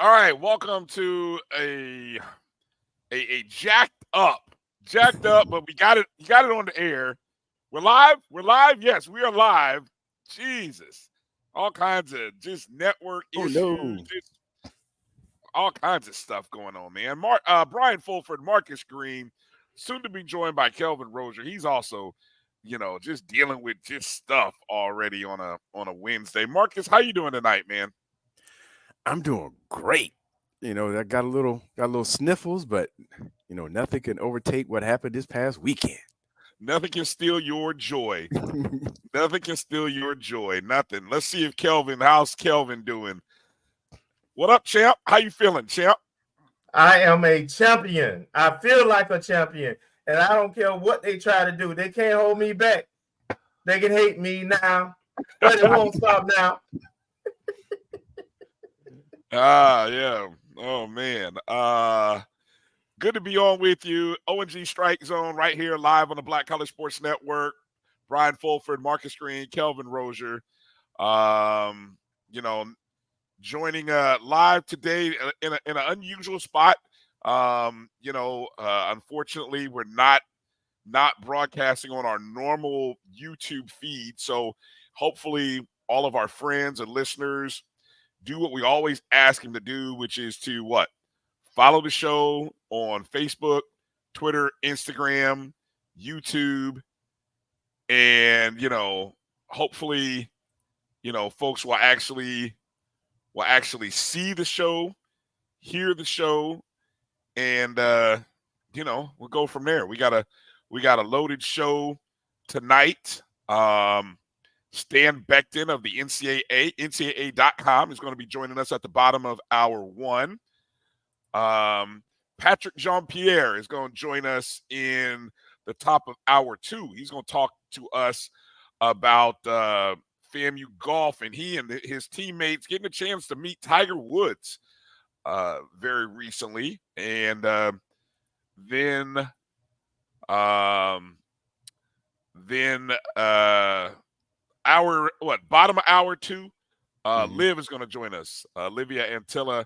All right, welcome to a jacked up, but we got it. You got it on the air. We're live. We're live. Yes, we are live. Jesus, all kinds of just network issues, no. just all kinds of stuff going on, man. Brian Fulford, Marcus Green, soon to be joined by Kelvin Rozier. He's also, just dealing with just stuff already on a Wednesday. Marcus, how you doing tonight, man? I'm doing great. I got a little sniffles, but nothing can overtake what happened this past weekend. Nothing can steal your joy. Nothing can steal your joy. Nothing. Let's see if how's Kelvin doing? What up, champ? How you feeling, champ? I am a champion. I feel like a champion. And I don't care what they try to do. They can't hold me back. They can hate me now, but it won't stop now. Yeah. Oh, man. Good to be on with you. O&G StrikeZone right here live on the Black College Sports Network. Brian Fulford, Marcus Green, Kelvin Rozier. Joining live today in an unusual spot. Unfortunately, we're not broadcasting on our normal YouTube feed. So hopefully all of our friends and listeners do what we always ask them to do, which is to follow the show on Facebook, Twitter, Instagram, YouTube, and hopefully folks will actually see the show, hear the show, and we'll go from there. We got a loaded show tonight. Stan Becton of the NCAA.com is going to be joining us at the bottom of hour one. Patrick Jean-Pierre is going to join us in the top of hour two. He's going to talk to us about FAMU golf, and he and his teammates getting a chance to meet Tiger Woods very recently. And then bottom of hour two, Liv is going to join us. Olivia Antilla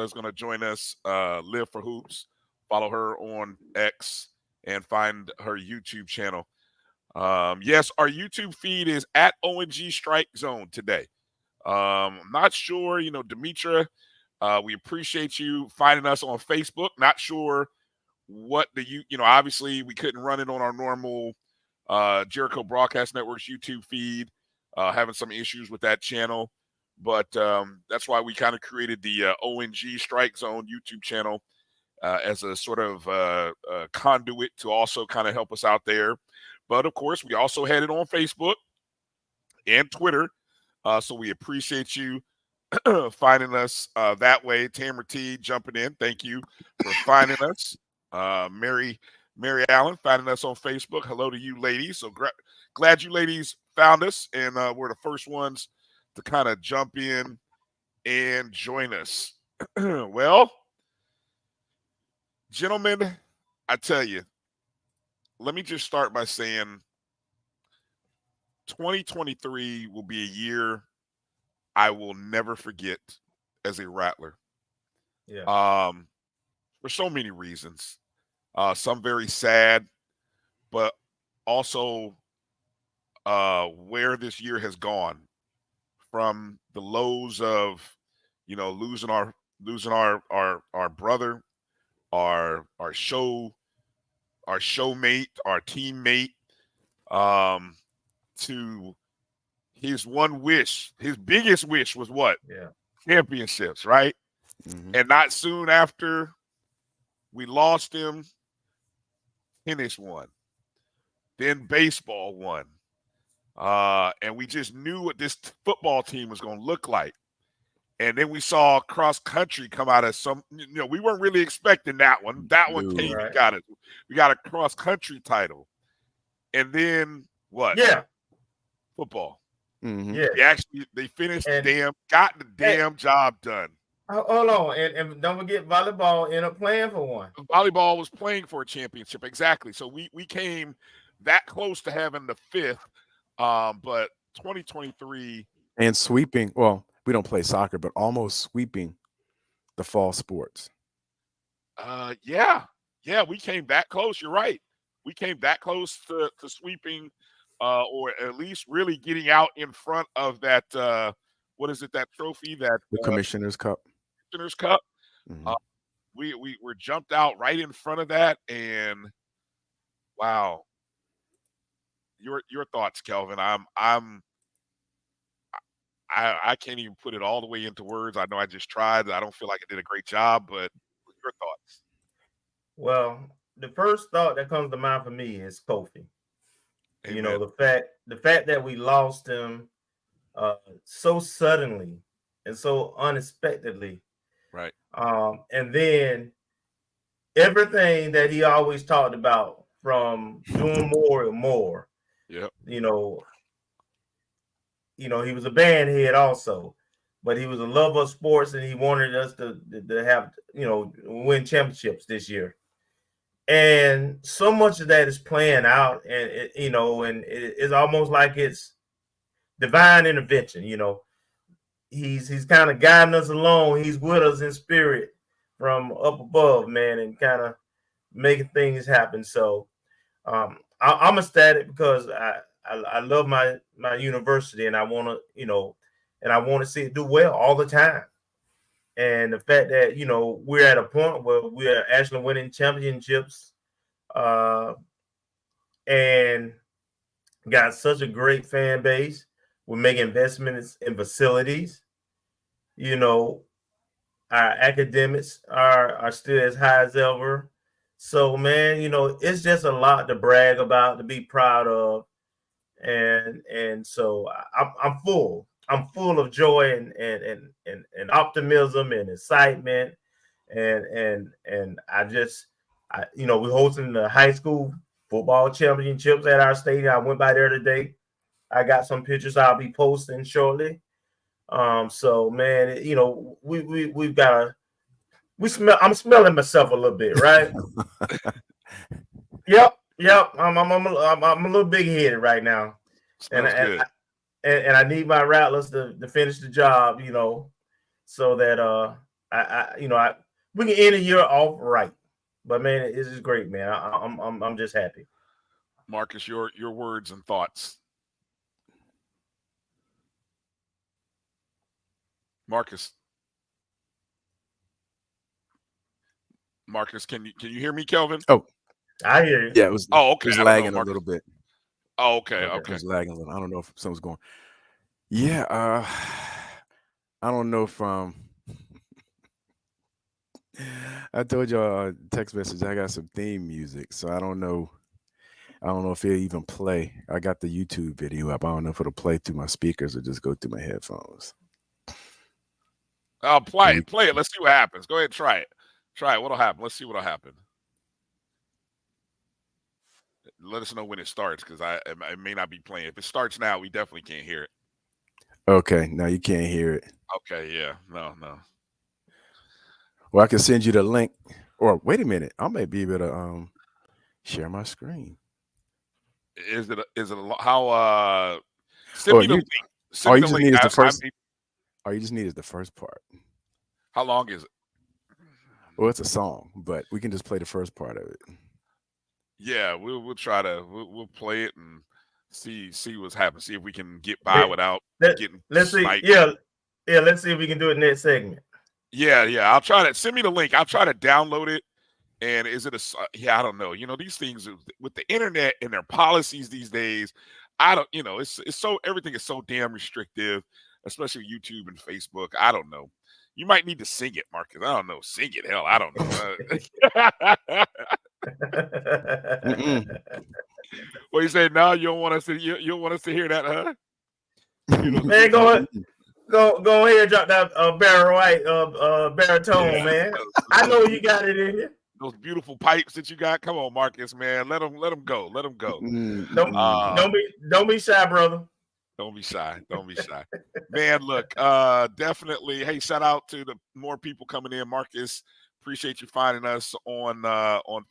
is going to join us. Live for Hoops. Follow her on X and find her YouTube channel. Yes, our YouTube feed is at O&G StrikeZone today. I'm not sure, Demetra, we appreciate you finding us on Facebook. Not sure what obviously we couldn't run it on our normal Jericho Broadcast Network's YouTube feed, having some issues with that channel. But that's why we kind of created the O&G StrikeZone YouTube channel as a sort of conduit to also kind of help us out there. But, of course, we also had it on Facebook and Twitter. So we appreciate you finding us that way. Tamara T jumping in. Thank you for finding us. Mary Allen finding us on Facebook. Hello to you ladies. So glad you ladies found us, and we're the first ones to kind of jump in and join us. Well, gentlemen, I tell you, let me just start by saying 2023 will be a year I will never forget as a Rattler. Yeah. For so many reasons. Some very sad, but also where this year has gone, from the lows of, losing our brother, our showmate, our teammate, to his one wish. His biggest wish was what? Yeah. Championships, right? Mm-hmm. And not soon after we lost him, tennis won. Then baseball won. and we just knew what this football team was going to look like. And then we saw cross country come out as we weren't really expecting that one. That one came, Right. we got it. We got a cross country title. And then what? Yeah. Football. Mm-hmm. Yeah. They finished And- got the damn job done. Hold on. And don't forget volleyball ended up playing for one. Volleyball was playing for a championship. Exactly. So we came that close to having the 5th. But 2023 and sweeping. Well, we don't play soccer, but almost sweeping the fall sports. Yeah, we came that close. You're right. We came that close to sweeping, or at least really getting out in front of that. What is it? That trophy, that The Commissioner's Cup. Commissioner's Cup. Mm-hmm. We were jumped out right in front of that, and wow. Your thoughts, Kelvin? I can't even put it all the way into words. I know I just tried. I don't feel like I did a great job, but your thoughts? Well, the first thought that comes to mind for me is Kofi. Amen. You know, the fact that we lost him so suddenly and so unexpectedly. Right. And then everything that he always talked about, from doing more and more. Yep. You know, he was a band head also, but he was a lover of sports, and he wanted us to have, win championships this year. And so much of that is playing out, and it's almost like it's divine intervention. He's kind of guiding us along. He's with us in spirit from up above, man, and kind of making things happen. So I'm ecstatic because I love my university, and I want to see it do well all the time. And the fact that we're at a point where we are actually winning championships, and got such a great fan base. We're making investments in facilities. Our academics are still as high as ever. So, man, it's just a lot to brag about, to be proud of, and so I'm full. I'm full of joy and optimism and excitement, and we're hosting the high school football championships at our stadium. I went by there today. I got some pictures I'll be posting shortly. So man, we've got I'm smelling myself a little bit, right? Yep. I'm a little big headed right now, and I need my rattlers to finish the job, so that we can end the year off right. But man, it's just great, man. I'm just happy. Marcus, your words and thoughts. Marcus, can you hear me, Kelvin? Oh, I hear you. Yeah, it was. Okay. It was lagging a little bit. Oh, okay. It was lagging a little. I don't know if something's going. Yeah, I don't know from. I told y'all text message. I got some theme music, so I don't know. I don't know if it'll even play. I got the YouTube video up. I don't know if it'll play through my speakers or just go through my headphones. I'll play it. Let's see what happens. Go ahead, try it. What'll happen? Let's see what'll happen. Let us know when it starts, because I may not be playing. If it starts now, we definitely can't hear it. Okay, no, you can't hear it. Okay, yeah, no. Well, I can send you the link. Or wait a minute, I may be able to share my screen. Is it how? Send me the link. All you just need is the first. All you just need is the first part. How long is it? Well, it's a song, but we can just play the first part of it. Yeah, we'll try to we'll play it and see what's happening. See if we can get by without getting. Let's sniped. see. Yeah. Let's see if we can do it next segment. Yeah. I'll try to send me the link. I'll try to download it. And is it I don't know. These things with the internet and their policies these days, I don't. It's so, everything is so damn restrictive, especially YouTube and Facebook. I don't know. You might need to sing it, Marcus. I don't know. Sing it. Hell, I don't know. What you say? No, you don't want us to. You don't want us to hear that, huh? Man, go ahead and drop that Barry White baritone, man. I know you got it in you. Those beautiful pipes that you got. Come on, Marcus, man. Let them go. Let them go. Don't be shy, brother. Don't be shy. Don't be shy. Man, look, definitely. Hey, shout out to the more people coming in. Marcus, appreciate you finding us on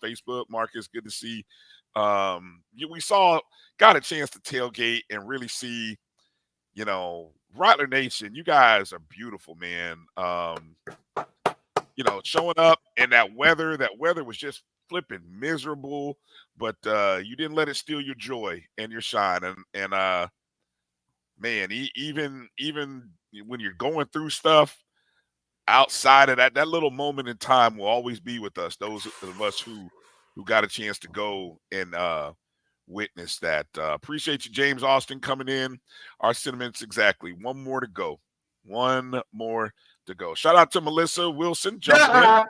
Facebook. Marcus, good to see. We got a chance to tailgate and really see, Rattler Nation, you guys are beautiful, man. Showing up in that weather was just flipping miserable, but you didn't let it steal your joy and your shine. And man, even when you're going through stuff outside of that little moment in time will always be with us. Those of us who got a chance to go and witness that. Appreciate you, James Austin, coming in. Our sentiments exactly. One more to go. Shout out to Melissa Wilson. In.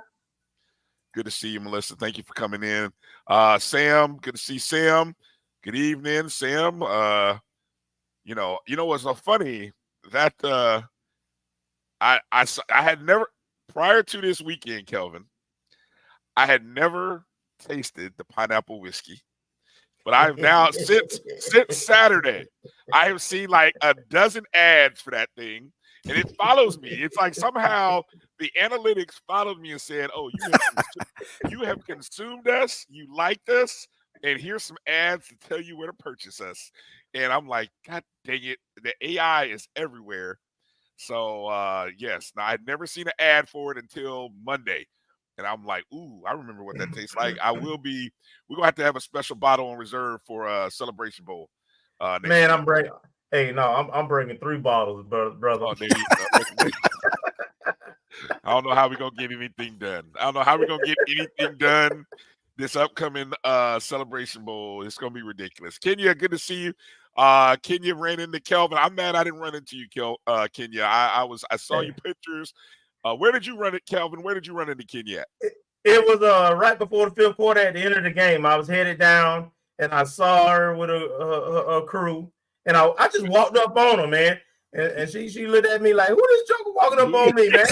Good to see you, Melissa. Thank you for coming in. Sam, good to see Sam. Good evening, Sam. What's so funny that I had never, prior to this weekend, Kelvin, I had never tasted the pineapple whiskey. But I've now since Saturday, I have seen like a dozen ads for that thing, and it follows me. It's like somehow the analytics followed me and said, "Oh, you have consumed us, you liked us, and here's some ads to tell you where to purchase us." And I'm like, God dang it, the AI is everywhere. So yes, now I'd never seen an ad for it until Monday. And I'm like, ooh, I remember what that tastes like. We're gonna have to have a special bottle on reserve for Celebration Bowl. Man, week. I'm bringing 3 bottles, brother. Oh, I don't know how we're gonna get anything done. This upcoming Celebration Bowl. It's gonna be ridiculous. Kenya, good to see you. Kenya ran into Kelvin. I'm mad I didn't run into you, Kenya. I saw your pictures. Where did you run it, Kelvin? Where did you run into Kenya at? It was right before the 5th quarter at the end of the game. I was headed down, and I saw her with a crew, and I just walked up on her, man. And she looked at me like, "Who this joker walking up on me, man?"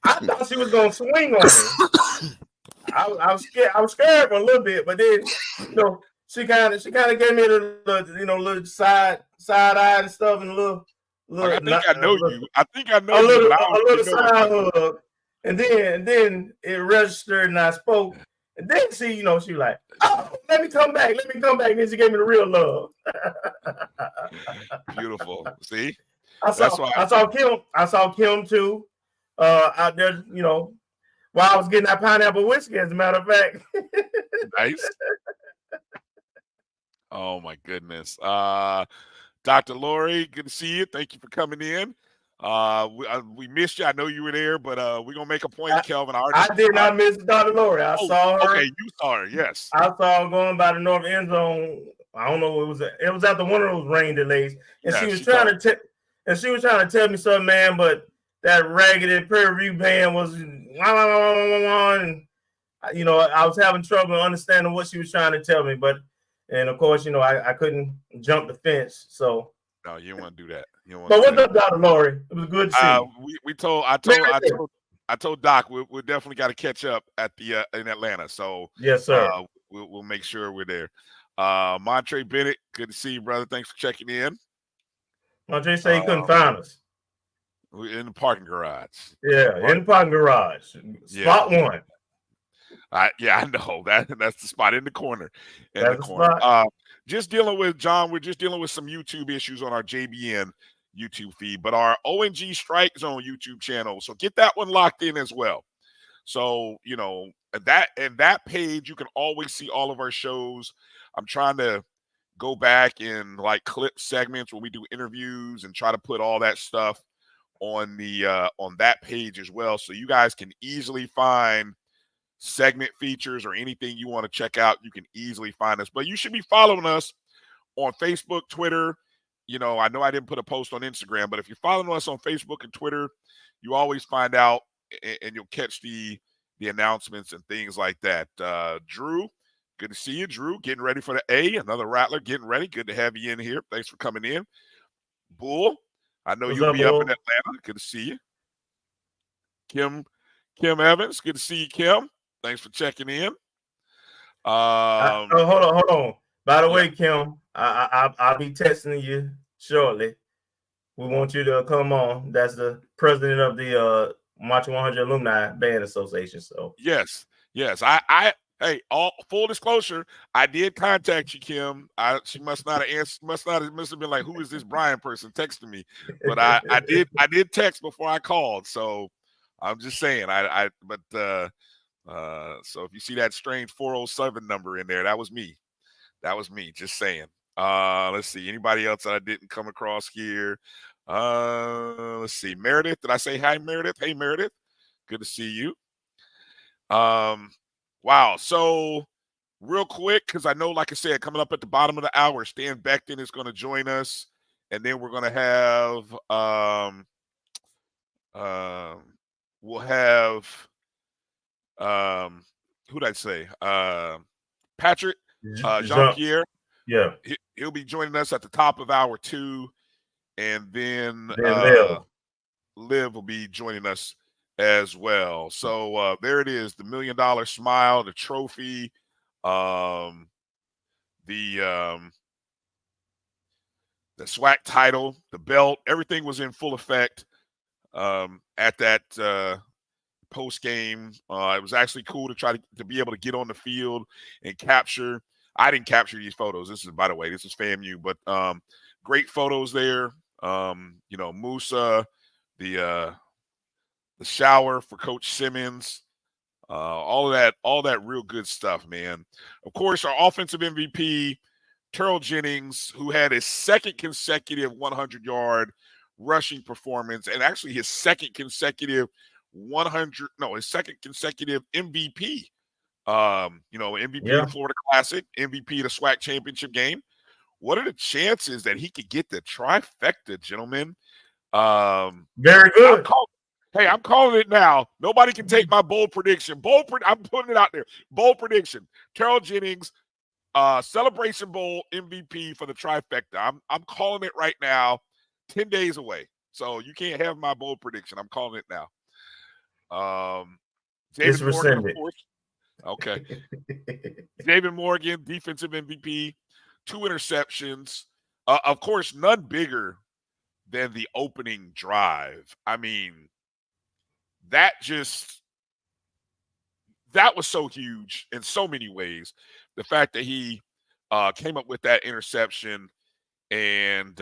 I thought she was gonna swing on me. I was scared. I was scared for a little bit, but then she kind of gave me little side eye and stuff, and a little. I think I know you. I think I know a you. Little side hug, and then it registered, and I spoke, and then she was like, "Oh, let me come back." And then she gave me the real love. Beautiful. See, I saw Kim too, out there. While I was getting that pineapple whiskey, as a matter of fact. Nice. Oh my goodness. Dr. Lori, good to see you. Thank you for coming in. We missed you. I know you were there, but we're gonna make a point, Kelvin. I did not miss Dr. Lori. I saw her. Okay, you saw her. Yes, I saw her going by the north end zone. I don't know. It was after one of those rain delays, and she was trying to tell me something, man. But that raggedy Prairie View band was, and I was having trouble understanding what she was trying to tell me, and of course, I couldn't jump the fence. So no, you don't want to do that. But what's up, Dr. Lori? It was good to see you. I told Doc we definitely got to catch up at the in Atlanta. So yes, sir. We'll make sure we're there. Montre Bennett, good to see you, brother. Thanks for checking in. Montre said he couldn't find us. We're in the parking garage. Yeah, in the parking garage. Spot 1. I know that's the spot in the corner. Spot. Just dealing with John. We're just dealing with some YouTube issues on our JBN YouTube feed, but our O&G StrikeZone YouTube channel. So get that one locked in as well. So that page, you can always see all of our shows. I'm trying to go back and like clip segments when we do interviews and try to put all that stuff on that page as well, so you guys can easily find segment features or anything you want to check out. You can easily find us, but you should be following us on Facebook, Twitter. I know I didn't put a post on Instagram, but if you're following us on Facebook and Twitter, you always find out and you'll catch the announcements and things like that. Drew, Good to see you, Drew. Getting ready for the A. Another Rattler getting ready. Good to have you in here. Thanks for coming in. Bull, I know What's you'll up, be up in Bull? Atlanta. Good to see you. Kim Evans, good to see you, Kim. Thanks for checking in. Hold on. By the yeah. way, Kim, I'll be texting you shortly. We want you to come on. That's the president of the March 100 Alumni Band Association. So yes. Hey, all full disclosure, I did contact you, Kim. She must not have answered. Must have been like, who is this Brian person texting me? But I did text before I called. So I'm just saying. So if you see that strange 407 number in there, that was me. Just saying. Let's see. Anybody else that I didn't come across here? Let's see. Meredith, did I say hi, Meredith? Hey, Meredith. Good to see you. Wow. So real quick, because I know, like I said, coming up at the bottom of the hour, Stan Becton is going to join us, and then we're going to have we'll have who'd I say? Patrick Jean-Pierre. Yeah. He'll be joining us at the top of hour 2, and then Liv will be joining us as well. So there it is, the $1 Million Smile, the trophy, the SWAC title, the belt, everything was in full effect at that post game. It was actually cool to try to be able to get on the field and capture. I didn't capture these photos. This is, by the way, this is FAMU, but great photos there. Musa, the shower for Coach Simmons, all of that real good stuff, man. Of course, our offensive MVP, Terrell Jennings, who had his second consecutive 100-yard rushing performance, and actually his second consecutive MVP. MVP of the Florida Classic, MVP of the SWAC championship game. What are the chances that he could get the trifecta, gentlemen? Very good. I'm calling it now. Nobody can take my bold prediction. I'm putting it out there. Bold prediction. Terrell Jennings, Celebration Bowl MVP for the trifecta. I'm calling it right now. 10 days away. So you can't have my bold prediction. I'm calling it now. David Morgan, of course. Okay. David Morgan, defensive MVP, 2 interceptions. Of course, none bigger than the opening drive. I mean, that was so huge in so many ways. The fact that he came up with that interception, and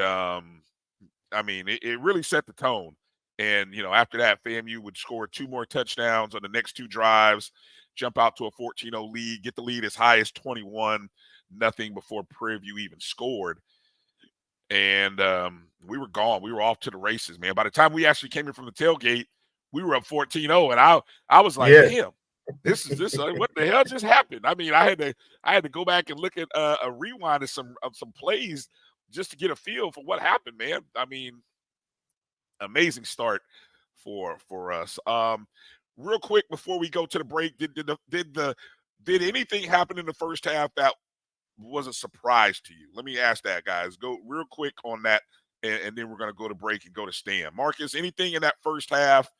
it really set the tone. And, after that, FAMU would score 2 more touchdowns on the next 2 drives, jump out to a 14-0 lead, get the lead as high as 21-0 before Prairie View even scored. And we were gone. We were off to the races, man. By the time we actually came in from the tailgate, we were up 14-0, and I was like, damn, this what the hell just happened? I mean, I had to go back and look at a rewind of some plays just to get a feel for what happened, man. I mean, amazing start for us. Real quick before we go to the break, did anything happen in the first half that was a surprise to you? Let me ask that, guys. Go real quick on that, and then we're going to go to break and go to Stan. Marcus, anything in that first half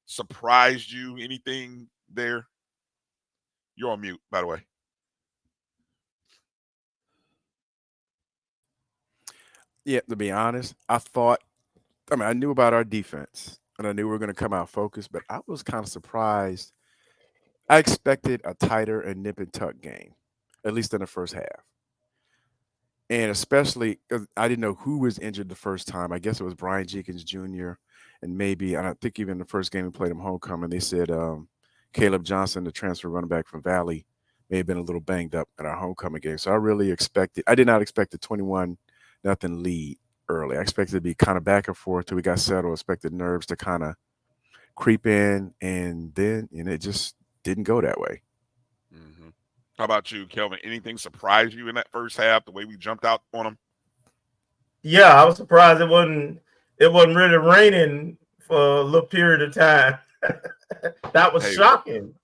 surprised you? Anything there? You're on mute, by the way. Yeah, to be honest, I knew about our defense, and I knew we were going to come out focused, but I was kind of surprised. I expected a tighter and nip and tuck game, at least in the first half. And especially, I didn't know who was injured the first time. I guess it was Brian Jenkins Jr. And maybe, I think even the first game we played him homecoming, they said Caleb Johnson, the transfer running back from Valley, may have been a little banged up in our homecoming game. So I did not expect a 21-0 lead early. I expected it to be kind of back and forth till we got settled. I expected nerves to kind of creep in, and then it just didn't go that way. Mm-hmm. How about you, Kelvin? Anything surprised you in that first half, the way we jumped out on them? Yeah, I was surprised it wasn't really raining for a little period of time. That was shocking.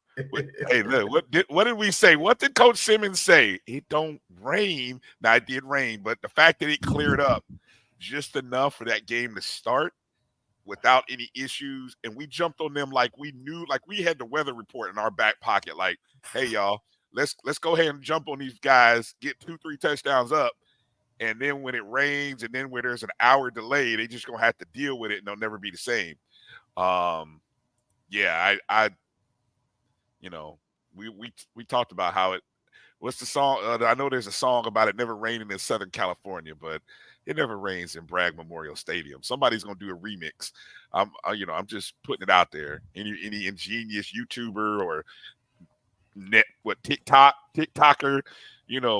Hey, look, what did we say? What did Coach Simmons say? It don't rain. Now, it did rain, but the fact that it cleared up just enough for that game to start without any issues, and we jumped on them like we knew, like we had the weather report in our back pocket. Like, hey, y'all, let's go ahead and jump on these guys, get 2-3 touchdowns up, and then when it rains, and then when there's an hour delay, they just gonna have to deal with it, and they'll never be the same. Yeah, I you know, we talked about how it. What's the song? I know there's a song about it never raining in Southern California, but it never rains in Bragg Memorial Stadium. Somebody's gonna do a remix. I'm just putting it out there. Any ingenious YouTuber or TikToker,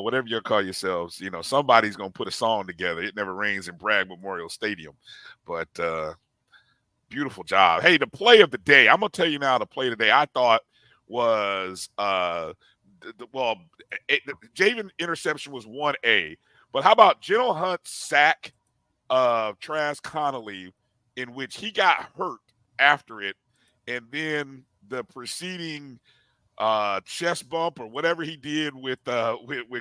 whatever you call yourselves, somebody's gonna put a song together. It never rains in Bragg Memorial Stadium, but beautiful job. Hey, the play of the day. I'm gonna tell you now. The play of the day I thought was Javen interception was 1A, but how about General Hunt's sack of Travis Connolly, in which he got hurt after it, and then the preceding chest bump or whatever he did with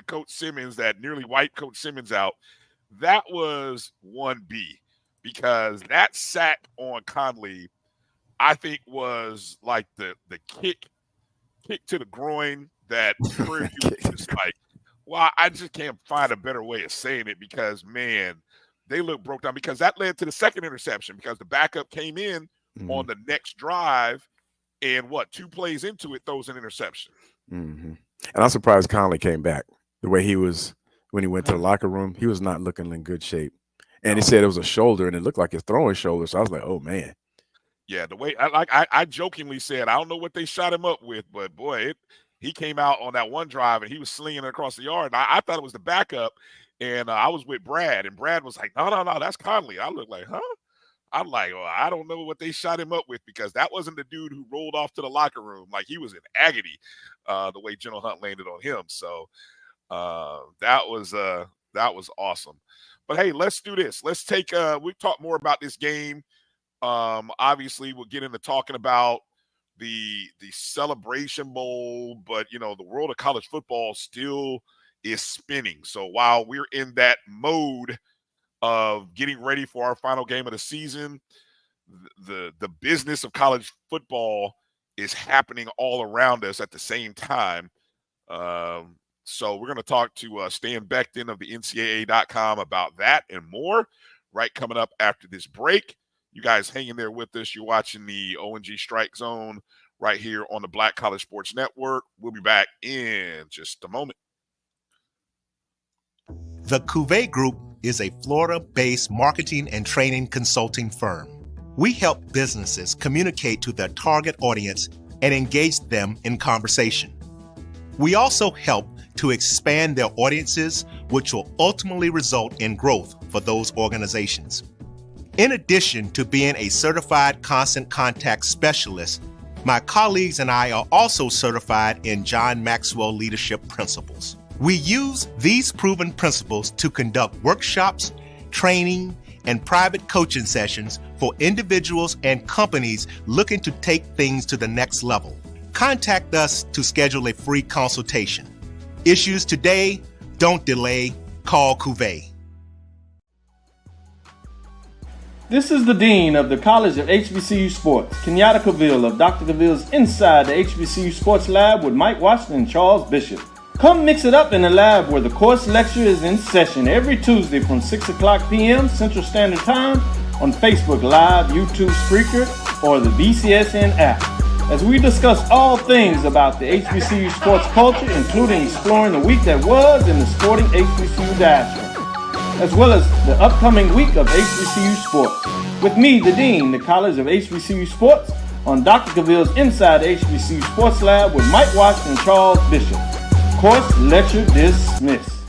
Coach Simmons that nearly wiped Coach Simmons out. That was 1B, because that sack on Connolly, I think, was like the kick to the groin that Prairie View just like, well, I just can't find a better way of saying it, because, man, they look broke down, because that led to the second interception, because the backup came in on the next drive, and 2 plays into it throws an interception. And I'm surprised Conley came back. The way he was when he went to the locker room, he was not looking in good shape. And he said it was a shoulder, and it looked like his throwing shoulder. So I was like, oh, man. Yeah, the way I jokingly said, I don't know what they shot him up with, but boy, he came out on that one drive and he was slinging it across the yard. And I thought it was the backup, and I was with Brad, and Brad was like, no, that's Conley. I looked like, huh? I'm like, well, I don't know what they shot him up with, because that wasn't the dude who rolled off to the locker room. Like, he was in agony the way General Hunt landed on him. So that was awesome. But hey, let's do this. Let's take we talk more about this game. Obviously, we'll get into talking about the Celebration Bowl, but the world of college football still is spinning. So while we're in that mode of getting ready for our final game of the season, the business of college football is happening all around us at the same time. So we're going to talk to Stan Becton of the NCAA.com about that and more right coming up after this break. You guys hang in there with us. You're watching the O&G StrikeZone right here on the Black College Sports Network. We'll be back in just a moment. The Cuvée Group is a Florida-based marketing and training consulting firm. We help businesses communicate to their target audience and engage them in conversation. We also help to expand their audiences, which will ultimately result in growth for those organizations. In addition to being a certified constant contact specialist, my colleagues and I are also certified in John Maxwell Leadership Principles. We use these proven principles to conduct workshops, training, and private coaching sessions for individuals and companies looking to take things to the next level. Contact us to schedule a free consultation. Issues today, don't delay, call Cuvée. This is the Dean of the College of HBCU Sports, Kenyatta Cavill of Dr. Cavill's Inside the HBCU Sports Lab with Mike Washington and Charles Bishop. Come mix it up in the lab where the course lecture is in session every Tuesday from 6 o'clock p.m. Central Standard Time on Facebook Live, YouTube Spreaker, or the BCSN app, as we discuss all things about the HBCU sports culture, including exploring the week that was in the sporting HBCU diaspora, as well as the upcoming week of HBCU sports. With me, the Dean, the College of HBCU Sports, on Dr. Cavill's Inside the HBCU Sports Lab with Mike Washington and Charles Bishop. Course lecture dismissed.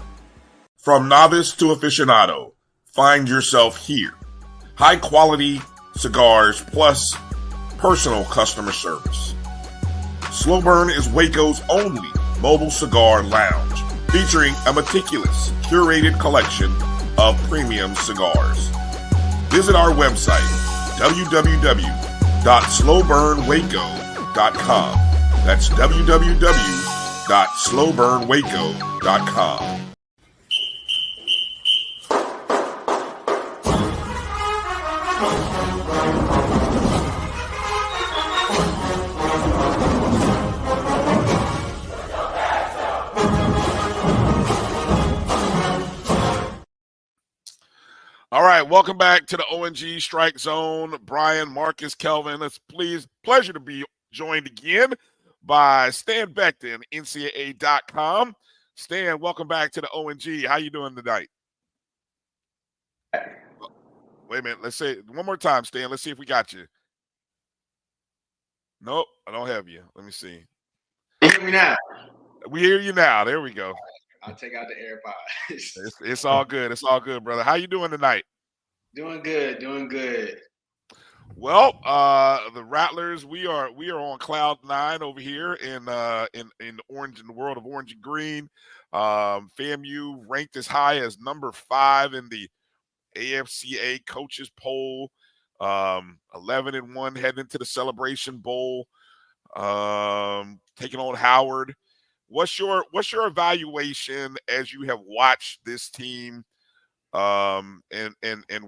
From novice to aficionado, find yourself here. High quality cigars plus personal customer service. Slow Burn is Waco's only mobile cigar lounge, featuring a meticulous, curated collection of premium cigars. Visit our website, www.slowburnwaco.com, That's www.slowburnwaco.com. All right, welcome back to the O&G Strike Zone. Brian, Marcus, Kelvin, pleasure to be joined again by Stan Becton, NCAA.com. Stan, welcome back to the O&G. How you doing tonight? Wait a minute. Let's say it one more time, Stan. Let's see if we got you. Nope, I don't have you. Let me see. You hear me now? We hear you now. There we go. I'll take out the AirPods. It's all good. It's all good, brother. How you doing tonight? Doing good. Doing good. Well, the Rattlers, we are on cloud 9 over here in orange, in the world of orange and green. FAMU ranked as high as number 5 in the AFCA coaches poll. 11-1 heading into the Celebration Bowl. Taking on Howard. What's your evaluation as you have watched this team? And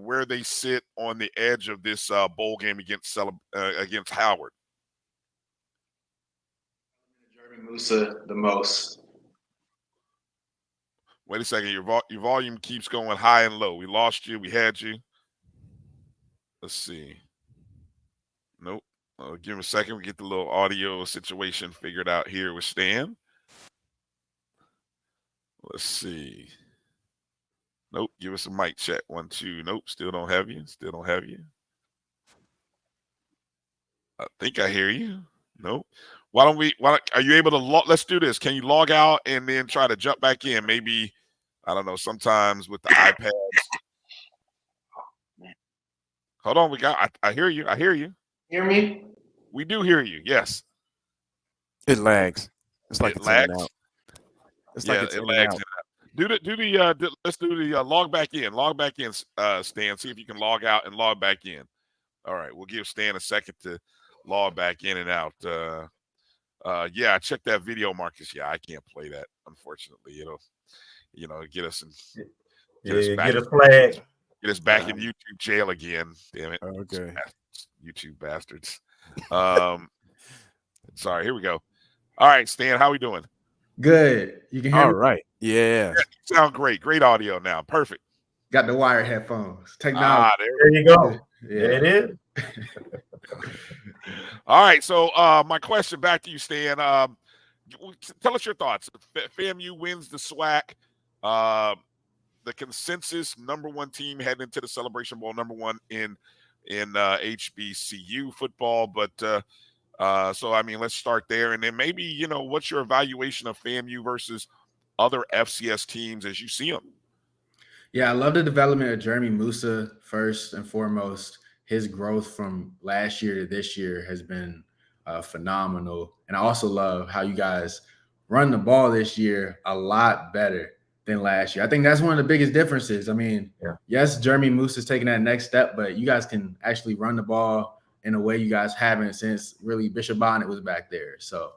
where they sit on the edge of this bowl game against Howard. Jeremy Musa the most. Wait a second, your volume keeps going high and low. We lost you. We had you. Let's see. Nope. Give him a second. We get the little audio situation figured out here with Stan. Let's see. Nope. Give us a mic check. 1, 2. Nope. Still don't have you. Still don't have you. I think I hear you. Nope. Are you able to let's do this. Can you log out and then try to jump back in? Maybe, I don't know, sometimes with the iPads. Hold on. I hear you. I hear you. Hear me? We do hear you. Yes. It lags. It's like it it's in and lags. out. It's Yeah, like it's it in lags. and out. Let's do the log back in. Log back in, Stan. See if you can log out and log back in. All right, we'll give Stan a second to log back in and out. Yeah, I checked that video, Marcus. Yeah, I can't play that, unfortunately. It'll, get us get a flag. Get us back in YouTube jail again. Damn it. Okay. YouTube bastards. Sorry, here we go. All right, Stan, how we doing? Good. You can hear All me? right. Yeah. You sound great. Great audio now. Perfect. Got the wire headphones. Technology. There you go. Yeah. There it is. All right. So my question back to you, Stan. Tell us your thoughts. FAMU wins the SWAC. The consensus number 1 team heading into the Celebration Bowl, number 1 in HBCU football. But so, I mean, let's start there. And then maybe, what's your evaluation of FAMU versus other FCS teams as you see them? Yeah, I love the development of Jeremy Musa first and foremost. His growth from last year to this year has been phenomenal. And I also love how you guys run the ball this year a lot better than last year. I think that's one of the biggest differences. I mean, yes, Jeremy Musa is taking that next step, but you guys can actually run the ball in a way you guys haven't since really Bishop Bonnet was back there. So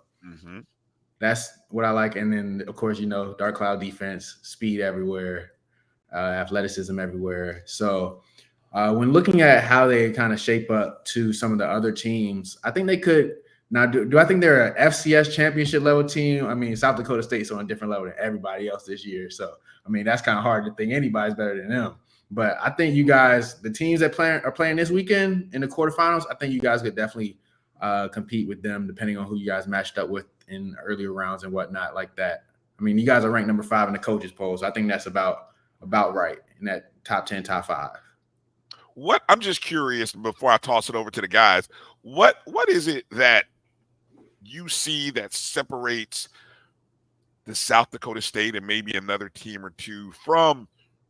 that's what I like. And then, of course, dark cloud defense, speed everywhere, athleticism everywhere. So when looking at how they kind of shape up to some of the other teams, I think they could. Now, do I think they're an FCS championship level team? I mean, South Dakota State's on a different level than everybody else this year. So, I mean, that's kind of hard to think anybody's better than them. But I think you guys, the teams that are playing this weekend in the quarterfinals, I think you guys could definitely compete with them depending on who you guys matched up with in earlier rounds and whatnot like that. I mean, you guys are ranked number 5 in the coaches poll. So I think that's about right in that top 10, top 5. I'm just curious before I toss it over to the guys, what is it that you see that separates the South Dakota State and maybe another team or two from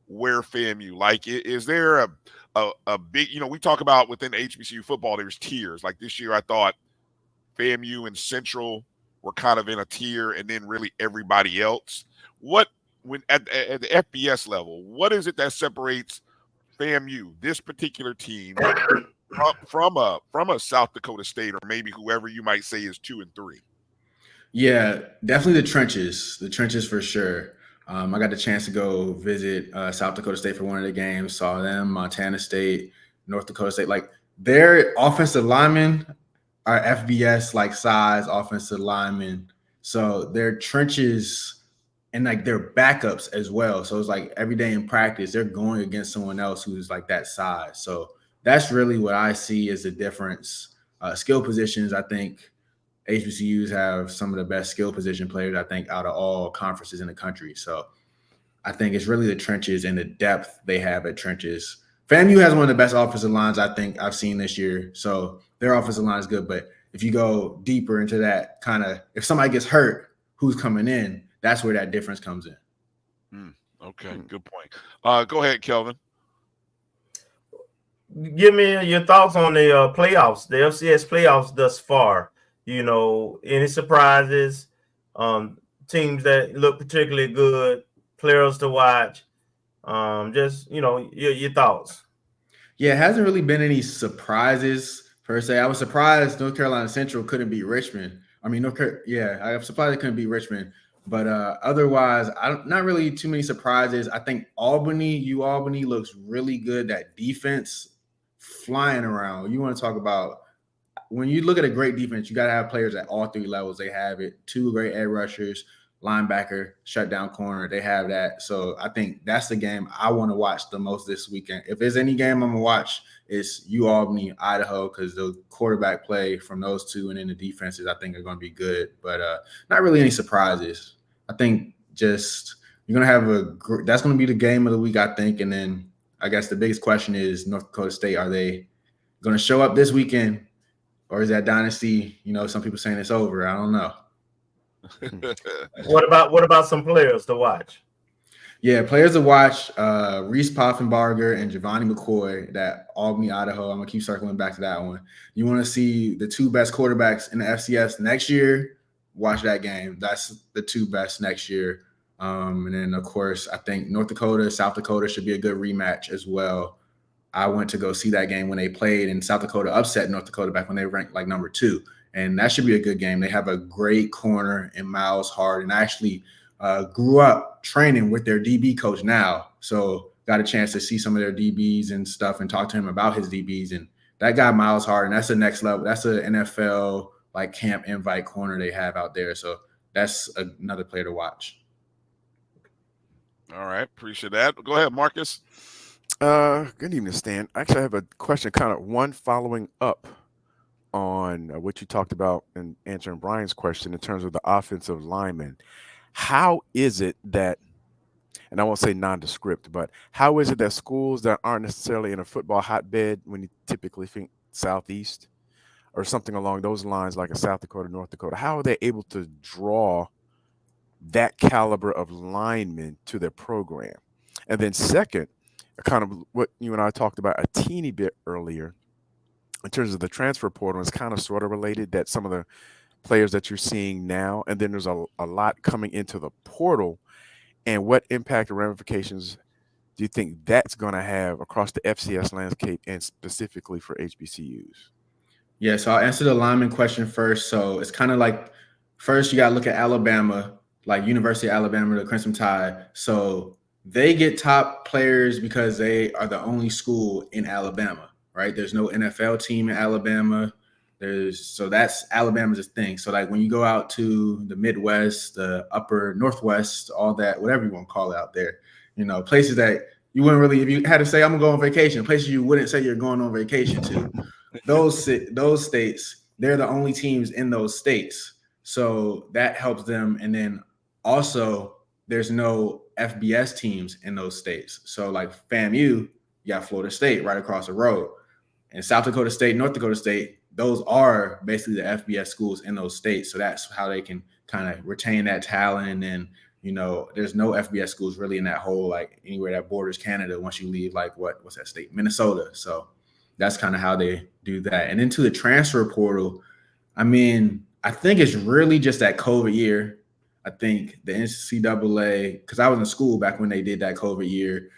where FAMU? Like, is there a big, we talk about within HBCU football, there's tiers. Like this year, I thought FAMU and Central were kind of in a tier, and then really everybody else. At the FBS level, what is it that separates FAMU, this particular team, from a South Dakota State, or maybe whoever you might say is 2 and 3? Yeah, definitely the trenches for sure. I got the chance to go visit South Dakota State for one of the games, saw them, Montana State, North Dakota State. Like their offensive linemen are FBS like size offensive linemen. So their trenches and like their backups as well. So it's like every day in practice, they're going against someone else who's like that size. So that's really what I see as the difference. Skill positions, I think HBCUs have some of the best skill position players, I think, out of all conferences in the country. So I think it's really the trenches and the depth they have at trenches. FAMU has one of the best offensive lines I think I've seen this year. So their offensive line is good. But if you go deeper into that kind of, if somebody gets hurt, who's coming in, that's where that difference comes in. Okay, good point. Go ahead, Kelvin. Give me your thoughts on the playoffs, the FCS playoffs thus far. Any surprises, teams that look particularly good, players to watch. Just your thoughts. Yeah, it hasn't really been any surprises per se. I was surprised North Carolina Central couldn't beat Richmond. I mean, I'm surprised they couldn't beat Richmond. But otherwise, not really too many surprises. I think Albany looks really good. That defense flying around. You want to talk about when you look at a great defense, you got to have players at all three levels. They have it. Two great edge rushers, linebacker, shutdown corner. They have that. So I think that's the game I want to watch the most this weekend. If there's any game I'm going to watch, it's Albany, Idaho, because the quarterback play from those two and then the defenses I think are going to be good. But not really any surprises. I think just you're going to have that's going to be the game of the week, I think. And then I guess the biggest question is North Dakota State. Are they going to show up this weekend? Or is that dynasty, some people saying it's over? I don't know. What about some players to watch? Yeah, players to watch, Reese Poffenbarger and Giovanni McCoy, that Albany, Idaho. I'm going to keep circling back to that one. You want to see the two best quarterbacks in the FCS next year, watch that game. That's the two best next year. And then, of course, I think North Dakota, South Dakota should be a good rematch as well. I went to go see that game when they played, and South Dakota upset North Dakota back when they ranked like number 2. And that should be a good game. They have a great corner in Miles Hart, and I actually grew up training with their DB coach now. So got a chance to see some of their DBs and stuff and talk to him about his DBs. And that guy, Miles Hart, and that's the next level. That's an NFL like camp invite corner they have out there. So that's another player to watch. All right. Appreciate that. Go ahead, Marcus. Good evening, Stan. Actually, I have a question, kind of one following up on what you talked about and answering Brian's question in terms of the offensive lineman. How is it that, and I won't say nondescript, but how is it that schools that aren't necessarily in a football hotbed, when you typically think Southeast or something along those lines, like a South Dakota, North Dakota, how are they able to draw that caliber of linemen to their program? And then second, kind of what you and I talked about a teeny bit earlier in terms of the transfer portal is kind of sort of related, that some of the players that you're seeing now, and then there's a lot coming into the portal, and what impact or ramifications do you think that's going to have across the FCS landscape and specifically for HBCUs? Yeah, so I'll answer the lineman question first. So it's kind of like, first you got to look at Alabama, like University of Alabama, the Crimson Tide. So they get top players because they are the only school in Alabama, right? There's no NFL team in Alabama. So that's Alabama's thing. So like when you go out to the Midwest, the upper Northwest, all that, whatever you want to call it out there, places that you wouldn't really, if you had to say, I'm going to go on vacation, places you wouldn't say you're going on vacation to, those states, they're the only teams in those states. So that helps them. And then also there's no FBS teams in those states. So like FAMU, you got Florida State right across the road. And South Dakota State, North Dakota State, those are basically the FBS schools in those states. So that's how they can kind of retain that talent. And, there's no FBS schools really in that whole, like anywhere that borders Canada once you leave, like what's that state? Minnesota. So that's kind of how they do that. And into the transfer portal, I mean, I think it's really just that COVID year. I think the NCAA, because I was in school back when they did that COVID year,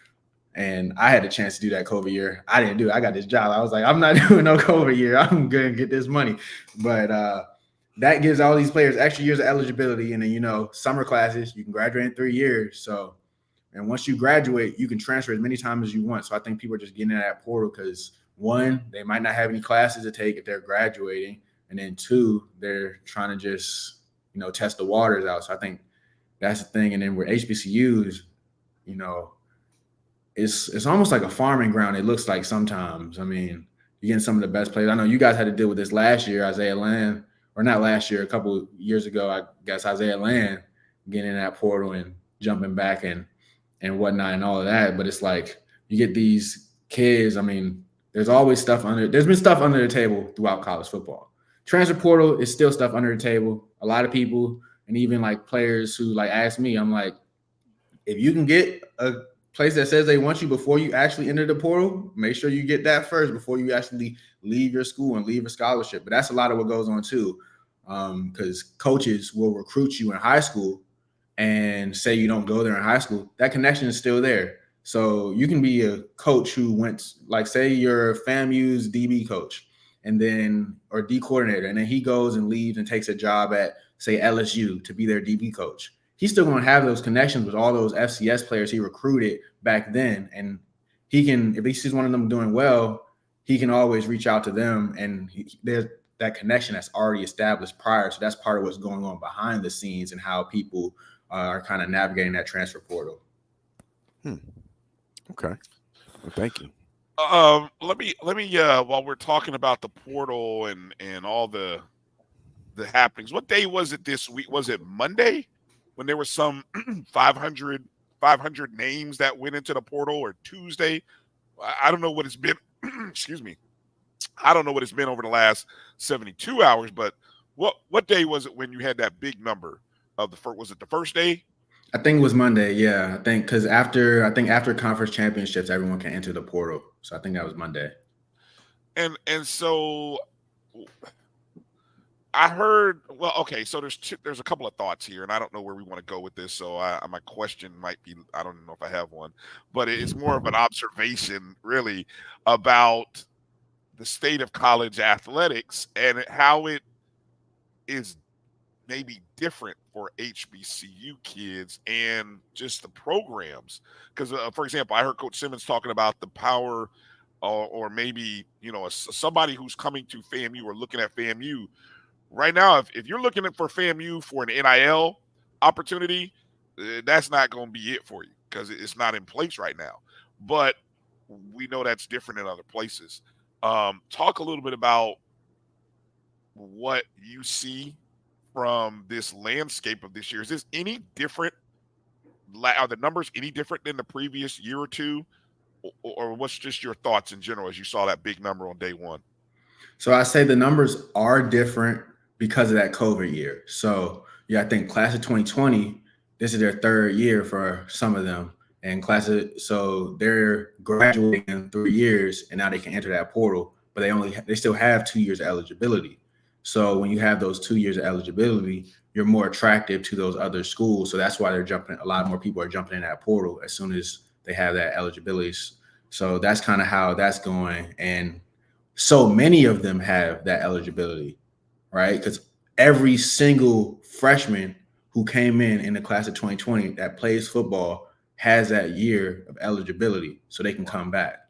and I had the chance to do that COVID year. I didn't do it. I got this job. I was like, I'm not doing no COVID year. I'm going to get this money. But that gives all these players extra years of eligibility. And then, summer classes, you can graduate in 3 years. So, and once you graduate, you can transfer as many times as you want. So I think people are just getting in that portal because, one, they might not have any classes to take if they're graduating. And then two, they're trying to just, test the waters out. So I think that's the thing. And then with HBCUs, it's almost like a farming ground. It looks like sometimes. I mean, you're getting some of the best players. I know you guys had to deal with this last year, Isaiah Land, or not last year, a couple of years ago, I guess Isaiah Land getting in that portal and jumping back and whatnot and all of that. But it's like you get these kids. I mean, there's always there's been stuff under the table throughout college football. Transfer portal is still stuff under the table. A lot of people, and even like players who like ask me, I'm like, if you can get a place that says they want you before you actually enter the portal, make sure you get that first before you actually leave your school and leave a scholarship. But that's a lot of what goes on too, because coaches will recruit you in high school and say you don't go there in high school. That connection is still there. So you can be a coach who went, like, say you're FAMU's DB coach or D coordinator, and then he goes and leaves and takes a job at, say, LSU to be their DB coach. He's still going to have those connections with all those FCS players he recruited back then. And he can, if he sees one of them doing well, he can always reach out to them. And there's that connection that's already established prior. So that's part of what's going on behind the scenes and how people are kind of navigating that transfer portal. Okay. Well, thank you. Let me while we're talking about the portal and all the happenings, what day was it this week? Was it Monday when there was some 500 names that went into the portal, or Tuesday? I don't know what it's been. Excuse me. I don't know what it's been over the last 72 hours, but what day was it when you had that big number of the first? Was it the first day? I think it was Monday. Yeah, I think because after conference championships, everyone can enter the portal. So I think that was Monday. And so I heard. Well, okay. So there's a couple of thoughts here, and I don't know where we want to go with this. So my question might be, I don't know if I have one, but it's more of an observation, really, about the state of college athletics and how it is maybe different for HBCU kids and just the programs. Because, for example, I heard Coach Simmons talking about the power, or maybe somebody who's coming to FAMU or looking at FAMU right now. If you're looking for FAMU for an NIL opportunity, that's not going to be it for you because it's not in place right now. But we know that's different in other places. Talk a little bit about what you see from this landscape of this year. Is this any different? Are the numbers any different than the previous year or two? Or what's just your thoughts in general as you saw that big number on day one? So I say the numbers are different because of that COVID year. So yeah, I think class of 2020, this is their third year for some of them. And so they're graduating in 3 years and now they can enter that portal, but they still have 2 years of eligibility. So when you have those 2 years of eligibility, you're more attractive to those other schools. So that's why a lot more people are jumping in that portal as soon as they have that eligibility. So that's kind of how that's going. And so many of them have that eligibility, right? Because every single freshman who came in the class of 2020 that plays football has that year of eligibility so they can come back.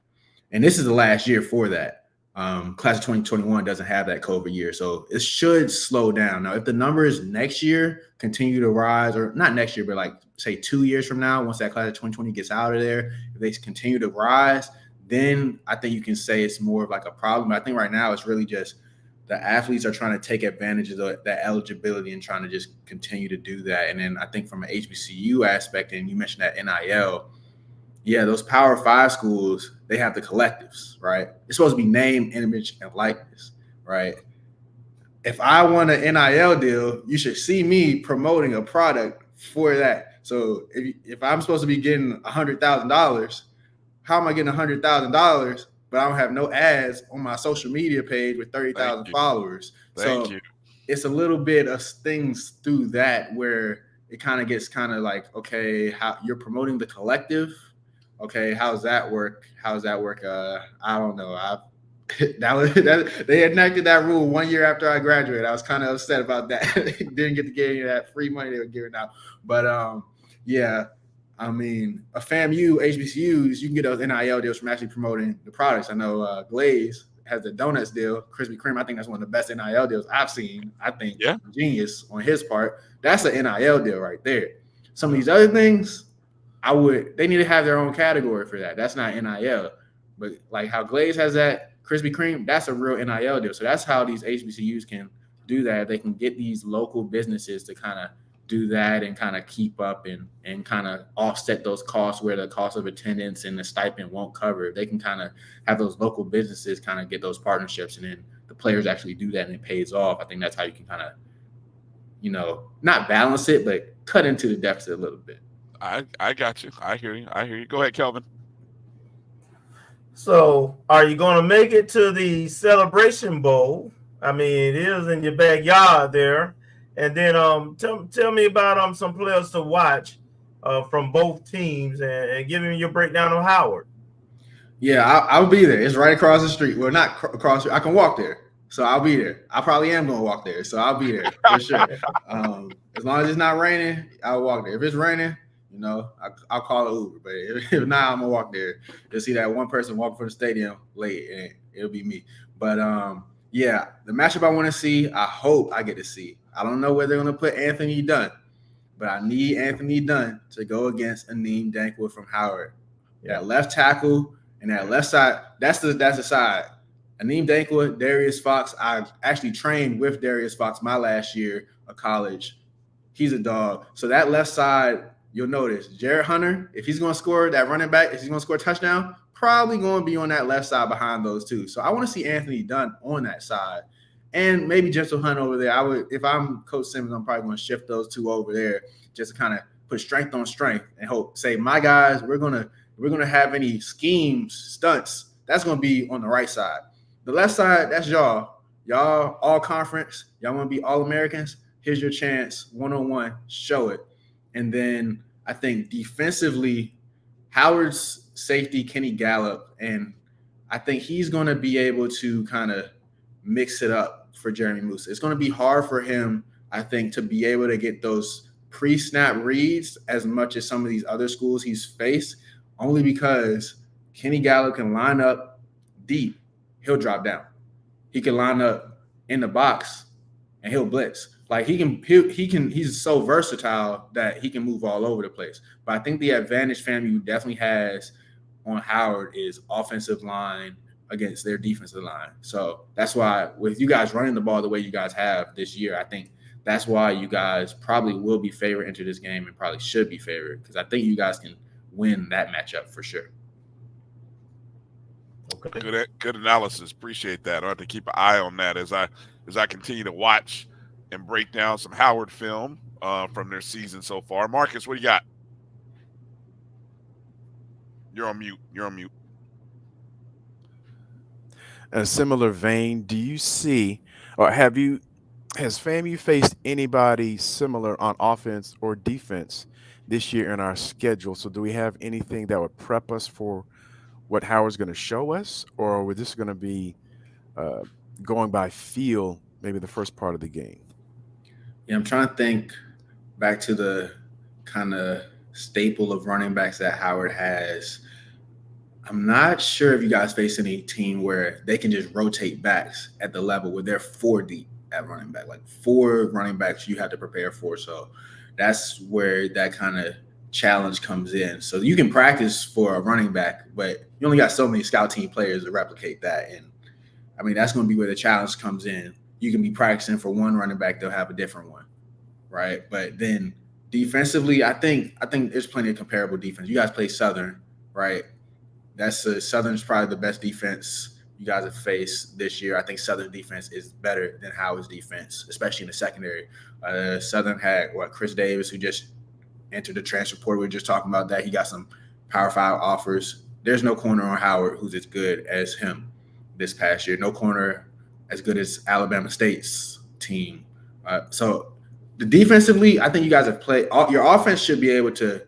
And this is the last year for that. Class of 2021 doesn't have that COVID year. So it should slow down. Now, if the numbers next year continue to rise, or not next year, but like say 2 years from now, once that class of 2020 gets out of there, if they continue to rise, then I think you can say it's more of like a problem. I think right now it's really just the athletes are trying to take advantage of that eligibility and trying to just continue to do that. And then I think from an HBCU aspect, and you mentioned that NIL, yeah, those Power 5 schools, they have the collectives, right? It's supposed to be name, image, and likeness, right? If I want an NIL deal, you should see me promoting a product for that. So if I'm supposed to be getting $100,000, how am I getting $100,000, but I don't have no ads on my social media page with 30,000 followers? Thank you. It's a little bit of things through that where it kind of gets kind of like, okay, how you're promoting the collective. Okay, how's that work? I don't know. They enacted that rule 1 year after I graduated. I was kind of upset about that. Didn't get to get any of that free money they were giving out. But yeah, I mean, a FAMU, HBCUs, you can get those NIL deals from actually promoting the products. I know Glaze has the donuts deal, Krispy Kreme. I think that's one of the best NIL deals I've seen. I think genius on his part. That's an NIL deal right there. Some of these other things, they need to have their own category for that. That's not NIL. But like how Glaze has that Krispy Kreme, that's a real NIL deal. So that's how these HBCUs can do that. They can get these local businesses to kind of do that and kind of keep up and kind of offset those costs where the cost of attendance and the stipend won't cover. They can kind of have those local businesses kind of get those partnerships, and then the players actually do that and it pays off. I think that's how you can kind of, not balance it, but cut into the deficit a little bit. I got you. I hear you. Go ahead, Kelvin. So are you going to make it to the Celebration Bowl? I mean, it is in your backyard there. And then tell me about some players to watch from both teams and give me your breakdown of Howard. Yeah, I'll be there. It's right across the street. Well, not across the street. I can walk there. So I'll be there. I probably am going to walk there. So I'll be there for sure. As long as it's not raining, I'll walk there. If it's raining, I'll call an Uber. But if not, I'm going to walk there. You'll see that one person walking from the stadium late, and it'll be me. But, yeah, the matchup I want to see, I hope I get to see. I don't know where they're going to put Anthony Dunn, but I need Anthony Dunn to go against Aneem Dankwa from Howard. That left tackle and that left side, that's the side. Aneem Dankwa, Darius Fox. I actually trained with Darius Fox my last year of college. He's a dog. So that left side, you'll notice Jared Hunter, if he's going to score that running back, if he's going to score a touchdown, probably going to be on that left side behind those two. So I want to see Anthony Dunn on that side. And maybe Gentle Hunt over there. If I'm Coach Simmons, I'm probably going to shift those two over there just to kind of put strength on strength and say, my guys, we're gonna have any schemes, stunts. That's gonna be on the right side. The left side, that's y'all. Y'all all conference. Y'all want to be all Americans. Here's your chance, 1-on-1, show it. And then I think defensively, Howard's safety, Kenny Gallup, and I think he's going to be able to kind of mix it up for Jeremy Musa. It's going to be hard for him, I think, to be able to get those pre-snap reads as much as some of these other schools he's faced, only because Kenny Gallup can line up deep. He'll drop down. He can line up in the box and he'll blitz. Like he's so versatile that he can move all over the place. But I think the advantage FAMU definitely has on Howard is offensive line against their defensive line. So that's why with you guys running the ball the way you guys have this year, I think that's why you guys probably will be favored into this game and probably should be favored, because I think you guys can win that matchup for sure. Okay. Good analysis. Appreciate that. I'll have to keep an eye on that as I continue to watch and break down some Howard film from their season so far. Marcus, what do you got? You're on mute. In a similar vein, do you see or has FAMU faced anybody similar on offense or defense this year in our schedule? So do we have anything that would prep us for what Howard's going to show us, or are we just going to be going by feel maybe the first part of the game? Yeah, I'm trying to think back to the kind of staple of running backs that Howard has. I'm not sure if you guys face any team where they can just rotate backs at the level where they're 4 deep at running back, like 4 running backs you have to prepare for. So that's where that kind of challenge comes in. So you can practice for a running back, but you only got so many scout team players to replicate that. And I mean, that's going to be where the challenge comes in. You can be practicing for one running back, they'll have a different one, right? But then defensively, I think there's plenty of comparable defense. You guys play Southern, right? Southern's probably the best defense you guys have faced this year. I think Southern defense is better than Howard's defense, especially in the secondary. Southern had Chris Davis, who just entered the transfer portal. We were just talking about that. He got some Power 5 offers. There's no corner on Howard who's as good as him this past year. No corner as good as Alabama State's team. So the defensively, I think you guys have played. Your offense should be able to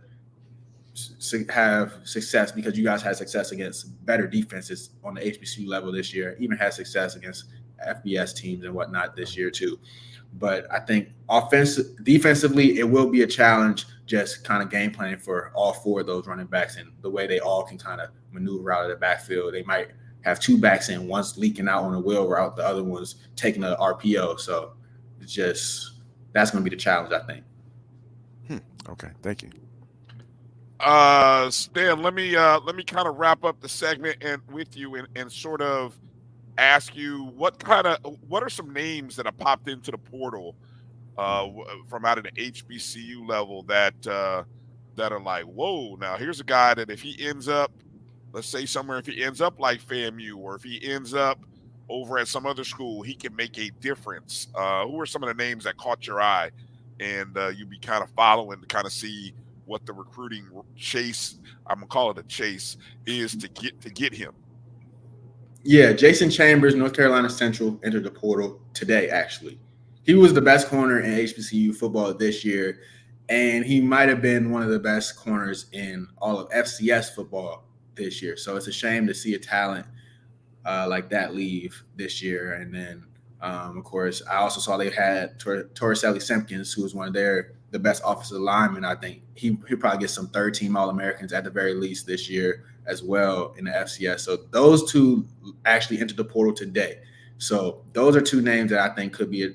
have success because you guys had success against better defenses on the HBCU level this year, even had success against FBS teams and whatnot this year too. But I think defensively, it will be a challenge just kind of game planning for all four of those running backs and the way they all can kind of maneuver out of the backfield. They might have two backs in, one's leaking out on a wheel route, the other one's taking an RPO. So it's just that's going to be the challenge, I think. Okay, thank you. Stan, let me kind of wrap up the segment and with you and sort of ask you what are some names that have popped into the portal from out of the HBCU level that are like, whoa, now here's a guy that if he ends up, let's say somewhere, if he ends up like FAMU or if he ends up over at some other school, he can make a difference. Who are some of the names that caught your eye and you'd be kind of following to kind of see what the recruiting chase, I'm gonna call it a chase, is to get him? Yeah, Jason Chambers, North Carolina Central, entered the portal today, actually. He was the best corner in HBCU football this year, and he might have been one of the best corners in all of FCS football this year. So it's a shame to see a talent like that leave this year. And then, of course, I also saw they had Torricelli Simpkins, who was one of the best offensive linemen. I think he'll probably get some third-team All-Americans at the very least this year as well in the FCS. So those two actually entered the portal today. So those are two names that I think could be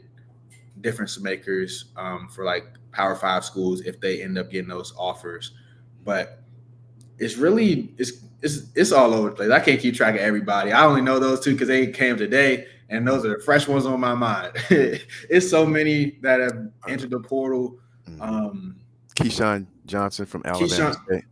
difference makers for like Power 5 schools if they end up getting those offers. But it's really it's all over the place. I can't keep track of everybody. I only know those two because they came today, and those are the fresh ones on my mind. It's so many that have entered the portal. Keyshawn Johnson from Alabama State.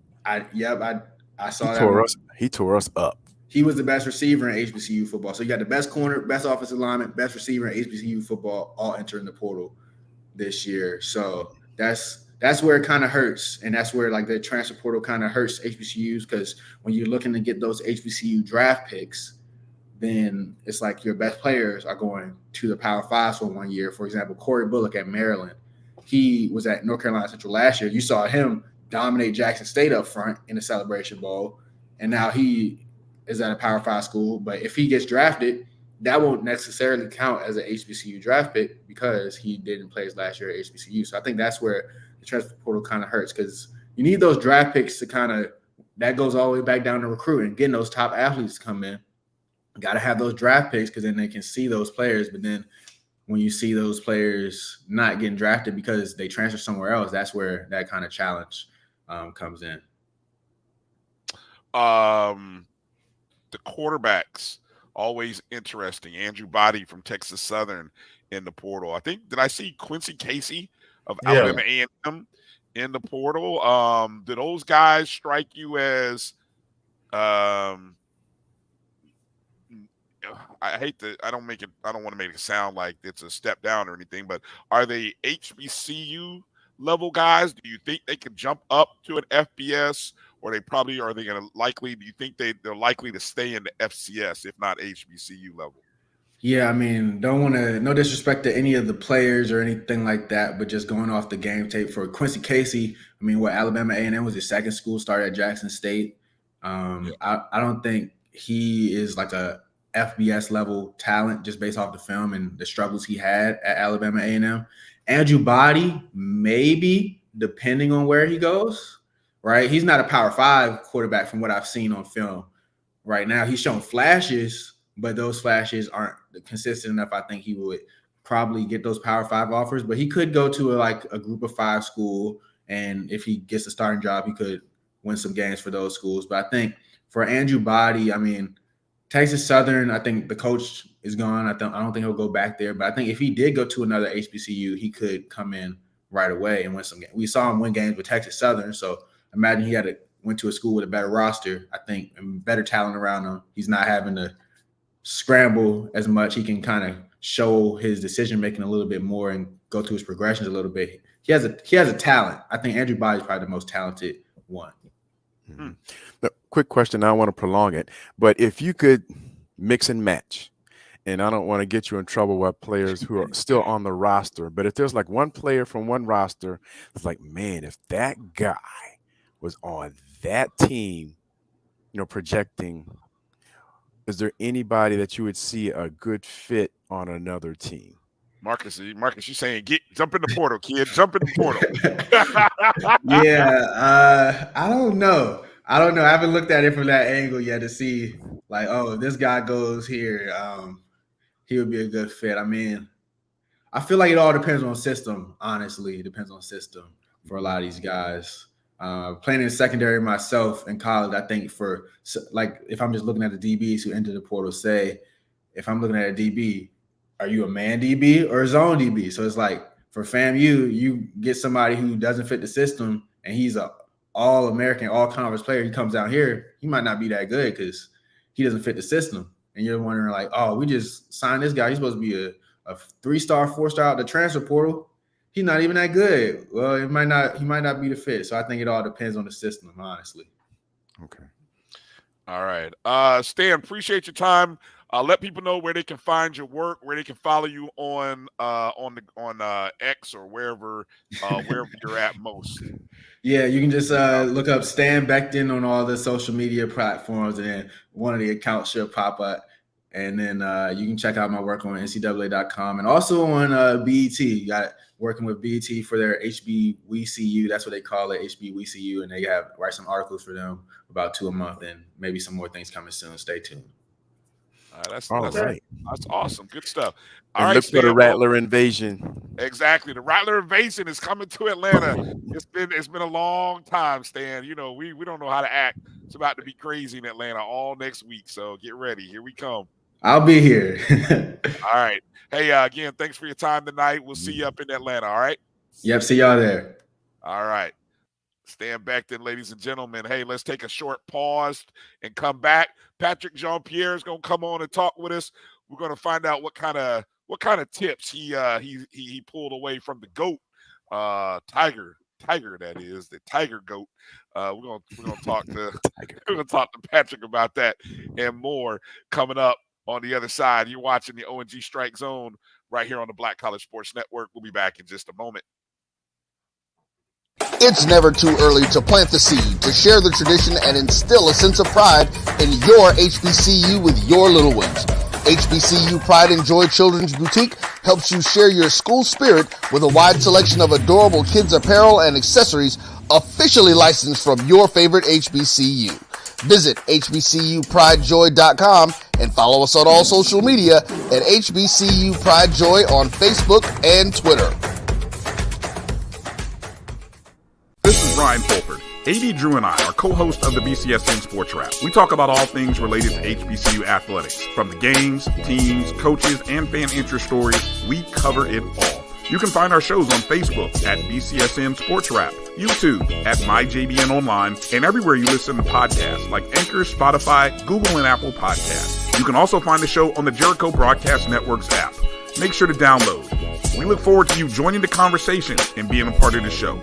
I saw He tore us up. He was the best receiver in HBCU football. So you got the best corner, best offensive lineman, best receiver in HBCU football, all entering the portal this year. So that's where it kind of hurts, and that's where like the transfer portal kind of hurts HBCUs, because when you're looking to get those HBCU draft picks, then it's like your best players are going to the Power 5s for 1 year. For example, Corey Bullock at Maryland. He was at North Carolina Central last year. You saw him dominate Jackson State up front in the Celebration Bowl, and now he is at a Power 5 school. But if he gets drafted, that won't necessarily count as an HBCU draft pick because he didn't play his last year at HBCU. So I think that's where the transfer portal kind of hurts, because you need those draft picks to kind of – that goes all the way back down to recruiting, getting those top athletes to come in. Got to have those draft picks because then they can see those players. But then when you see those players not getting drafted because they transfer somewhere else, that's where that kind of challenge comes in. The quarterbacks, always interesting. Andrew Body from Texas Southern in the portal. I think, did I see Quincy Casey of Alabama A&M in the portal? Did those guys strike you as I don't want to make it sound like it's a step down or anything, but are they HBCU level guys? Do you think they could jump up to an FBS, or do you think they're likely to stay in the FCS, if not HBCU level? Yeah, I mean, no disrespect to any of the players or anything like that, but just going off the game tape for Quincy Casey, I mean, Alabama A&M was his second school, started at Jackson State. I don't think he is like a FBS level talent just based off the film and the struggles he had at Alabama A&M. Andrew Body, maybe, depending on where he goes, right? He's not a Power 5 quarterback from what I've seen on film right now. He's shown flashes, but those flashes aren't consistent enough. I think he would probably get those Power 5 offers, but he could go to a Group of 5 school, and if he gets a starting job, he could win some games for those schools. But I think for Andrew Body, I mean, Texas Southern, I think the coach is gone. I don't think he'll go back there. But I think if he did go to another HBCU, he could come in right away and win some games. We saw him win games with Texas Southern. So imagine he went to a school with a better roster, I think, and better talent around him. He's not having to scramble as much. He can kind of show his decision-making a little bit more and go through his progressions a little bit. He has a talent. I think Andrew Body is probably the most talented one. Mm-hmm. Quick question. I don't want to prolong it, but if you could mix and match, and I don't want to get you in trouble with players who are still on the roster, but if there's like one player from one roster, it's like, man, if that guy was on that team, projecting, is there anybody that you would see a good fit on another team? Marcus, you saying jump in the portal, kid. Jump in the portal. Yeah, I don't know. I haven't looked at it from that angle yet to see like, oh, if this guy goes here, he would be a good fit. I mean, I feel like it all depends on system. Honestly, it depends on system for a lot of these guys. Playing in secondary myself in college, I think if I'm just looking at the DBs who enter the portal, say if I'm looking at a DB, are you a man DB or a zone DB? So it's like for FAMU, you get somebody who doesn't fit the system and he's a all-American, all-conference player. He comes down here, he might not be that good because he doesn't fit the system. And you're wondering like, oh, we just signed this guy. He's supposed to be a 3-star, 4-star out the transfer portal. He's not even that good. Well, he might not be the fit. So I think it all depends on the system, honestly. Okay. All right. Stan, appreciate your time. Let people know where they can find your work, where they can follow you on X or wherever you're at most. Yeah, you can just look up Stan Becton on all the social media platforms, and then one of the accounts should pop up. And then you can check out my work on ncaa.com and also on BET. You got working with BET for their HBWCU. That's what they call it, HBWCU. And they write some articles for them, about 2 a month, and maybe some more things coming soon. Stay tuned. That's right. That's awesome. Good stuff. All right, look for the Rattler invasion. Exactly. The Rattler invasion is coming to Atlanta. It's been a long time, Stan. We don't know how to act. It's about to be crazy in Atlanta all next week. So get ready. Here we come. I'll be here. All right. Hey, again, thanks for your time tonight. We'll see you up in Atlanta. All right. Yep. See y'all there. All right. Stand back then, ladies and gentlemen. Hey, let's take a short pause and come back. Patrick Jean-Pierre is going to come on and talk with us. We're going to find out what kind of tips he pulled away from the GOAT, Tiger, that is, the Tiger GOAT. We're gonna talk to Patrick about that and more coming up on the other side. You're watching the O&G Strike Zone right here on the Black College Sports Network. We'll be back in just a moment. It's never too early to plant the seed, to share the tradition, and instill a sense of pride in your HBCU with your little ones. HBCU Pride and Joy Children's Boutique helps you share your school spirit with a wide selection of adorable kids apparel and accessories officially licensed from your favorite HBCU. Visit hbcupridejoy.com and follow us on all social media at HBCU Pride Joy on Facebook and Twitter. This is Brian Fulford. AD Drew and I are co-hosts of the BCSN Sports Wrap. We talk about all things related to HBCU athletics. From the games, teams, coaches, and fan interest stories, we cover it all. You can find our shows on Facebook at BCSN Sports Wrap, YouTube at MyJBN Online, and everywhere you listen to podcasts like Anchor, Spotify, Google, and Apple Podcasts. You can also find the show on the Jericho Broadcast Network's app. Make sure to download. We look forward to you joining the conversation and being a part of the show.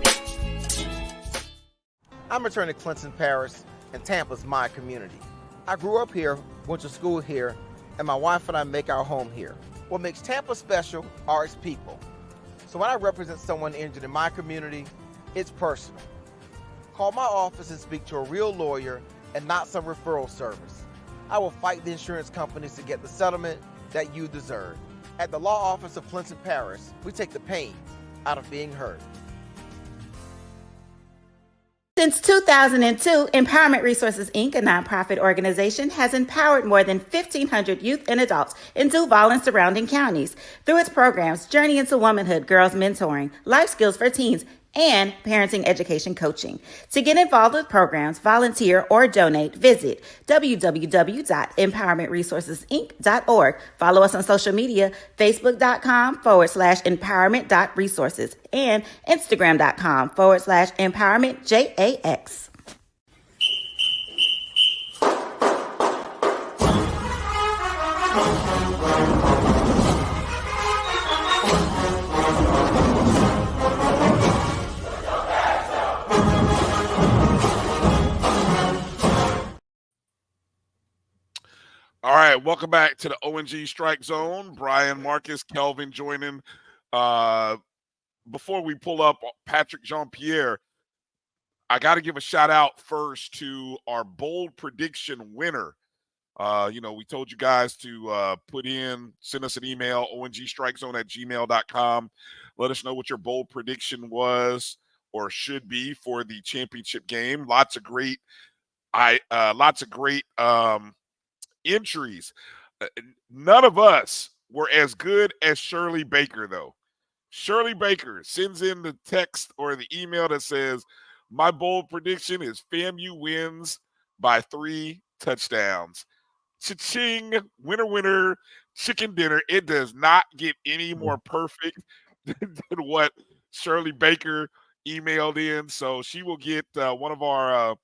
I'm returning to Clinton Paris, and Tampa's my community. I grew up here, went to school here, and my wife and I make our home here. What makes Tampa special are its people. So when I represent someone injured in my community, it's personal. Call my office and speak to a real lawyer and not some referral service. I will fight the insurance companies to get the settlement that you deserve. At the law office of Clinton Paris, we take the pain out of being heard. Since 2002, Empowerment Resources, Inc., a nonprofit organization, has empowered more than 1,500 youth and adults in Duval and surrounding counties. Through its programs, Journey into Womanhood, Girls Mentoring, Life Skills for Teens, and Parenting Education Coaching. To get involved with programs, volunteer, or donate, visit www.empowermentresourcesinc.org. Follow us on social media, facebook.com/empowerment.resources and instagram.com/empowermentJAX. All right, welcome back to the O&G Strike Zone. Brian, Marcus, Kelvin joining. Before we pull up Patrick Jean-Pierre, I got to give a shout out first to our bold prediction winner. We told you guys to send us an email, ONGStrikeZone@gmail.com. Let us know what your bold prediction was or should be for the championship game. Lots of great entries. None of us were as good as Shirley Baker, though. Shirley Baker sends in the text or the email that says, my bold prediction is FAMU wins by 3 touchdowns. Cha-ching, winner, winner, chicken dinner. It does not get any more perfect than what Shirley Baker emailed in. So she will get one of our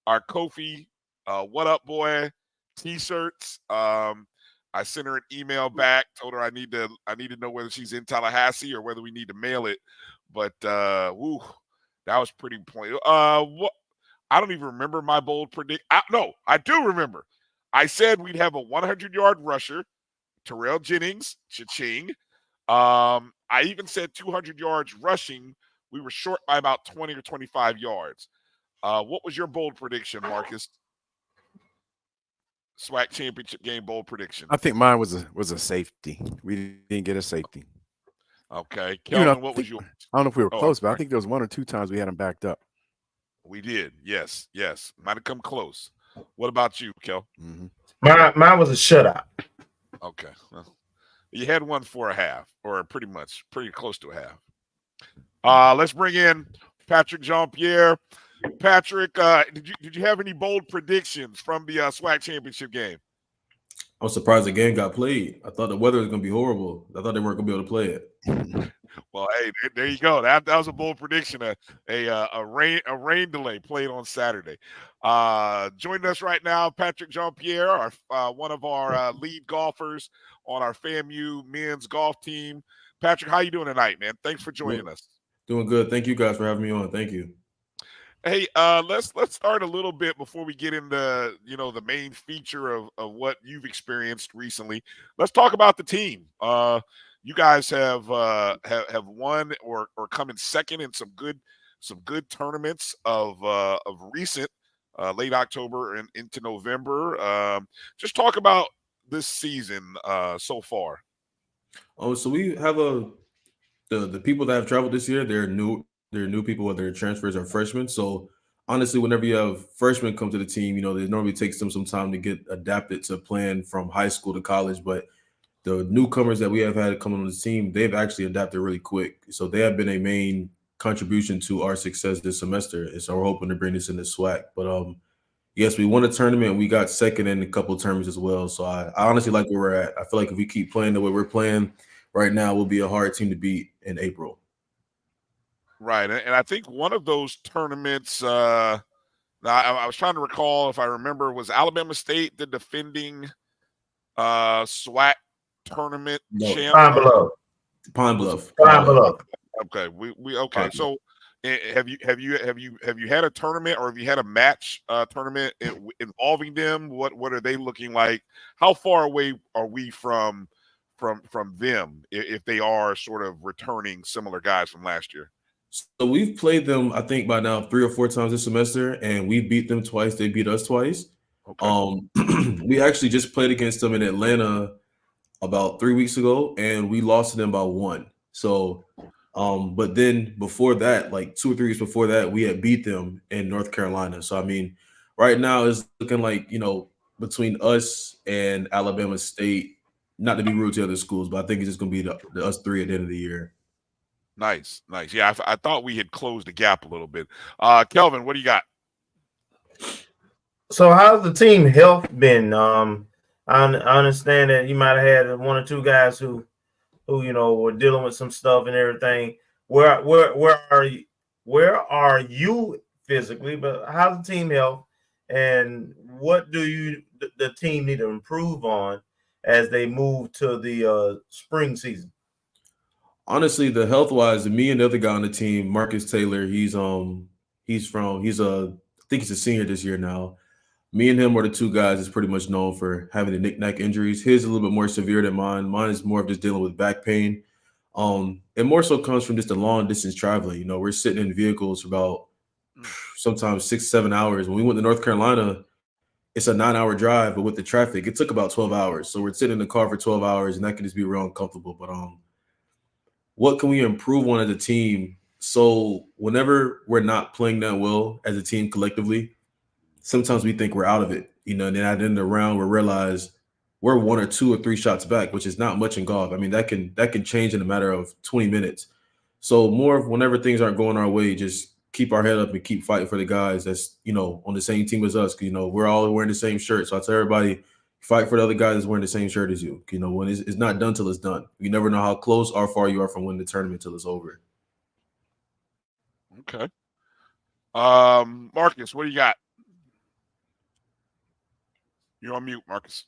Kofi What Up Boy t-shirts. I sent her an email back, told her I need to know whether she's in Tallahassee or whether we need to mail it. But that was pretty point. I don't even remember my bold prediction. No, I do remember. I said we'd have a 100-yard rusher, Terrell Jennings, cha-ching. I even said 200 yards rushing. We were short by about 20 or 25 yards. What was your bold prediction, Marcus? SWAC championship game bold prediction. I think mine was a safety. We didn't get a safety. Okay. Kelvin, what was yours? I don't know if we were close, but sorry. I think there was 1 or 2 times we had them backed up. We did. Yes. Might have come close. What about you, Kel? Mm-hmm. Mine was a shutout. Okay. Well, you had one for a half, or pretty close to a half. Let's bring in Patrick Jean-Pierre. Patrick, did you have any bold predictions from the SWAC championship game? I was surprised the game got played. I thought the weather was going to be horrible. I thought they weren't going to be able to play it. Well, hey, there you go. That was a bold prediction. A rain delay played on Saturday. Joining us right now, Patrick Jean-Pierre, one of our lead golfers on our FAMU men's golf team. Patrick, how you doing tonight, man? Thanks for joining us. Doing good. Thank you guys for having me on. Thank you. Hey, let's start a little bit before we get into the main feature of what you've experienced recently. Let's talk about the team. You guys have won or come in second in some good tournaments of recent late October and into November. Just talk about this season so far. Oh, so we have the people that have traveled this year. They're new people, whether they're transfers or freshmen. So honestly, whenever you have freshmen come to the team, it normally takes them some time to get adapted to playing from high school to college. But the newcomers that we have had come on the team, they've actually adapted really quick. So they have been a main contribution to our success this semester. And so we're hoping to bring this in the SWAC. But yes, we won a tournament. We got second in a couple of tournaments as well. So I honestly like where we're at. I feel like if we keep playing the way we're playing right now, we'll be a hard team to beat in April. Right, and I think one of those tournaments, I was trying to recall if I remember, was Alabama State the defending SWAC tournament champ? Pine Bluff. Okay, we okay. So, have you had a tournament or have you had a match tournament involving them? What are they looking like? How far away are we from them if they are sort of returning similar guys from last year? So we've played them, I think, by now 3 or 4 times this semester, and we beat them twice. They beat us twice. Okay. We actually just played against them in Atlanta about 3 weeks ago, and we lost to them by 1. So, but then before that, like 2 or 3 weeks before that, we had beat them in North Carolina. So, I mean, right now it's looking like, between us and Alabama State, not to be rude to other schools, but I think it's just going to be us 3 at the end of the year. Nice. Yeah, I thought we had closed the gap a little bit. Kelvin, what do you got? So how's the team health been? I understand that you might have had 1 or 2 guys who were dealing with some stuff and everything. Where are you physically? But how's the team health, and what do the team need to improve on as they move to the spring season? Honestly, the health-wise, me and the other guy on the team, Marcus Taylor, I think he's a senior this year now. Me and him are the 2 guys that's pretty much known for having the knick-knack injuries. His is a little bit more severe than mine. Mine is more of just dealing with back pain. It more so comes from just the long-distance traveling. We're sitting in vehicles for about sometimes 6-7 hours. When we went to North Carolina, it's a 9-hour drive, but with the traffic, it took about 12 hours. So we're sitting in the car for 12 hours, and that can just be real uncomfortable. But what can we improve on as a team? So whenever we're not playing that well as a team collectively, sometimes we think we're out of it, and then at the end of the round, we realize we're 1 or 2 or 3 shots back, which is not much in golf. I mean, that can change in a matter of 20 minutes. So more of whenever things aren't going our way, just keep our head up and keep fighting for the guys that's, on the same team as us. Cause, we're all wearing the same shirt. So I tell everybody, fight for the other guys that's wearing the same shirt as you. When it's not done till it's done. You never know how close or far you are from winning the tournament till it's over. Okay. Marcus, what do you got? You're on mute, Marcus.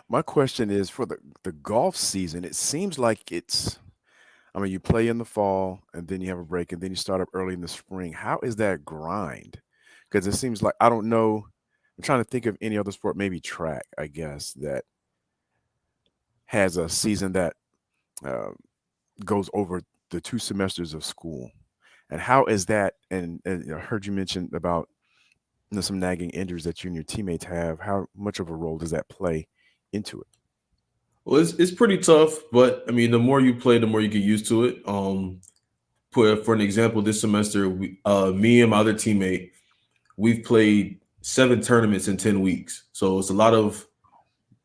My question is for the golf season, it seems like you play in the fall and then you have a break and then you start up early in the spring. How is that grind? Because it seems like, I don't know. I'm trying to think of any other sport, maybe track, I guess, that has a season that goes over the 2 semesters of school. And how is that? And I heard you mention about some nagging injuries that you and your teammates have. How much of a role does that play into it? Well, it's pretty tough, but I mean, the more you play, the more you get used to it. For an example, this semester, me and my other teammate, we've played 7 tournaments in 10 weeks. So it's a lot of.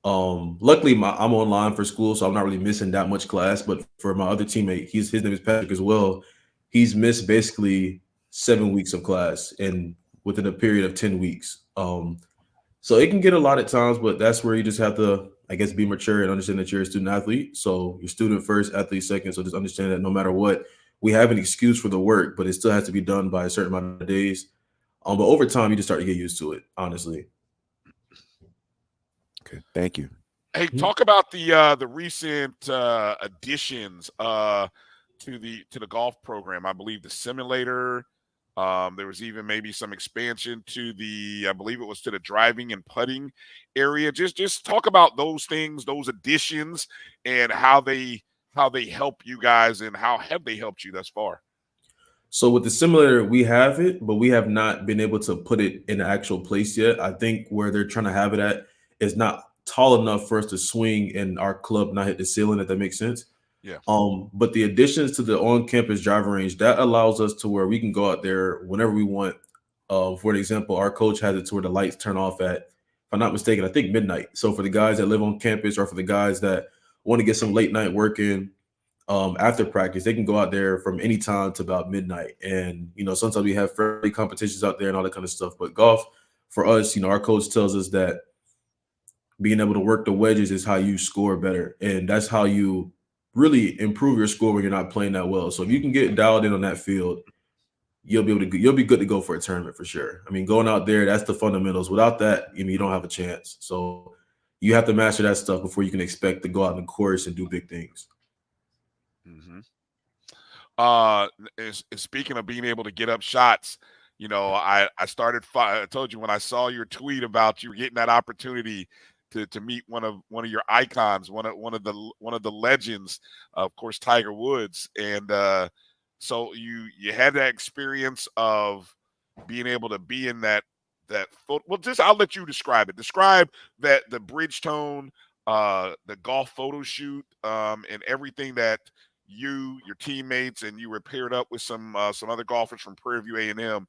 Luckily, I'm online for school, so I'm not really missing that much class. But for my other teammate, his name is Patrick as well. He's missed basically 7 weeks of class and within a period of 10 weeks. So it can get a lot at times, but that's where you just have to, I guess, be mature and understand that you're a student athlete. So you're student first, athlete second. So just understand that no matter what, we have an excuse for the work, but it still has to be done by a certain amount of days. But over time, you just start to get used to it, honestly. Okay, thank you. Hey, talk about the recent additions to the golf program. I believe the simulator. There was even maybe some expansion to I believe it was to the driving and putting area. Just talk about those things, those additions, and how they help you guys, and how have they helped you thus far? So with the simulator, we have it, but we have not been able to put it in the actual place yet. I think where they're trying to have it at is not tall enough for us to swing and our club not hit the ceiling, if that makes sense. Yeah. But the additions to the on-campus driving range, that allows us to where we can go out there whenever we want. For an example, our coach has it to where the lights turn off at, if I'm not mistaken, I think midnight. So for the guys that live on campus or for the guys that want to get some late night work in after practice, they can go out there from any time to about midnight. And, sometimes we have friendly competitions out there and all that kind of stuff. But golf, for us, our coach tells us that being able to work the wedges is how you score better. And that's how you really improve your score when you're not playing that well. So if you can get dialed in on that field, you'll be good to go for a tournament for sure. I mean, going out there, that's the fundamentals. Without that, you don't have a chance. So you have to master that stuff before you can expect to go out in the course and do big things. Mm-hmm. Speaking of being able to get up shots, I told you when I saw your tweet about you getting that opportunity to meet one of your icons, one of the legends, of course, Tiger Woods, and so you had that experience of being able to be in that photo. Well, I'll let you describe it. Describe the Bridgestone, the golf photo shoot, and everything that your teammates, and you were paired up with some other golfers from Prairie View A&M.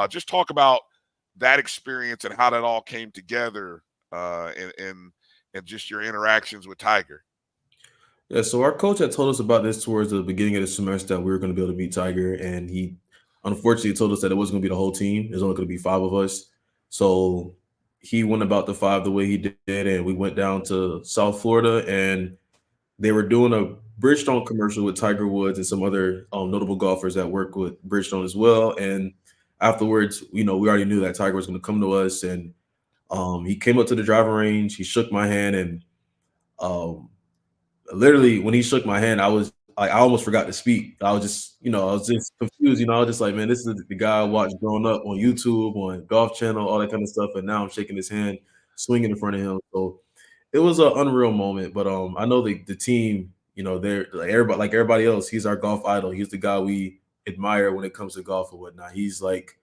Just talk about that experience and how that all came together. And just your interactions with Tiger. Yeah, so our coach had told us about this towards the beginning of the semester that we were going to be able to meet Tiger, and he unfortunately told us that it wasn't going to be the whole team. There's only going to be 5 of us. So he went about the 5 the way he did, and we went down to South Florida, and they were doing a Bridgestone commercial with Tiger Woods and some other notable golfers that work with Bridgestone as well. And afterwards, we already knew that Tiger was going to come to us, and he came up to the driving range. He shook my hand, and literally when he shook my hand, I almost forgot to speak. I was just confused. I was just like, man, this is the guy I watched growing up on YouTube, on Golf Channel, all that kind of stuff. And now I'm shaking his hand, swinging in front of him. So it was an unreal moment. But I know the team, You know, they're like everybody else. He's our golf idol. He's the guy we admire when it comes to golf or whatnot. He's like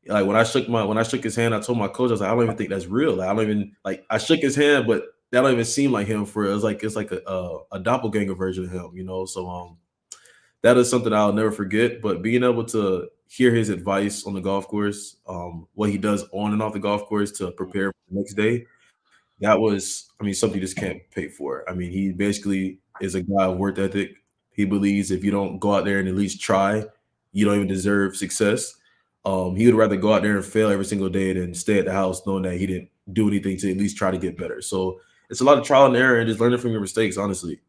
when I shook his hand, I told my coach, I was like, I don't even think that's real. Like, I don't even I shook his hand, but that don't even seem like him for real. It's like a doppelganger version of him, you know. So that is something I'll never forget. But being able to hear his advice on the golf course, what he does on and off the golf course to prepare for the next day, that was, something you just can't pay for. I mean, he basically is a guy of work ethic. He believes if you don't go out there and at least try, you don't even deserve success. He would rather go out there and fail every single day than stay at the house knowing that he didn't do anything to at least try to get better. So it's a lot of trial and error and just learning from your mistakes, honestly.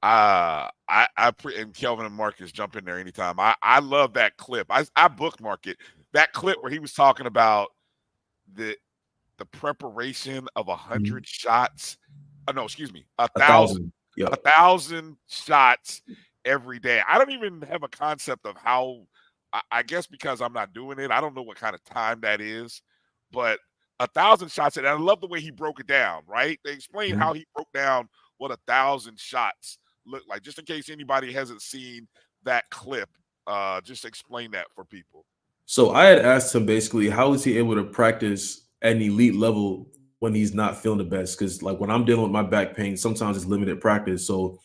And Kelvin and Marcus jump in there anytime. I love that clip. I bookmark it. That clip where he was talking about the preparation of 100 shots. No, excuse me, 1,000. Yep. 1,000 shots every day. I don't even have a concept of how. I guess because I'm not doing it, I don't know what kind of time that is. But 1,000 shots, and I love the way he broke it down. Right? They explained how he broke down what 1,000 shots look like. Just in case anybody hasn't seen that clip, just explain that for people. So I had asked him basically, how is he able to practice at an elite level when he's not feeling the best? Because like when I'm dealing with my back pain, sometimes it's limited practice. So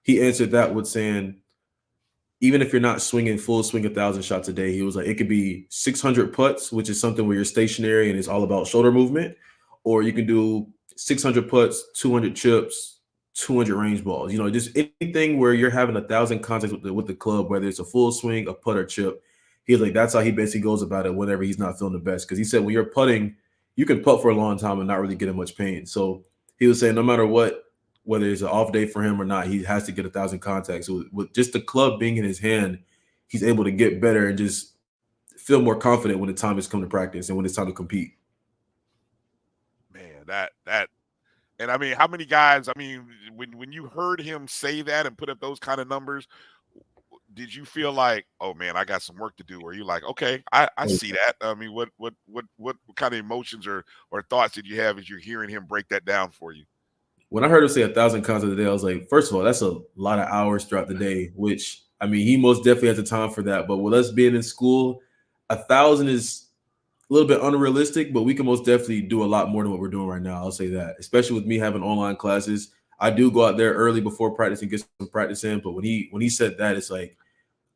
he answered that with saying, even if you're not swinging full swing 1,000 shots a day, he was like, it could be 600 putts, which is something where you're stationary and it's all about shoulder movement, or you can do 600 putts, 200 chips, 200 range balls. You know, just anything where you're having 1,000 contacts with the club, whether it's a full swing, a putt, or chip. He's like, that's how he basically goes about it whenever he's not feeling the best. Because he said when you're putting, you can putt for a long time and not really get much pain. So he was saying no matter what, whether it's an off day for him or not, he has to get 1,000 contacts. So with just the club being in his hand, he's able to get better and just feel more confident when the time has come to practice and when it's time to compete. Man, that, and I mean, how many guys? I mean, when you heard him say that and put up those kind of numbers, did you feel like, oh man, I got some work to do? Or are you like, okay, I see that? I mean, what kind of emotions or thoughts did you have as you're hearing him break that down for you? When I heard him say 1,000 contacts a day, I was like, first of all, that's a lot of hours throughout the day, which, I mean, he most definitely has the time for that. But with us being in school, 1,000 is a little bit unrealistic, but we can most definitely do a lot more than what we're doing right now. I'll say that, especially with me having online classes. I do go out there early before practice and get some practice in. But when he said that, it's like,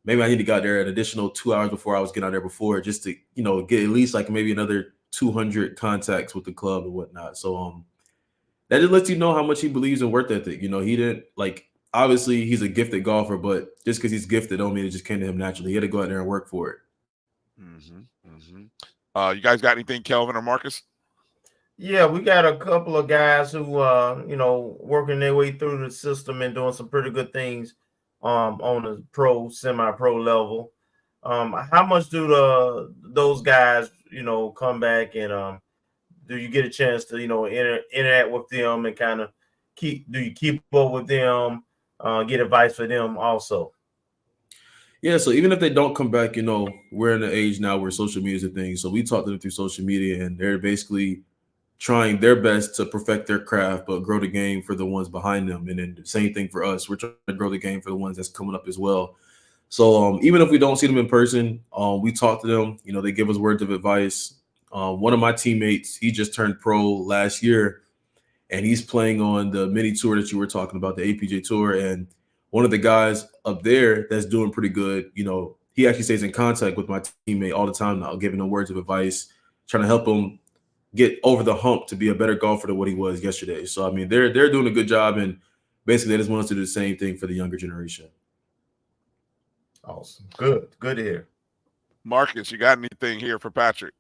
maybe I need to go out there an additional 2 hours before I was getting out there before, just to, you know, get at least like maybe another 200 contacts with the club and whatnot. So, that just lets you know how much he believes in work ethic. You know, he didn't obviously he's a gifted golfer, but just because he's gifted don't mean it just came to him naturally. He had to go out there and work for it. You guys got anything, Kelvin or Marcus? Yeah, we got a couple of guys who working their way through the system and doing some pretty good things on the pro, semi-pro level. How much do those guys, come back and do you get a chance to, interact with them and kind of keep up with them, get advice for them also? Yeah, so even if they don't come back, we're in the age now where social media is a thing. So we talk to them through social media, and they're basically trying their best to perfect their craft, but grow the game for the ones behind them. And then the same thing for us. We're trying to grow the game for the ones that's coming up as well. So even if we don't see them in person, we talk to them. They give us words of advice. One of my teammates, he just turned pro last year, and he's playing on the mini tour that you were talking about, the APJ tour. And one of the guys up there that's doing pretty good, he actually stays in contact with my teammate all the time now, giving him words of advice, trying to help him get over the hump to be a better golfer than what he was yesterday. So, I mean, they're doing a good job, and basically they just want us to do the same thing for the younger generation. Awesome. Good to hear. Marcus, you got anything here for Patrick?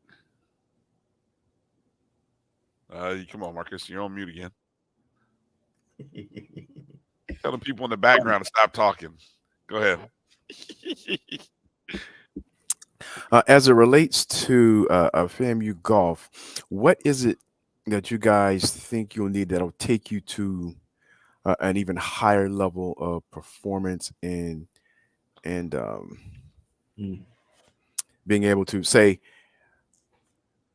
Come on, Marcus. You're on mute again. Telling people in the background to stop talking. Go ahead. As it relates to FAMU golf, what is it that you guys think you'll need that'll take you to an even higher level of performance and being able to say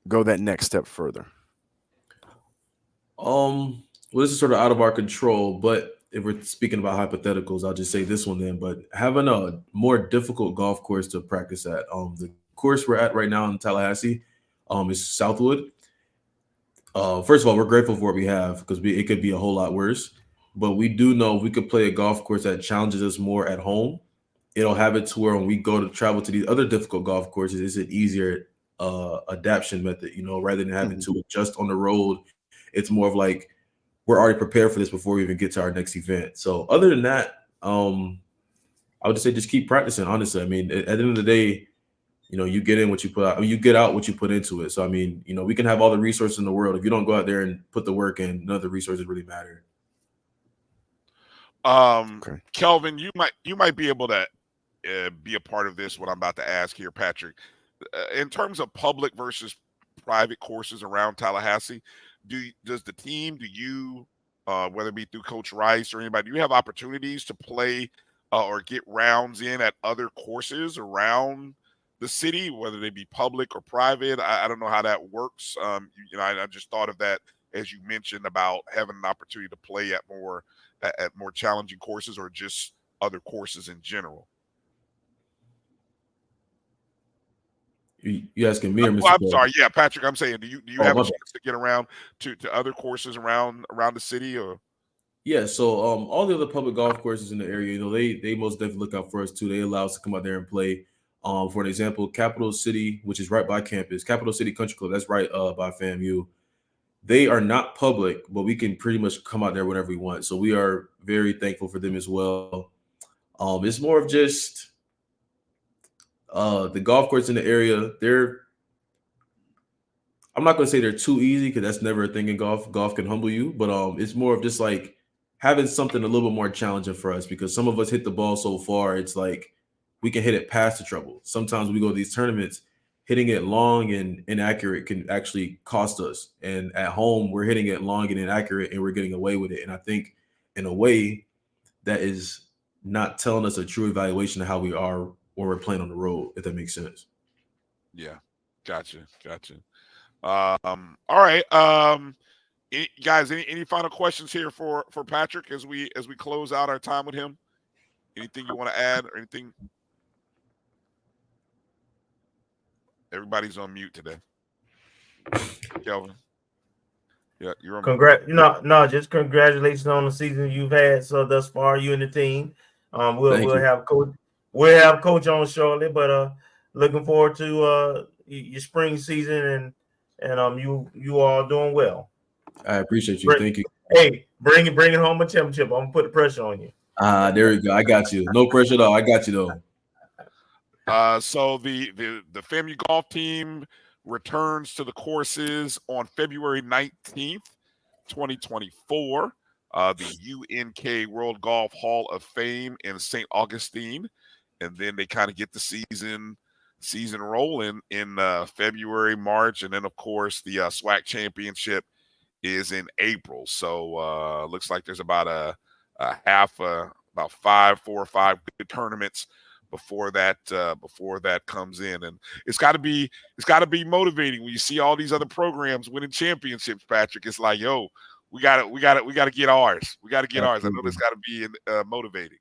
go that next step further? Well, this is sort of out of our control, but if we're speaking about hypotheticals, I'll just say this one then. But having a more difficult golf course to practice at, the course we're at right now in Tallahassee, is Southwood. First of all, we're grateful for what we have because it could be a whole lot worse. But we do know if we could play a golf course that challenges us more at home, it'll have it to where when we go to travel to these other difficult golf courses, it's an easier adaptation method, rather than having to adjust on the road. It's more of like we're already prepared for this before we even get to our next event. So other than that, I would just say just keep practicing, honestly. I mean, at the end of the day, you get in what you put out, you get out what you put into it. So, I mean, we can have all the resources in the world. If you don't go out there and put the work in, none of the resources really matter. Okay. Kelvin, you might be able to be a part of this, what I'm about to ask here, Patrick. In terms of public versus private courses around Tallahassee, does the team, whether it be through Coach Rice or anybody, do you have opportunities to play or get rounds in at other courses around the city, whether they be public or private? I don't know how that works. I just thought of that as you mentioned about having an opportunity to play at more challenging courses or just other courses in general. You asking me or Mr. I'm Cole? sorry. Yeah, Patrick, I'm saying, do you have a my chance to get around to other courses around the city? Or Yeah, so all the other public golf courses in the area, they most definitely look out for us too. They allow us to come out there and play. For an example, Capital City, which is right by campus, Capital City Country Club, that's right by FAMU. They are not public, but we can pretty much come out there whenever we want. So we are very thankful for them as well. It's more of just the golf course in the area. I'm not going to say they're too easy because that's never a thing in golf. Golf can humble you, but it's more of just like having something a little bit more challenging for us because some of us hit the ball so far, it's like we can hit it past the trouble. Sometimes we go to these tournaments, hitting it long and inaccurate can actually cost us. And at home, we're hitting it long and inaccurate and we're getting away with it. And I think in a way that is not telling us a true evaluation of how we are when we're playing on the road, if that makes sense. Yeah, gotcha. All right. Guys, any final questions here for Patrick as we close out our time with him? Anything you want to add or anything? Everybody's on mute today. Kelvin. Yeah, you're on just congratulations on the season you've had thus far, you and the team. We'll have coach on shortly, but looking forward to your spring season and you all doing well. I appreciate you. Thank you. Hey, bring home a championship. I'm gonna put the pressure on you. There we go. I got you. No pressure at all. I got you though. So the FAMU golf team returns to the courses on February 19th, 2024. The UNK World Golf Hall of Fame in St. Augustine, and then they kind of get the season rolling in February, March, and then of course the SWAC Championship is in April. So looks like there's about about 4 or 5 good tournaments before that comes in, and it's got to be motivating when you see all these other programs winning championships. Patrick, it's like, yo, we got to get ours. We got to get ours. I know that's got to be motivating.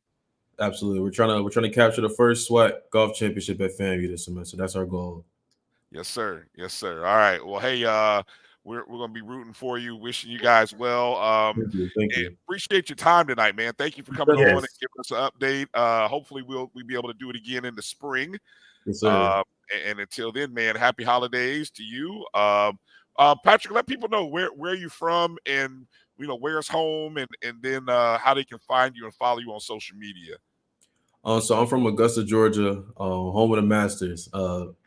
Absolutely, we're trying to capture the first SWAC golf championship at FAMU this semester. That's our goal. Yes, sir. All right. Well, hey, we're gonna be rooting for you, wishing you guys well. Thank you. Appreciate your time tonight, man. Thank you for coming on and giving us an update. Hopefully we'll be able to do it again in the spring. Yes, sir. And until then, man, happy holidays to you. Patrick, let people know where you're from and where's home and then how they can find you and follow you on social media. So I'm from Augusta, Georgia, home of the Masters.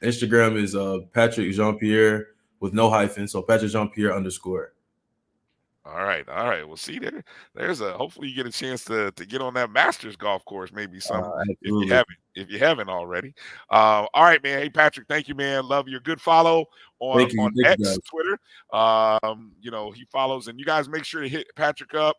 Instagram is Patrick Jean-Pierre with no hyphen, so Patrick Jean-Pierre _. All right. Well, see there's hopefully you get a chance to get on that Masters golf course, maybe some if you haven't already. All right, man. Hey, Patrick, thank you, man. Love your good follow on X, Twitter. He follows, and you guys make sure to hit Patrick up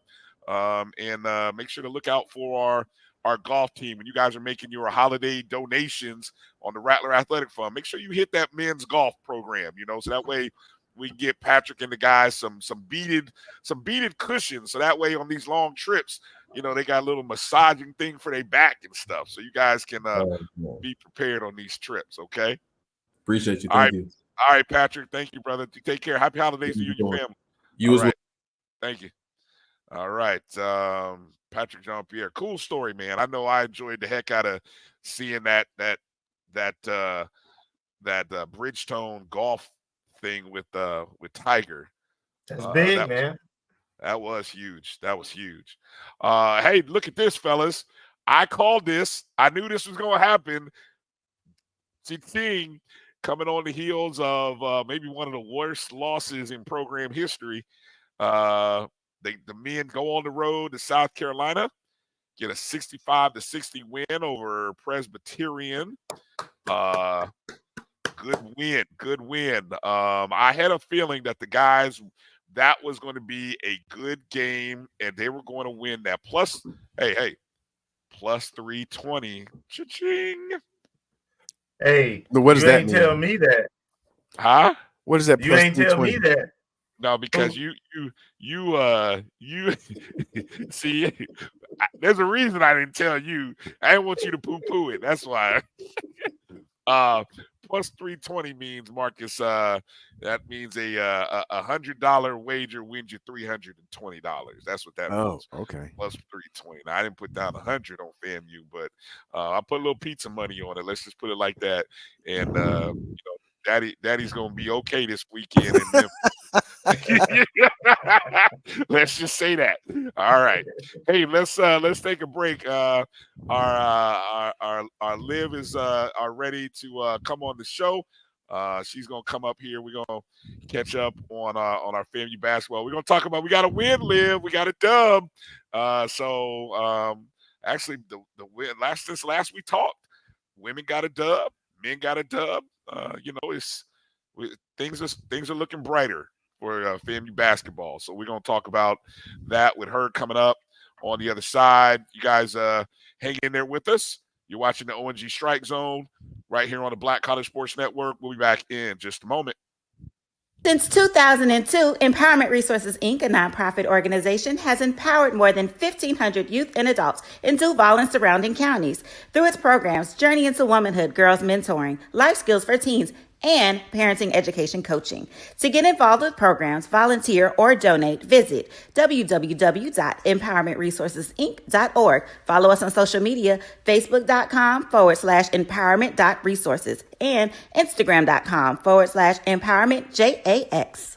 and make sure to look out for our golf team. When you guys are making your holiday donations on the Rattler Athletic Fund, make sure you hit that men's golf program, so that way we get Patrick and the guys some beaded cushions, so that way on these long trips, they got a little massaging thing for their back and stuff, so you guys can be prepared on these trips. Okay. Appreciate you. All Thank right. you. All right, Patrick. Thank you, brother. Take care. Happy holidays to you and your family. You as well. Thank you. All right. Patrick Jean-Pierre. Cool story, man. I know I enjoyed the heck out of seeing that Bridgestone golf thing with Tiger. That's big, man. That was huge. That was huge. Hey, look at this, fellas. I called this. I knew this was going to happen. Seeing coming on the heels of maybe one of the worst losses in program history. The men go on the road to South Carolina, get a 65-60 win over Presbyterian. Good win. I had a feeling that the guys, that was going to be a good game, and they were going to win that. Plus 320. Cha-ching. Hey, what does that mean? Tell me that. Huh? What is that? You ain't tell me that. No, because you see, there's a reason I didn't tell you. I didn't want you to poo-poo it. That's why. Plus 320 means, Marcus, that means a $100 wager wins you $320. That's what that means. Oh, okay. Plus 320. Now, I didn't put down 100 on FAMU, but I put a little pizza money on it. Let's just put it like that. And Daddy's gonna be okay this weekend in Memphis. Let's just say that. All right. Hey, let's take a break. Our Liv is ready to come on the show. She's gonna come up here. We're gonna catch up on our FAMU basketball. We're gonna talk about, we got a win, Liv. We got a dub. Actually, the win since last we talked, women got a dub, men got a dub. Things are looking brighter for FAMU basketball. So we're going to talk about that with her coming up on the other side. You guys hang in there with us. You're watching the O&G StrikeZone right here on the Black College Sports Network. We'll be back in just a moment. Since 2002, Empowerment Resources, Inc., a nonprofit organization, has empowered more than 1,500 youth and adults in Duval and surrounding counties through its programs Journey into Womanhood, Girls Mentoring, Life Skills for Teens, and parenting education coaching. To get involved with programs, volunteer, or donate, visit www.empowermentresourcesinc.org. Follow us on social media, facebook.com/empowerment.resources and instagram.com/empowermentjax.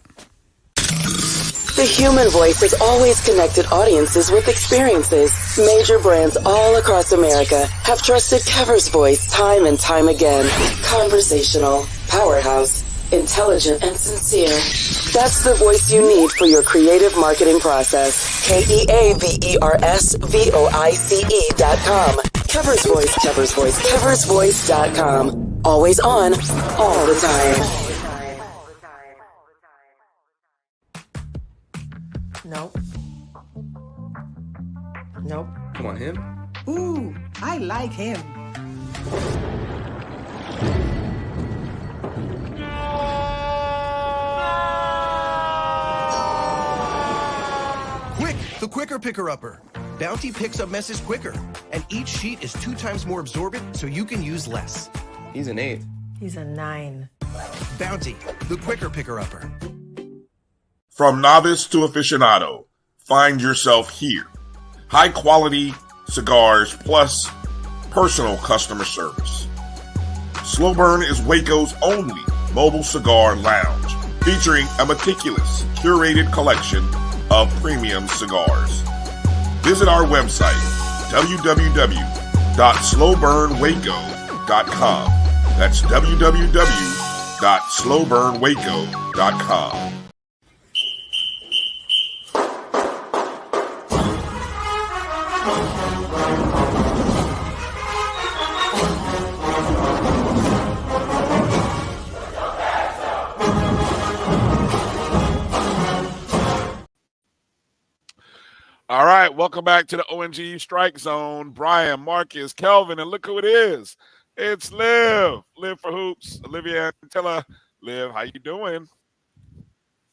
The human voice has always connected audiences with experiences. Major brands all across America have trusted Kever's voice time and time again. Conversational, powerhouse, intelligent, and sincere. That's the voice you need for your creative marketing process. KEAVERSVOICE.com. Kever's Voice, Kever's Voice, KeversVoice.com. Always on, all the time. Nope. Nope. Come on, him? Ooh, I like him. Quick, the quicker picker-upper. Bounty picks up messes quicker, and each sheet is 2 times more absorbent, so you can use less. He's an 8. He's a 9. Bounty, the quicker picker-upper. From novice to aficionado, find yourself here. High quality cigars plus personal customer service. Slow Burn is Waco's only mobile cigar lounge, featuring a meticulous, curated collection of premium cigars. Visit our website, www.slowburnwaco.com. That's www.slowburnwaco.com. All right, welcome back to the O&G Strike Zone. Brian, Marcus, Kelvin, and look who it is. It's Liv. Liv for Hoops. Olivia Antilla. Liv, how you doing?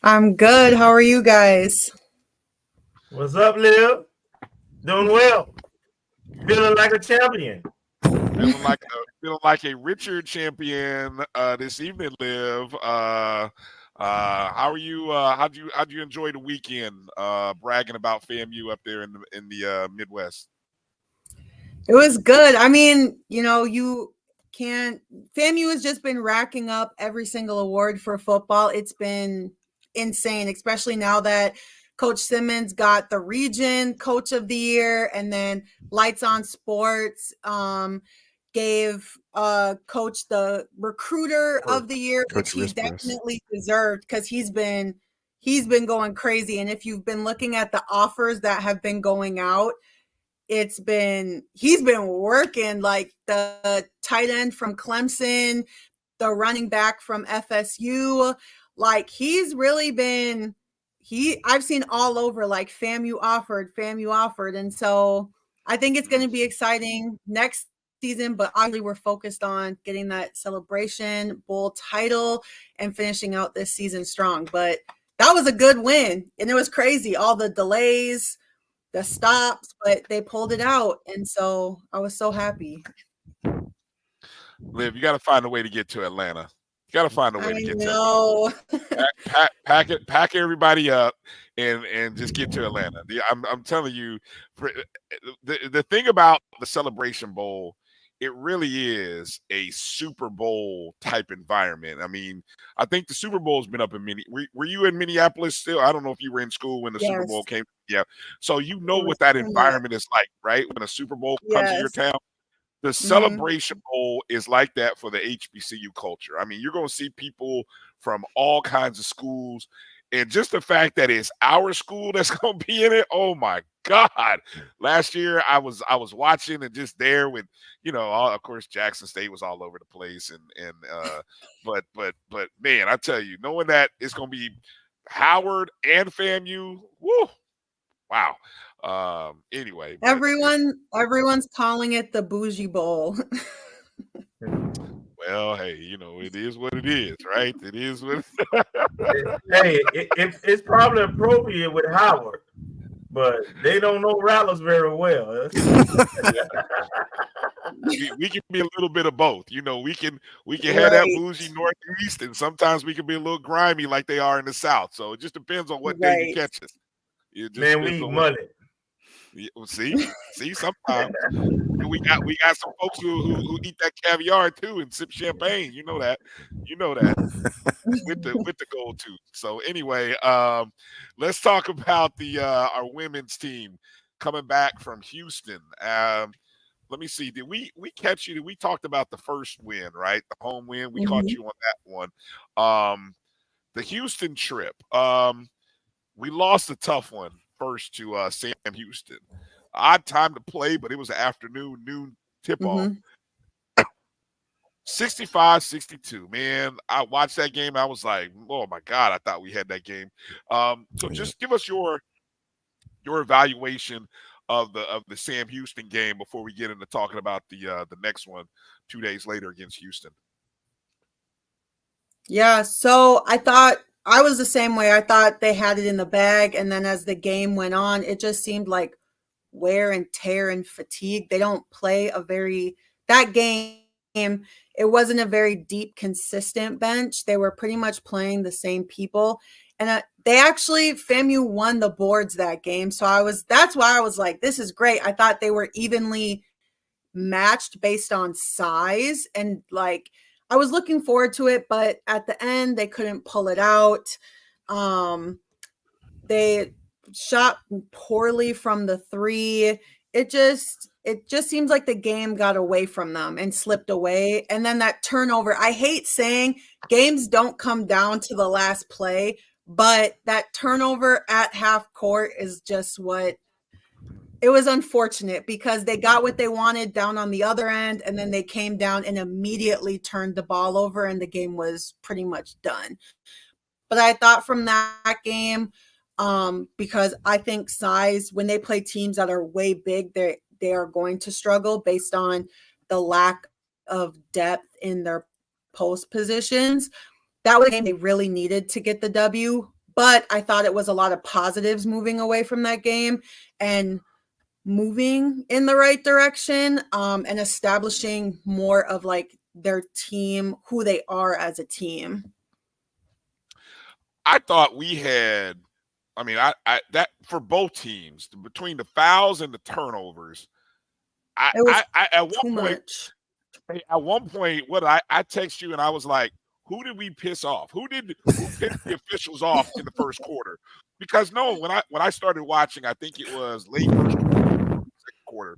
I'm good. How are you guys? What's up, Liv? Doing well. Feeling like a champion. Feeling like a Richard champion this evening, Liv. How are you? How'd you enjoy the weekend? Bragging about FAMU up there in the Midwest. It was good. I mean, you can't. FAMU has just been racking up every single award for football. It's been insane, especially now that Coach Simmons got the region coach of the year, and then Lights on Sports gave Coach the recruiter of the year, which he definitely deserved because he's been going crazy. And if you've been looking at the offers that have been going out, he's been working, like the tight end from Clemson, the running back from FSU. Like he's really been, I've seen all over, like FAMU offered. And so I think it's going to be exciting next season, but obviously we're focused on getting that Celebration Bowl title and finishing out this season strong. But that was a good win. And it was crazy. All the delays, the stops, but they pulled it out. And so I was so happy. Liv, you got to find a way to get to Atlanta. You got to find a way to get to Atlanta. Pack everybody up and just get to Atlanta. I'm telling you, the thing about the Celebration Bowl, it really is a Super Bowl type environment. I mean, I think the Super Bowl's been up in were you in Minneapolis still? I don't know if you were in school when the Super Bowl came. Yeah. So you know what that environment is like, right? When a Super Bowl comes to your town. The Celebration Bowl is like that for the HBCU culture. I mean, you're going to see people from all kinds of schools, and just the fact that it's our school that's going to be in it. Oh my God! Last year I was watching and just there with, of course Jackson State was all over the place, but man, I tell you, knowing that it's going to be Howard and FAMU, woo, wow. Anyway, everyone's calling it the Bougie Bowl. Well, hey, it is what it is, right? It is what Hey, it's probably appropriate with Howard, but they don't know Rattlers very well. we can be a little bit of both. We can have that bougie Northeast, and sometimes we can be a little grimy like they are in the South. So it just depends on what day you catch us. Man, we eat money. See, sometimes we got some folks who eat that caviar too and sip champagne. You know that with the gold tooth. So anyway, let's talk about our women's team coming back from Houston. Let me see. Did we catch you? We talked about the first win, right? The home win. We caught you on that one. The Houston trip. We lost a tough one first to Sam Houston. Odd time to play, but it was an noon tip-off. 65-62, man. I watched that game. I was like, oh, my God, I thought we had that game. So just give us your evaluation of the Sam Houston game before we get into talking about the next one 2 days later against Houston. Yeah, so I thought I was the same way. I thought they had it in the bag. And then as the game went on, it just seemed like wear and tear and fatigue. They don't play that game, it wasn't a very deep, consistent bench. They were pretty much playing the same people. And FAMU won the boards that game. So that's why I was like, this is great. I thought they were evenly matched based on size, and like, I was looking forward to it, but at the end they couldn't pull it out. They shot poorly from the three. It just seems like the game got away from them and slipped away. And then that turnover, I hate saying games don't come down to the last play, but that turnover at half court is just it was unfortunate because they got what they wanted down on the other end, and then they came down and immediately turned the ball over, and the game was pretty much done. But I thought from that game, because I think size, when they play teams that are way big, they are going to struggle based on the lack of depth in their post positions. That was a game they really needed to get the W, but I thought it was a lot of positives moving away from that game and moving in the right direction, and establishing more of like their team, who they are as a team. I thought we had, I mean, I that for both teams between the fouls and the turnovers. It was At one point, what I text you and I was like, who did we piss off? Who pissed the officials off in the first quarter? Because when I started watching, I think it was late first quarter, second quarter,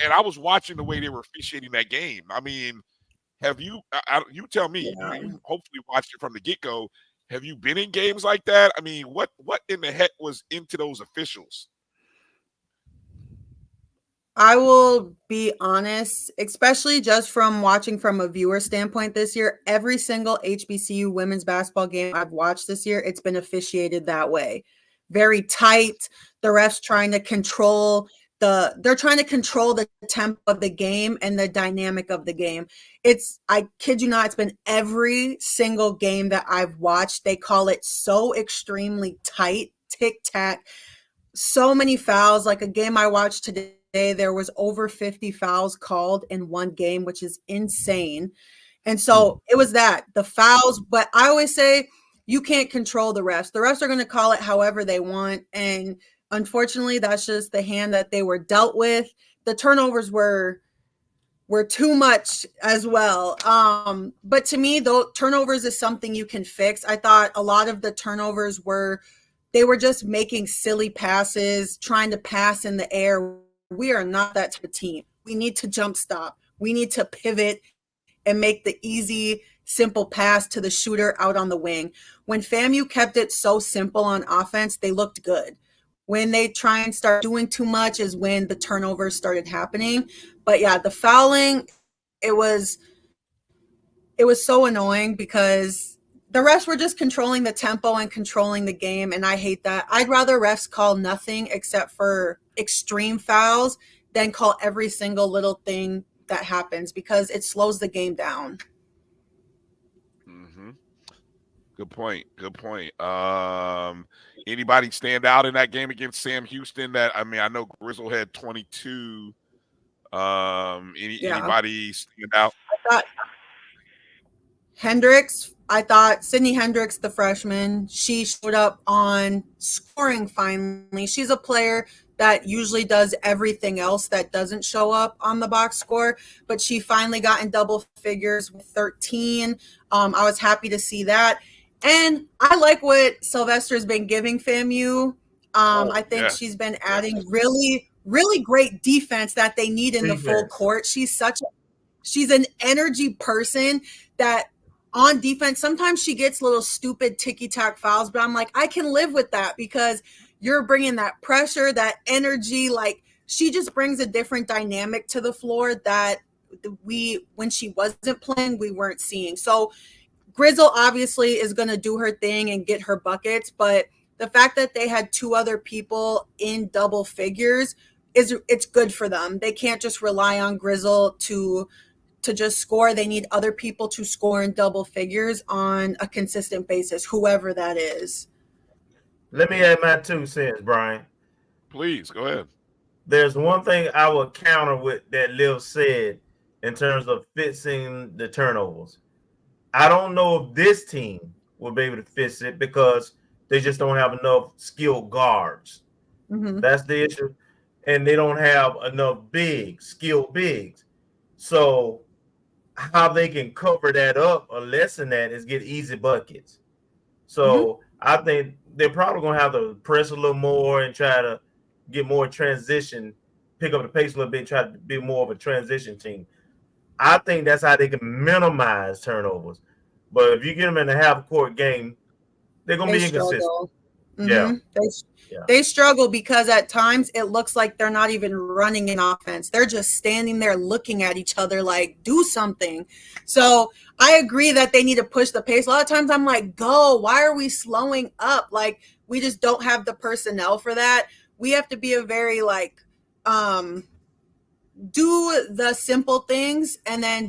and I was watching the way they were officiating that game. I mean, have you? You tell me. You hopefully watched it from the get go. Have you been in games like that? I mean, what in the heck was into those officials? I will be honest, especially just from watching from a viewer standpoint this year, every single HBCU women's basketball game I've watched this year, it's been officiated that way. Very tight. The refs trying to control they're trying to control the tempo of the game and the dynamic of the game. I kid you not, it's been every single game that I've watched. They call it so extremely tight, tic-tac, so many fouls. Like a game I watched today, there was over 50 fouls called in one game, which is insane. And so it was the fouls. But I always say you can't control the refs. The refs are going to call it however they want. And unfortunately, that's just the hand that they were dealt with. The turnovers were too much as well. But to me, though, turnovers is something you can fix. I thought a lot of the turnovers they were just making silly passes, trying to pass in the air. We are not that type of team. We need to jump stop. We need to pivot and make the easy, simple pass to the shooter out on the wing. When FAMU kept it so simple on offense, they looked good. When they try and start doing too much is when the turnovers started happening. But yeah, the fouling, it was so annoying because the refs were just controlling the tempo and controlling the game, and I hate that. I'd rather refs call nothing except for extreme fouls than call every single little thing that happens because it slows the game down. Mm-hmm. Good point. Anybody stand out in that game against Sam Houston? I know Grizzle had 22. Anybody stand out? I thought Sydney Hendricks, the freshman, she showed up on scoring finally. She's a player that usually does everything else that doesn't show up on the box score, but she finally got in double figures with 13. I was happy to see that. And I like what Sylvester's been giving FAMU. I think she's been adding really, really great defense that they need in the full court. She's an energy person that on defense, sometimes she gets little stupid ticky-tack fouls, but I'm like, I can live with that because you're bringing that pressure, that energy. Like, she just brings a different dynamic to the floor that when she wasn't playing, we weren't seeing. So Grizzle obviously is going to do her thing and get her buckets, but the fact that they had two other people in double figures it's good for them. They can't just rely on Grizzle to just score. They need other people to score in double figures on a consistent basis, whoever that is. Let me add my 2 cents, Brian. Please, go ahead. There's one thing I will counter with that Liv said in terms of fixing the turnovers. I don't know if this team will be able to fix it because they just don't have enough skilled guards. Mm-hmm. That's the issue. And they don't have enough skilled bigs. So how they can cover that up or lessen that is get easy buckets. So I think they're probably going to have to press a little more and try to get more transition, pick up the pace a little bit, try to be more of a transition team. I think that's how they can minimize turnovers. But if you get them in a half-court game, they're going to be inconsistent. Mm-hmm. They struggle because at times it looks like they're not even running in offense. They're just standing there looking at each other like, do something. So I agree that they need to push the pace. A lot of times I'm like, go, why are we slowing up? Like, we just don't have the personnel for that. We have to be a very do the simple things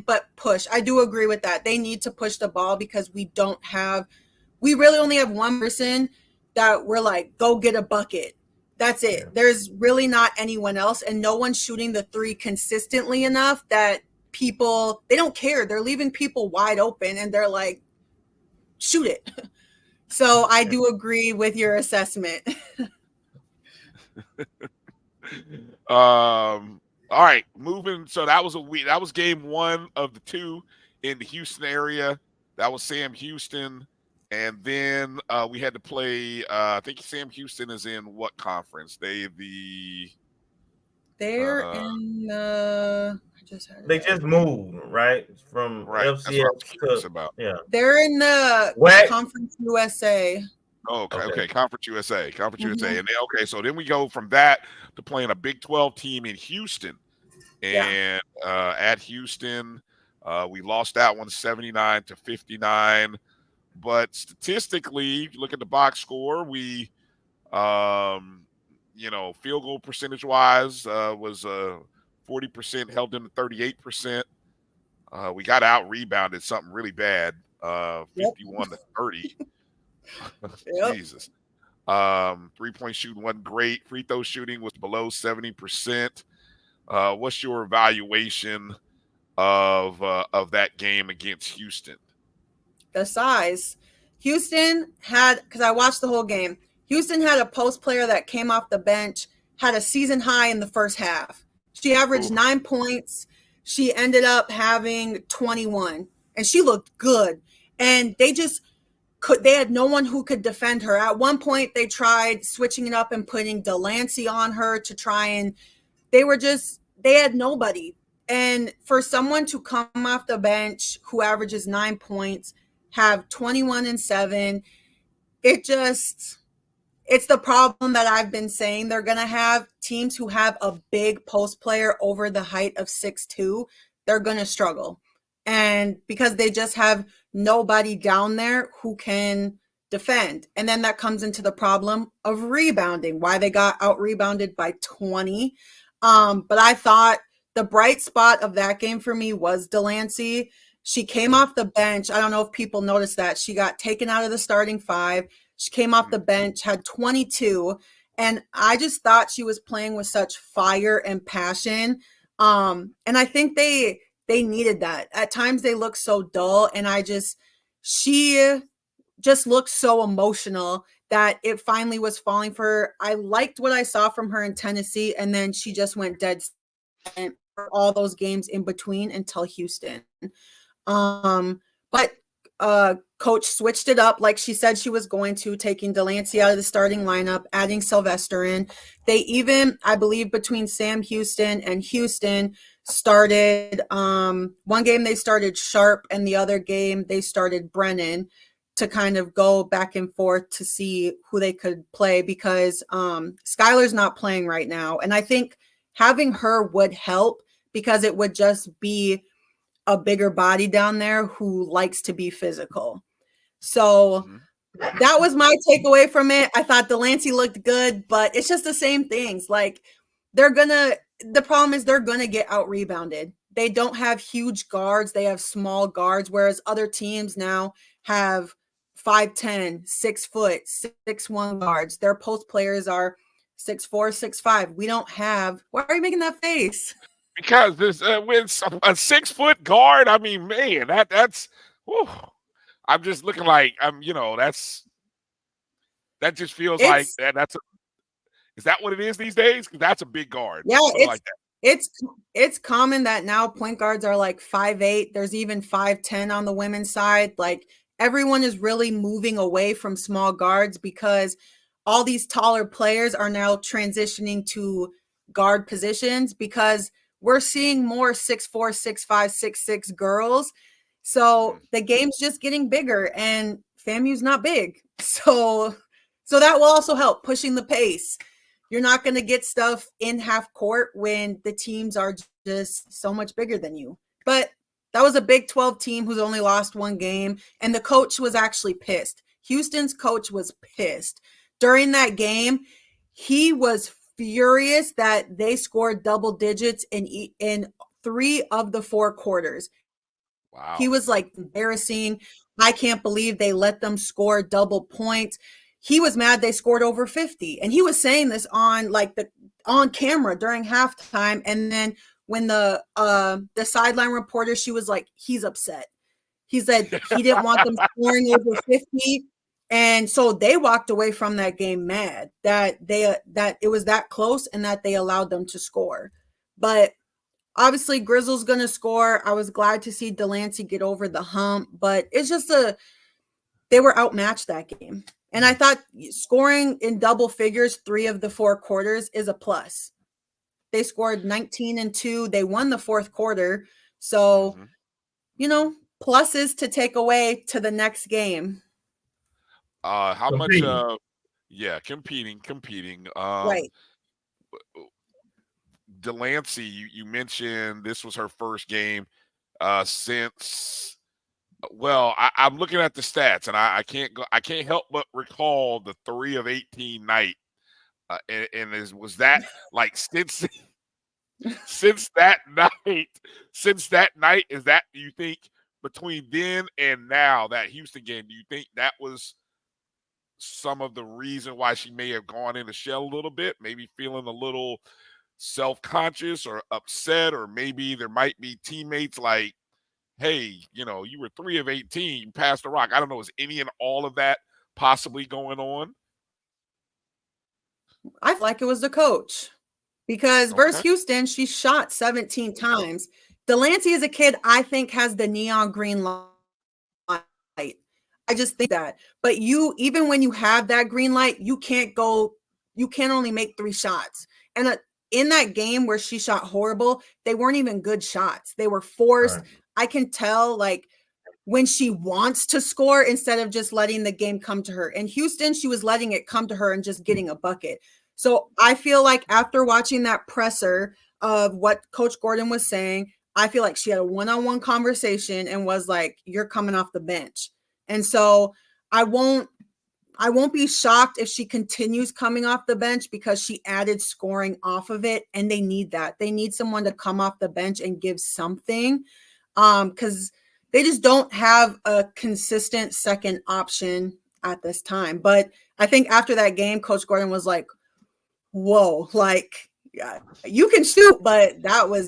but push. I do agree with that. They need to push the ball because we don't have we really only have one person that we're like, go get a bucket. That's it. Yeah. There's really not anyone else, and no one's shooting the three consistently enough that people, they don't care. They're leaving people wide open, and they're like, shoot it. So I do agree with your assessment. All right, moving. So that was game one of the two in the Houston area. That was Sam Houston. And then we had to play, I think Sam Houston is in what conference? They're in the they just moved, right? From FCS to about. Yeah. They're in the Conference USA. Oh, okay. Conference USA. USA. And so then we go from that to playing a Big 12 team in Houston. And at Houston, we lost that one 79-59. But statistically, if you look at the box score, we, field goal percentage wise was 40%, held them to 38%. We got out rebounded something really bad, 51-30. Jesus. 3-point shooting wasn't great. Free throw shooting was below 70%. What's your evaluation of that game against Houston? The size. Houston had, because I watched the whole game, Houston had a post player that came off the bench, had a season high in the first half. She averaged 9 points. She ended up having 21, and she looked good. And they had no one who could defend her. At one point, they tried switching it up and putting Delancey on her to try, and they had nobody. And for someone to come off the bench who averages 9 points, have 21 and 7, it's the problem that I've been saying. They're going to have teams who have a big post player over the height of 6'2", they're going to struggle. And because they just have nobody down there who can defend. And then that comes into the problem of rebounding, why they got out rebounded by 20. But I thought the bright spot of that game for me was Delancey. She came off the bench. I don't know if people noticed that. She got taken out of the starting five. She came off the bench, had 22. And I just thought she was playing with such fire and passion. And I think they needed that. At times they look so dull. And she just looked so emotional that it finally was falling for her. I liked what I saw from her in Tennessee. And then she just went dead for all those games in between until Houston. But coach switched it up like she said she was going to, taking Delancey out of the starting lineup, adding Sylvester in. They even, I believe, between Sam Houston and Houston started one game they started Sharp, and the other game they started Brennan to kind of go back and forth to see who they could play, because Skylar's not playing right now. And I think having her would help, because it would just be a bigger body down there who likes to be physical. So that was my takeaway from it. I thought Delancey looked good, but it's just the same things. Like, the problem is they're going to get out rebounded. They don't have huge guards. They have small guards, whereas other teams now have 5'10", 6 foot, 6'1" guards. Their post players are 6'4", 6'5". We don't have, why are you making that face? Because this with a 6 foot guard, I mean, man, that's. Whew. I'm just looking like that just feels like that's. Is that what it is these days? Because that's a big guard. Yeah, like that. It's common that now point guards are like 5'8". There's even 5'10" on the women's side. Like, everyone is really moving away from small guards because all these taller players are now transitioning to guard positions, because we're seeing more 6'4", 6'5", 6'6" girls. So the game's just getting bigger, and FAMU's not big. So that will also help pushing the pace. You're not going to get stuff in half court when the teams are just so much bigger than you. But that was a Big 12 team who's only lost one game, and the coach was actually pissed. Houston's coach was pissed. During that game, he was furious that they scored double digits in 3 of the 4 quarters. Wow. He was like, embarrassing. I can't believe they let them score double points. He was mad they scored over 50. And he was saying this on on camera during halftime. And then when the sideline reporter, she was like, he's upset. He said he didn't want them scoring over 50. And so they walked away from that game mad that it was that close and that they allowed them to score. But obviously Grizzle's going to score. I was glad to see Delancey get over the hump, but it's just they were outmatched that game. And I thought scoring in double figures 3 of the 4 quarters is a plus. They scored 19 and 2. They won the 4th quarter. So, pluses to take away to the next game. How Competing. much? Competing. Right. Delancey, you mentioned this was her first game since. Well, I'm looking at the stats, and I can't help but recall the 3 of 18 night. Was that like since that night? Is that, do you think, between then and now, that Houston game, do you think that was some of the reason why she may have gone in the shell a little bit, maybe feeling a little self-conscious or upset, or maybe there might be teammates like, hey, you were 3 of 18, you passed the rock. I don't know. Is any and all of that possibly going on? I feel like it was the coach, because versus Houston, she shot 17 times. Delancey is a kid I think has the neon green light. I just think that. But even when you have that green light, you can only make 3 shots. And in that game where she shot horrible, they weren't even good shots. They were forced. Right. I can tell when she wants to score instead of just letting the game come to her. In Houston, she was letting it come to her and just getting a bucket. So I feel like after watching that presser of what Coach Gordon was saying, I feel like she had a one-on-one conversation and was like, you're coming off the bench. And so I won't be shocked if she continues coming off the bench, because she added scoring off of it, and they need that. They need someone to come off the bench and give something, because they just don't have a consistent second option at this time. But I think after that game, Coach Gordon was like, whoa, yeah, you can shoot, but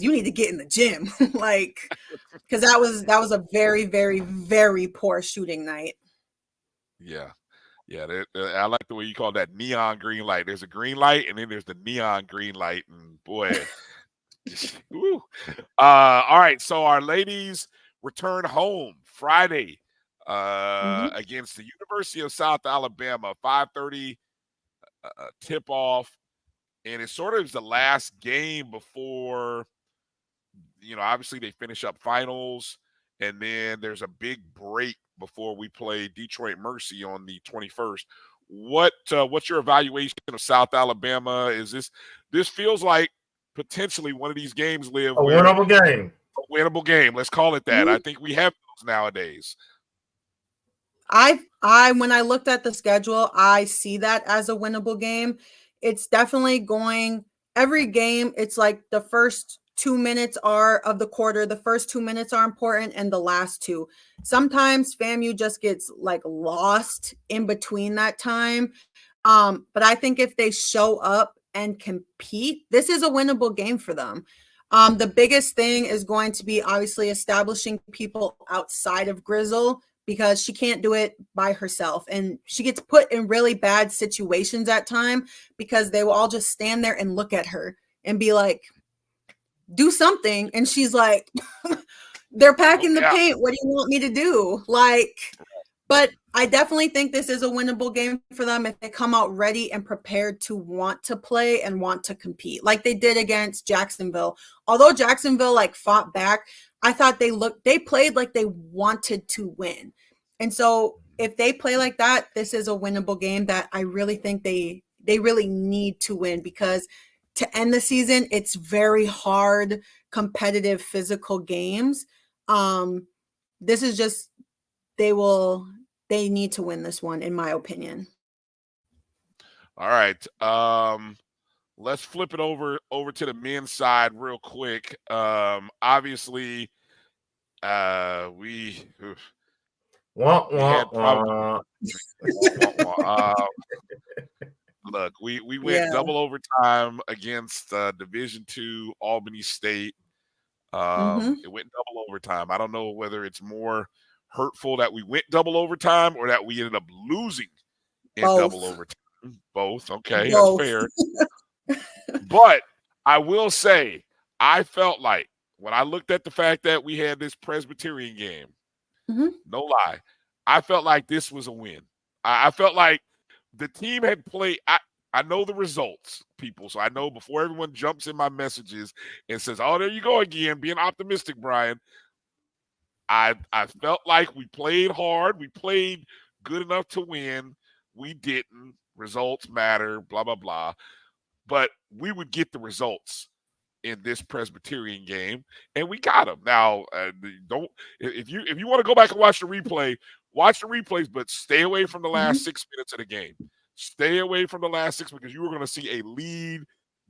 you need to get in the gym. Because that was a very, very, very poor shooting night. Yeah. I like the way you call that neon green light. There's a green light, and then there's the neon green light, and boy. Woo. All right, so our ladies return home Friday against the University of South Alabama, 5:30 tip-off. And it sort of is the last game before, obviously they finish up finals, and then there's a big break before we play Detroit Mercy on the 21st. What's your evaluation of South Alabama? This feels like potentially one of these games, Liv, a winnable game. A winnable game. Let's call it that. I think we have those nowadays. When I looked at the schedule, I see that as a winnable game. It's definitely every game, it's like the first 2 minutes of the quarter. The first 2 minutes are important, and the last 2. Sometimes FAMU just gets lost in between that time. But I think if they show up and compete, this is a winnable game for them. The biggest thing is going to be obviously establishing people outside of Grizzle, because she can't do it by herself. And she gets put in really bad situations at time, because they will all just stand there and look at her and be like, do something. And she's like, they're packing the paint. What do you want me to do? But I definitely think this is a winnable game for them if they come out ready and prepared to want to play and want to compete, like they did against Jacksonville. Although Jacksonville fought back, I thought they played like they wanted to win. And so if they play like that, this is a winnable game that I really think they really need to win, because to end the season, it's very hard, competitive, physical games. This is just, they need to win this one, in my opinion. All right. Let's flip it over to the men's side real quick. Obviously, Wah, We wah, had probably wah. look, we went Yeah. double overtime against Division II Albany State. Mm-hmm. It went double overtime. I don't know whether it's more hurtful that we went double overtime or that we ended up losing in double Both. overtime. Both. Okay, that's Both. fair. But I will say, I felt like when I looked at the fact that we had this Presbyterian game, Mhm. no lie, I felt like this was a win. I felt like the team had played. I know the results, people. So I know before everyone jumps in my messages and says, "Oh, there you go again, being optimistic, Brian." I felt like we played hard. We played good enough to win. We didn't. Results matter. Blah blah blah. But we would get the results in this Presbyterian game, and we got them. Now, don't if you want to go back and watch the replay, watch the replays, but stay away from the last 6 minutes of the game. Stay away from the last 6 because you were going to see a lead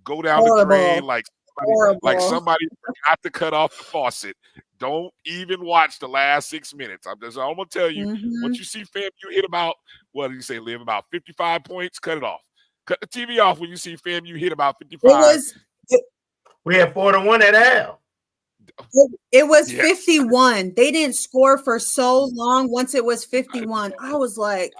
go down the drain Horrible. like Horrible. somebody forgot to cut off the faucet. Don't even watch the last 6 minutes. I'm going to tell you, once you see FAMU hit about, what did you say, Liv, about 55 points, cut it off. Cut the TV off when you see FAMU hit about 55. We had 4-1 at half. It was Yes. 51. They didn't score for so long. Once it was 51, I was like,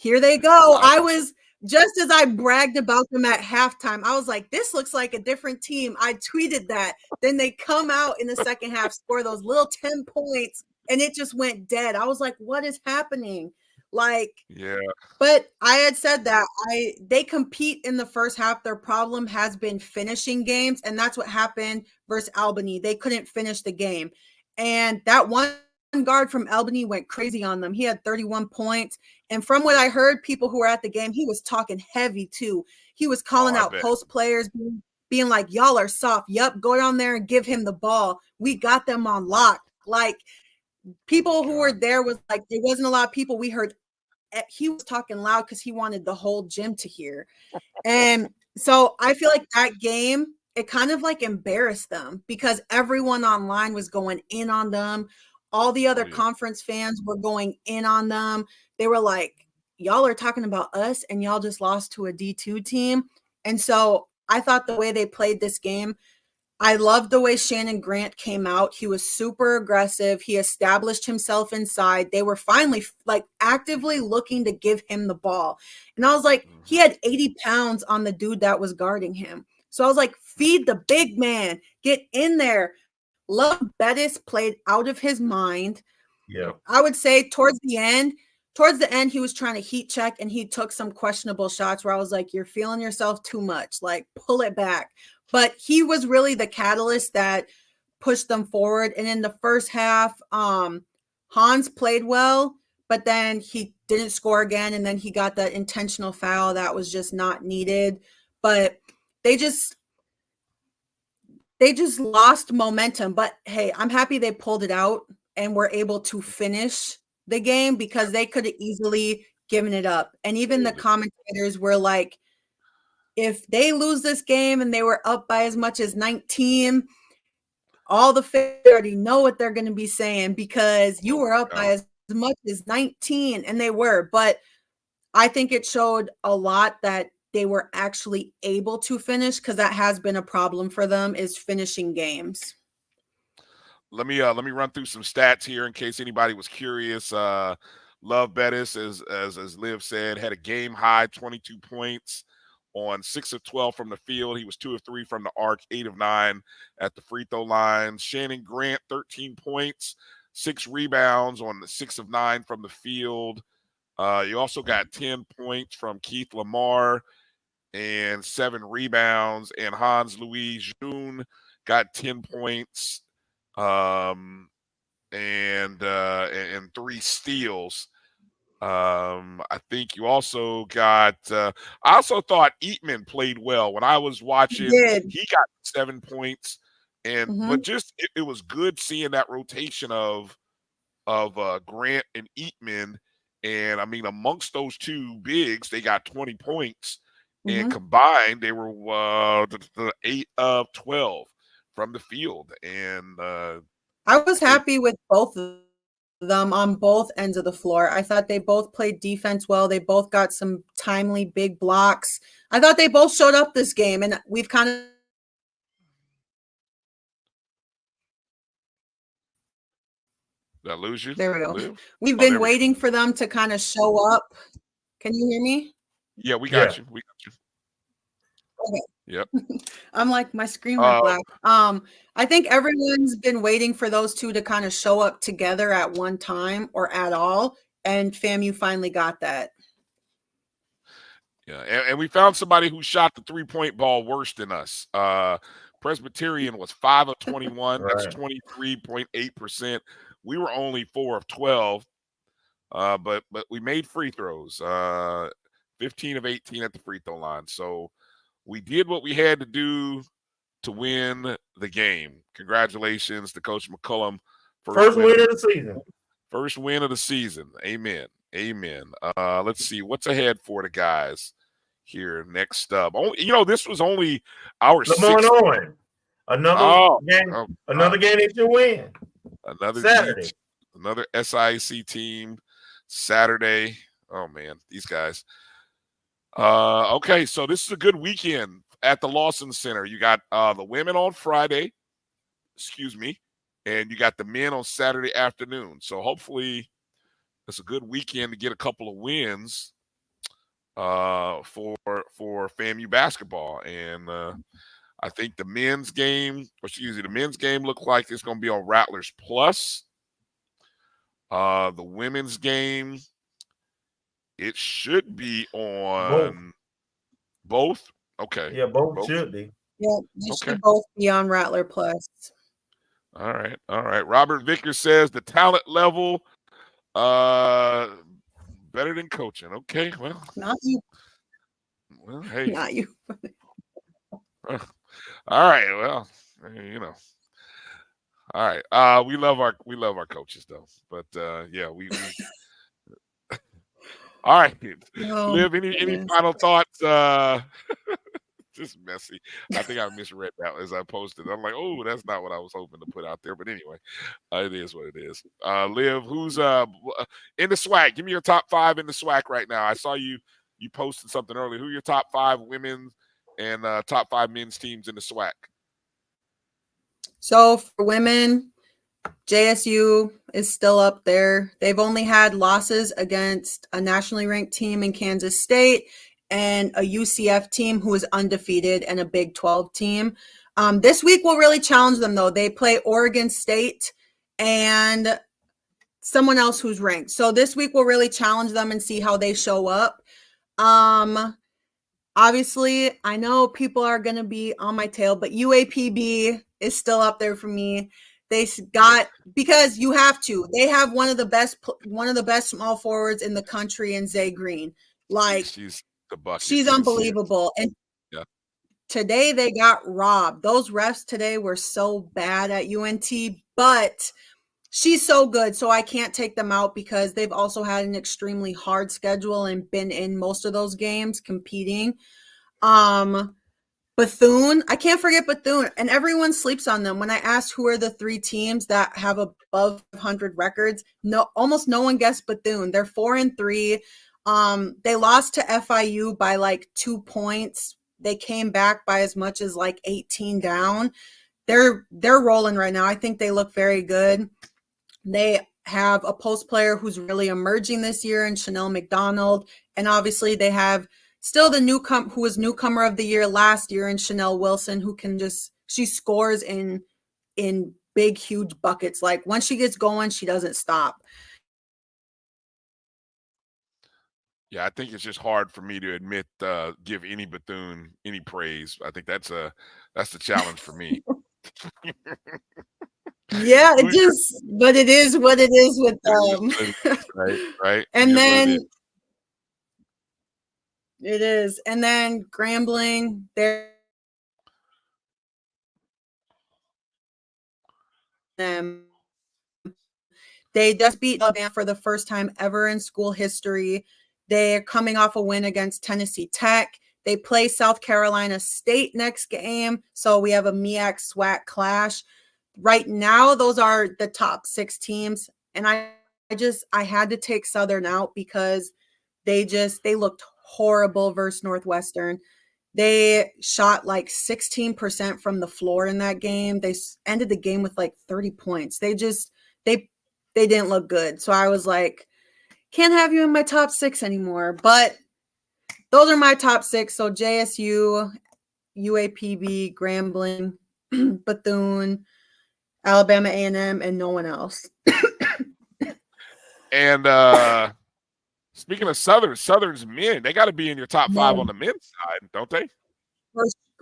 here they go. I was, just as I bragged about them at halftime, I was like, this looks like a different team. I tweeted that. Then they come out in the second half, score those little 10 points, and it just went dead. I was like, what is happening? Like, yeah. But I had said that they compete in the first half. Their problem has been finishing games, and that's what happened versus Albany. They couldn't finish the game. And that one guard from Albany went crazy on them. He had 31 points. And from what I heard, people who were at the game, he was talking heavy too. He was calling out post players, being like, y'all are soft. Yup, go down there and give him the ball. We got them on lock. Like, people who were there was like, there wasn't a lot of people. We heard he was talking loud because he wanted the whole gym to hear. And so I feel like that game, it kind of like embarrassed them because everyone online was going in on them. All the other conference fans were going in on them. They were like, y'all are talking about us and y'all just lost to a D2 team. And so I thought the way they played this game, I loved the way Shannon Grant came out. He was super aggressive. He established himself inside. They were finally like actively looking to give him the ball. And I was like, he had 80 pounds on the dude that was guarding him. So I was like, feed the big man, get in there. Love Bettis played out of his mind. Yeah. I would say towards the end, he was trying to heat check and he took some questionable shots where I was like, you're feeling yourself too much. Like, pull it back. But he was really the catalyst that pushed them forward. And in the first half, Hans played well, but then he didn't score again. And then he got that intentional foul that was just not needed. But they just lost momentum. But hey, I'm happy they pulled it out and were able to finish the game because they could have easily given it up. And even the commentators were like, if they lose this game and they were up by as much as 19, all the fans already know what they're going to be saying because you were up by as much as 19, and they were. But I think it showed a lot that they were actually able to finish because that has been a problem for them is finishing games. Let me run through some stats here in case anybody was curious. Love Bettis, as Liv said, had a game high 22 points. On 6 of 12 from the field. He was 2 of 3 from the arc, 8 of 9 at the free throw line. Shannon Grant, 13 points, 6 rebounds on the 6 of 9 from the field. You also got 10 points from Keith Lamar and 7 rebounds. And Hans Louis June got 10 points and 3 steals. I think you also got I also thought Eatman played well when I was watching. He got 7 points, and but just it was good seeing that rotation of Grant and Eatman. And I mean, amongst those two bigs, they got 20 points, and combined they were the 8 of 12 from the field. And I was happy with both of them on both ends of the floor. I thought they both played defense well. They both got some timely big blocks. I thought they both showed up this game, and we've kind of Did I lose you? there we go. Liv? We've Oh, been there we go. waiting for them to kind of show up. Can you hear me? Yeah, we got you. We got you. Okay. Yep. I'm like, my screen went black. I think everyone's been waiting for those two to kind of show up together at one time or at all, and FAMU finally got that. Yeah, and we found somebody who shot the 3-point ball worse than us. Presbyterian was 5 of 21. Right. That's 23.8%. We were only 4 of 12, but we made free throws. 15 of 18 at the free throw line. So we did what we had to do to win the game. Congratulations to Coach McCullum. First win of the season. First win of the season. Amen. Amen. Let's see what's ahead for the guys here next up. This was only our sixth. Another game they should win. Another Saturday. Another SIC team Saturday. Oh man, these guys. Okay, so this is a good weekend at the Lawson Center. You got the women on Friday, and you got the men on Saturday afternoon. So hopefully it's a good weekend to get a couple of wins for FAMU basketball. And I think the men's game looks like it's going to be on Rattlers Plus. The women's game, it should be on both. Okay. Yeah, both should be. Yeah, they should both be on Rattler Plus. All right. Robert Vickers says the talent level better than coaching. Okay, well. Not you. Well, hey. Not you. All right, well, All right. We love our coaches though. But yeah, we all right. Liv, any final thoughts? Just messy. I think I misread that as I posted. I'm like, oh, that's not what I was hoping to put out there. But anyway, it is what it is. Liv, who's in the SWAC? Give me your top 5 in the SWAC right now. I saw you posted something earlier. Who are your top 5 women and top 5 men's teams in the SWAC? So for women, JSU is still up there. They've only had losses against a nationally ranked team in Kansas State and a UCF team who is undefeated and a Big 12 team. This week will really challenge them, though. They play Oregon State and someone else who's ranked. So this week will really challenge them and see how they show up. Obviously, I know people are going to be on my tail, but UAPB is still up there for me. Because you have to. They have one of the best small forwards in the country in Zay Green. Like, she's the bucket. She's unbelievable. And today they got robbed. Those refs today were so bad at UNT, but she's so good. So I can't take them out because they've also had an extremely hard schedule and been in most of those games competing. Bethune, I can't forget Bethune, and everyone sleeps on them. When I asked who are the 3 teams that have above 100 records, almost no one guessed Bethune. They're 4-3. They lost to FIU by like 2 points. They came back by as much as like 18 down. They're rolling right now. I think they look very good. They have a post player who's really emerging this year in Chanel McDonald, and obviously they have still the who was newcomer of the year last year in Chanel Wilson, who can she scores in big, huge buckets. Like once she gets going, she doesn't stop. Yeah, I think it's just hard for me to give any Bethune any praise. I think that's the challenge for me. Yeah, but it is what it is with them. Right. And then it is. And then Grambling, they just beat Alabama for the first time ever in school history. They're coming off a win against Tennessee Tech. They play South Carolina State next game. So we have a MEAC SWAC clash. Right now, those are the top 6 teams. And I I had to take Southern out because they looked horrible versus Northwestern. They shot like 16% from the floor in that game. They ended the game with like 30 points. They didn't look good. So I was like, can't have you in my top 6 anymore. But those are my top 6. So JSU, UAPB, Grambling, Bethune, Alabama A&M, and no one else. And speaking of Southern's men, they got to be in your top 5 on the men's side, don't they?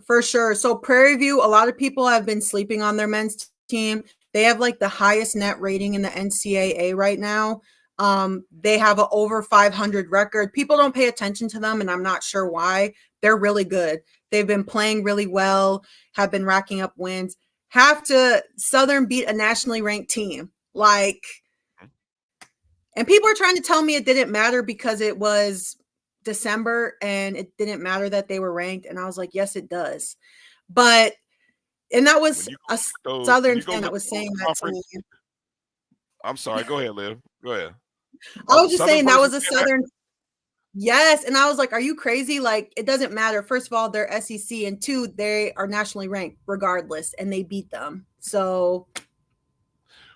For sure. So Prairie View, a lot of people have been sleeping on their men's team. They have like the highest net rating in the NCAA right now. They have an over 500 record. People don't pay attention to them, and I'm not sure why. They're really good. They've been playing really well, have been racking up wins. Southern beat a nationally ranked team. And people are trying to tell me it didn't matter because it was December and it didn't matter that they were ranked. And I was like, yes, it does. And that was a Southern fan that was saying that to me. I'm sorry. Go ahead, Liv. Go ahead. I was just saying that was a Southern. Yes. And I was like, are you crazy? Like, it doesn't matter. First of all, they're SEC, and 2, they are nationally ranked regardless, and they beat them. So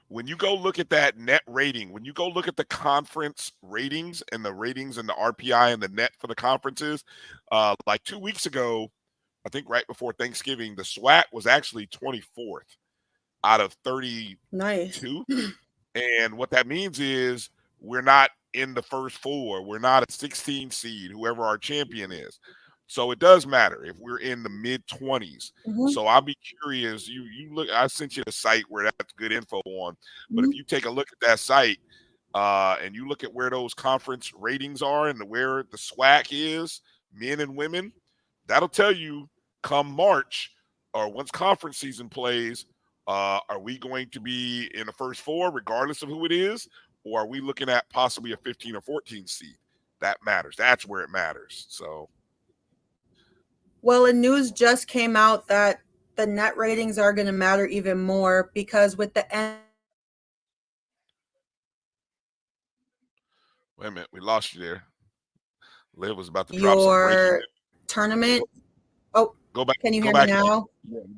when you go look at that net rating, when you go look at the conference ratings and the RPI and the net for the conferences, like 2 weeks ago, I think right before Thanksgiving, the SWAC was actually 24th out of 32. Nice. And what that means is we're not in the first 4. We're not a 16 seed, whoever our champion is. So it does matter if we're in the mid-20s. So I'll be curious. You look. I sent you the site where that's good info on. But if you take a look at that site and you look at where those conference ratings are and where the SWAC is, men and women, that'll tell you come March or once conference season plays, are we going to be in the first 4 regardless of who it is, or are we looking at possibly a 15 or 14 seed? That matters. That's where it matters. So. Well, and news just came out that the net ratings are going to matter even more because with the end. Wait a minute, we lost you there. Liv was about to drop your tournament. Oh, go back. Can you hear me now?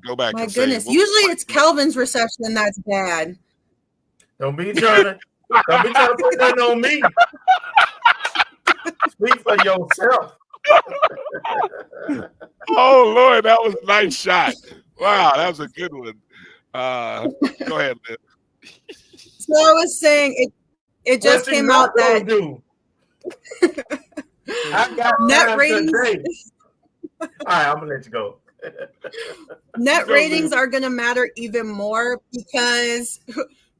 Go back. My goodness. Usually it's Kelvin's reception that's bad. Don't be trying to put that on me. Speak for yourself. Oh Lord, that was a nice shot. Wow, that was a good one. Go ahead, Liv. So I was saying it just came out that I got net ratings. All right, I'm gonna let you go. Net ratings are gonna matter even more because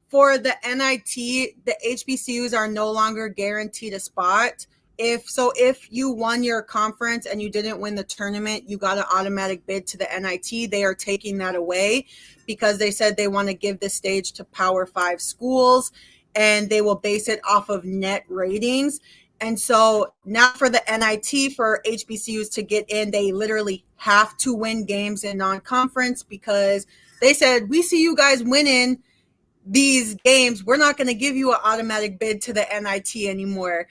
for the NIT, the HBCUs are no longer guaranteed a spot. If you won your conference and you didn't win the tournament, you got an automatic bid to the NIT. They are taking that away because they said they want to give the stage to Power 5 schools and they will base it off of net ratings. And so now for the NIT, for HBCUs to get in, they literally have to win games in non-conference because they said, we see you guys winning these games. We're not going to give you an automatic bid to the NIT anymore.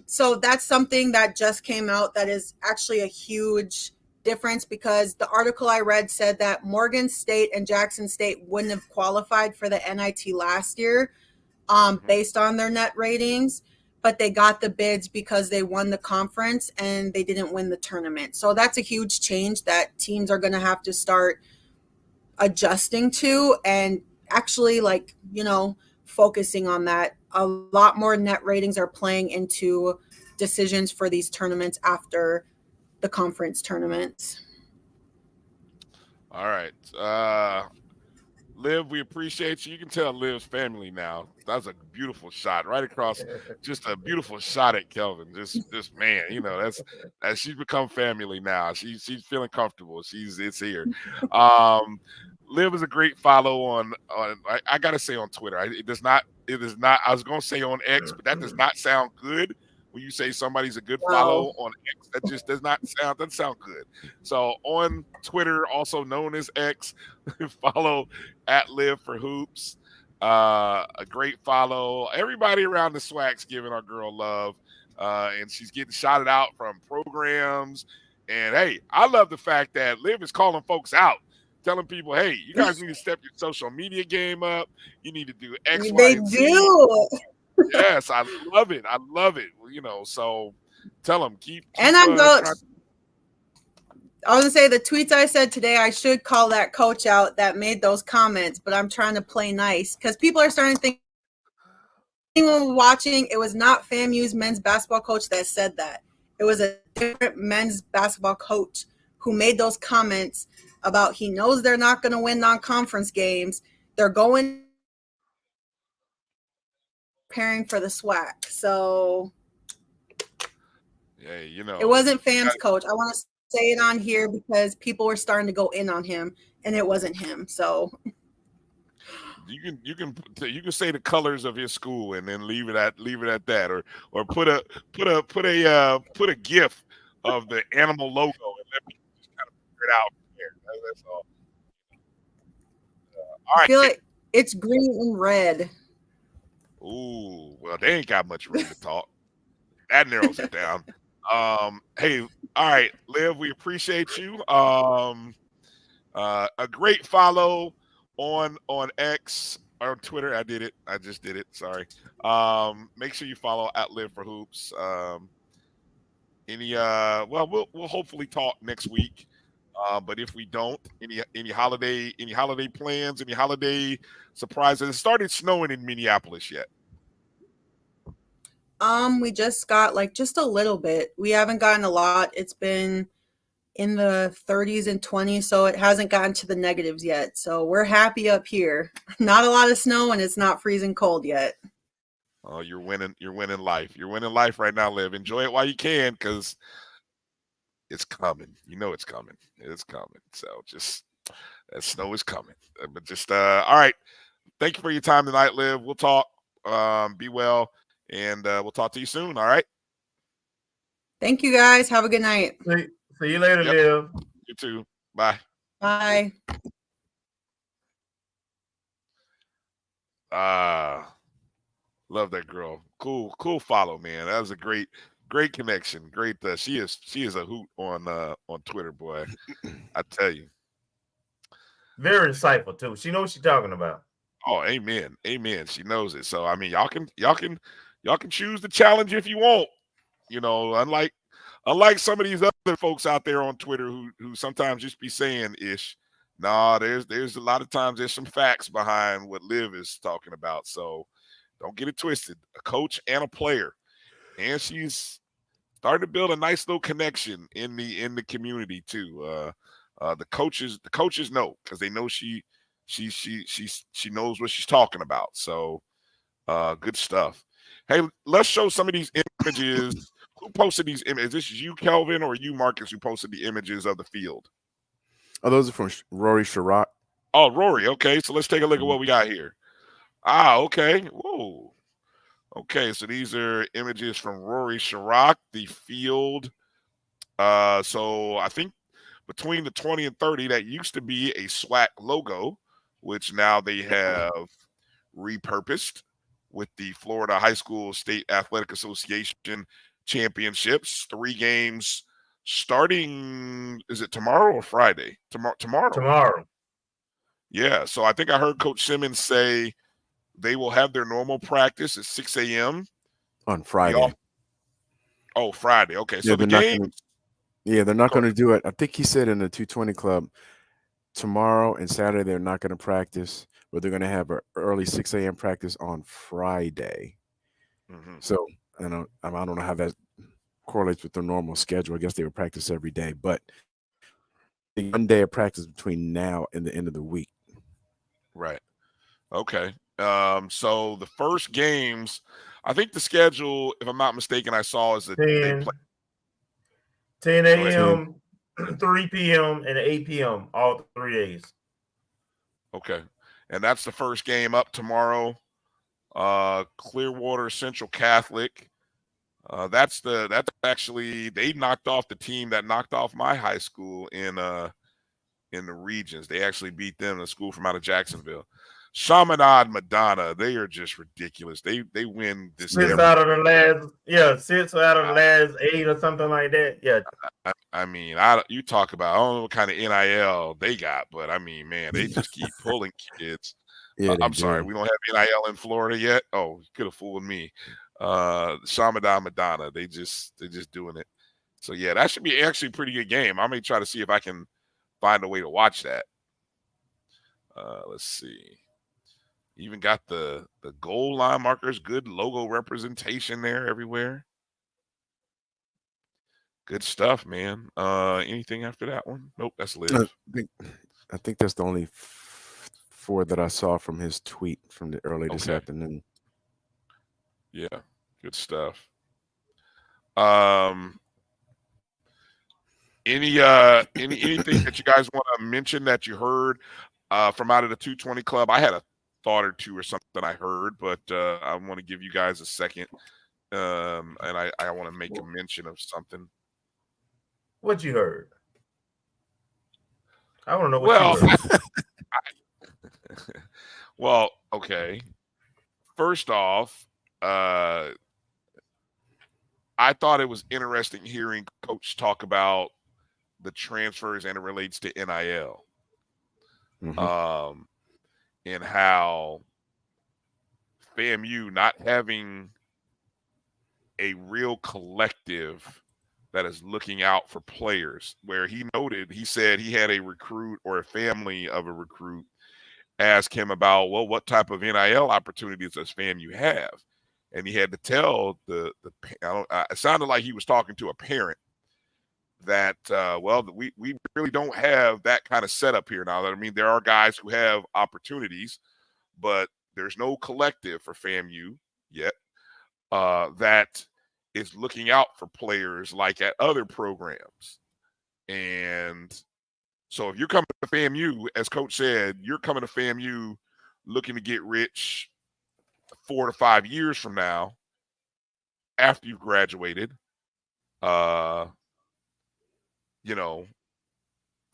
So that's something that just came out that is actually a huge difference because the article I read said that Morgan State and Jackson State wouldn't have qualified for the NIT last year based on their net ratings, but they got the bids because they won the conference and they didn't win the tournament. So that's a huge change that teams are going to have to start adjusting to and actually focusing on that. A lot more net ratings are playing into decisions for these tournaments after the conference tournaments. All right. Liv, we appreciate you. You can tell Liv's family now. That's a beautiful shot right across. Just a beautiful shot at Kelvin. Just man, that's she's become family now. She's feeling comfortable. It's here. Liv is a great follow on I gotta say on Twitter. It is not. I was gonna say on X, but that does not sound good. When you say somebody's a good follow on X, that just doesn't sound good. So on Twitter, also known as X, follow at Liv for Hoops. A great follow. Everybody around the SWAC's giving our girl love, and she's getting shouted out from programs. And hey, I love the fact that Liv is calling folks out, telling people, "Hey, you guys need to step your social media game up. You need to do X, Y, They and Z." do. Yes, I love it. I love it. So tell them keep And I'm trying. I was gonna say the tweets I said today, I should call that coach out that made those comments, but I'm trying to play nice because people are starting to think anyone watching, it was not FAMU's men's basketball coach that said that. It was a different men's basketball coach who made those comments about he knows they're not going to win non-conference games. They're going preparing for the SWAC. So Yeah, it wasn't FAM's coach. I want to say it on here because people were starting to go in on him, and it wasn't him. So you can say the colors of his school and then leave it at that, or put a GIF of the animal logo and let me just kind of figure it out from there. That's all. All right. I feel like it's green and red. Ooh, well, they ain't got much room to talk. That narrows it down. Hey, all right, Liv, we appreciate you. A great follow on X or Twitter. I did it. I just did it. Sorry. Make sure you follow at Live for Hoops. We'll hopefully talk next week. But if we don't, any holiday plans, any holiday surprises? It started snowing in Minneapolis yet? We just got just a little bit. We haven't gotten a lot. It's been in the 30s and 20s, so it hasn't gotten to the negatives yet. So we're happy up here. Not a lot of snow, and it's not freezing cold yet. Oh, you're winning life. You're winning life right now, Liv. Enjoy it while you can, because it's coming. You know it's coming. It's coming. So just that snow is coming. But just all right. Thank you for your time tonight, Liv. We'll talk. Be well, and we'll talk to you soon. All right. Thank you, guys. Have a good night. See you later, Liv. You too. Bye. Bye. Love that girl. Cool follow, man. That was a great connection. Great. She is a hoot on Twitter, boy. I tell you. Very insightful too. She knows what she's talking about. Oh, amen. She knows it. So I mean, y'all can choose the challenge if you want. Unlike some of these other folks out there on Twitter who sometimes just be saying ish. Nah, there's a lot of times there's some facts behind what Liv is talking about. So don't get it twisted. A coach and a player, and she's starting to build a nice little connection in the community too. The coaches know, because they know she knows what she's talking about. So good stuff. Hey, let's show some of these images. Who posted these images? This is you, Kelvin, or you, Marcus, who posted the images of the field? Oh, those are from Rory Sherrock. Oh, Rory. Okay, so let's take a look at what we got here. Okay. Whoa. Okay, so these are images from Rory Sherrock, the field. So I think between the 20 and 30, that used to be a SWAC logo, which now they have repurposed with the Florida High School State Athletic Association Championships. 3 games starting, is it tomorrow or Friday? Tomorrow. Yeah, so I think I heard Coach Simmons say they will have their normal practice at 6 a.m. on Friday. Friday. Okay, so Yeah, the game. They're not going to do it. I think he said in the 220 Club tomorrow and Saturday they're not going to practice, but they're going to have an early 6 a.m. practice on Friday. Mm-hmm. So I don't know how that correlates with their normal schedule. I guess they would practice every day, but one day of practice between now and the end of the week. Right. Okay. So the first games, I think the schedule, if I'm not mistaken, I saw is that they play 10 a.m., 3 p.m., and 8 p.m. all 3 days. Okay. And that's the first game up tomorrow. Clearwater Central Catholic. That's actually, they knocked off the team that knocked off my high school in the regions. They actually beat them, the school from out of Jacksonville. Chaminade Madonna, they are just ridiculous. They win this Six every out of the last, 6 out of the last 8 or something like that. Yeah. I mean, you talk about, I don't know what kind of NIL they got, but I mean, man, they just keep pulling kids. Yeah, they I'm sorry, do. we don't have NIL in Florida yet. Oh, you could have fooled me. Chaminade Madonna, they're just doing it. So yeah, that should be actually a pretty good game. I may try to see if I can find a way to watch that. Let's see. Even got the goal line markers, good logo representation there everywhere. Good stuff, man. Anything after that one? Nope, that's Liv. I think that's the only 4 that I saw from his tweet from the early this afternoon. Yeah, good stuff. Anything that you guys want to mention that you heard from out of the 220 club? I had a thought or two or something I heard, but I want to give you guys a second, and I want to make a mention of something. What you heard? I want to know what you heard. Well, okay. First off, I thought it was interesting hearing Coach talk about the transfers and it relates to NIL. And how FAMU not having a real collective that is looking out for players, where he said he had a recruit or a family of a recruit ask him about, well, what type of NIL opportunities does FAMU have? And he had to tell it sounded like he was talking to a parent that, we really don't have that kind of setup here now. I mean, there are guys who have opportunities, but there's no collective for FAMU yet that is looking out for players like at other programs. And so if you're coming to FAMU, as Coach said, you're coming to FAMU looking to get rich 4 to 5 years from now after you've graduated,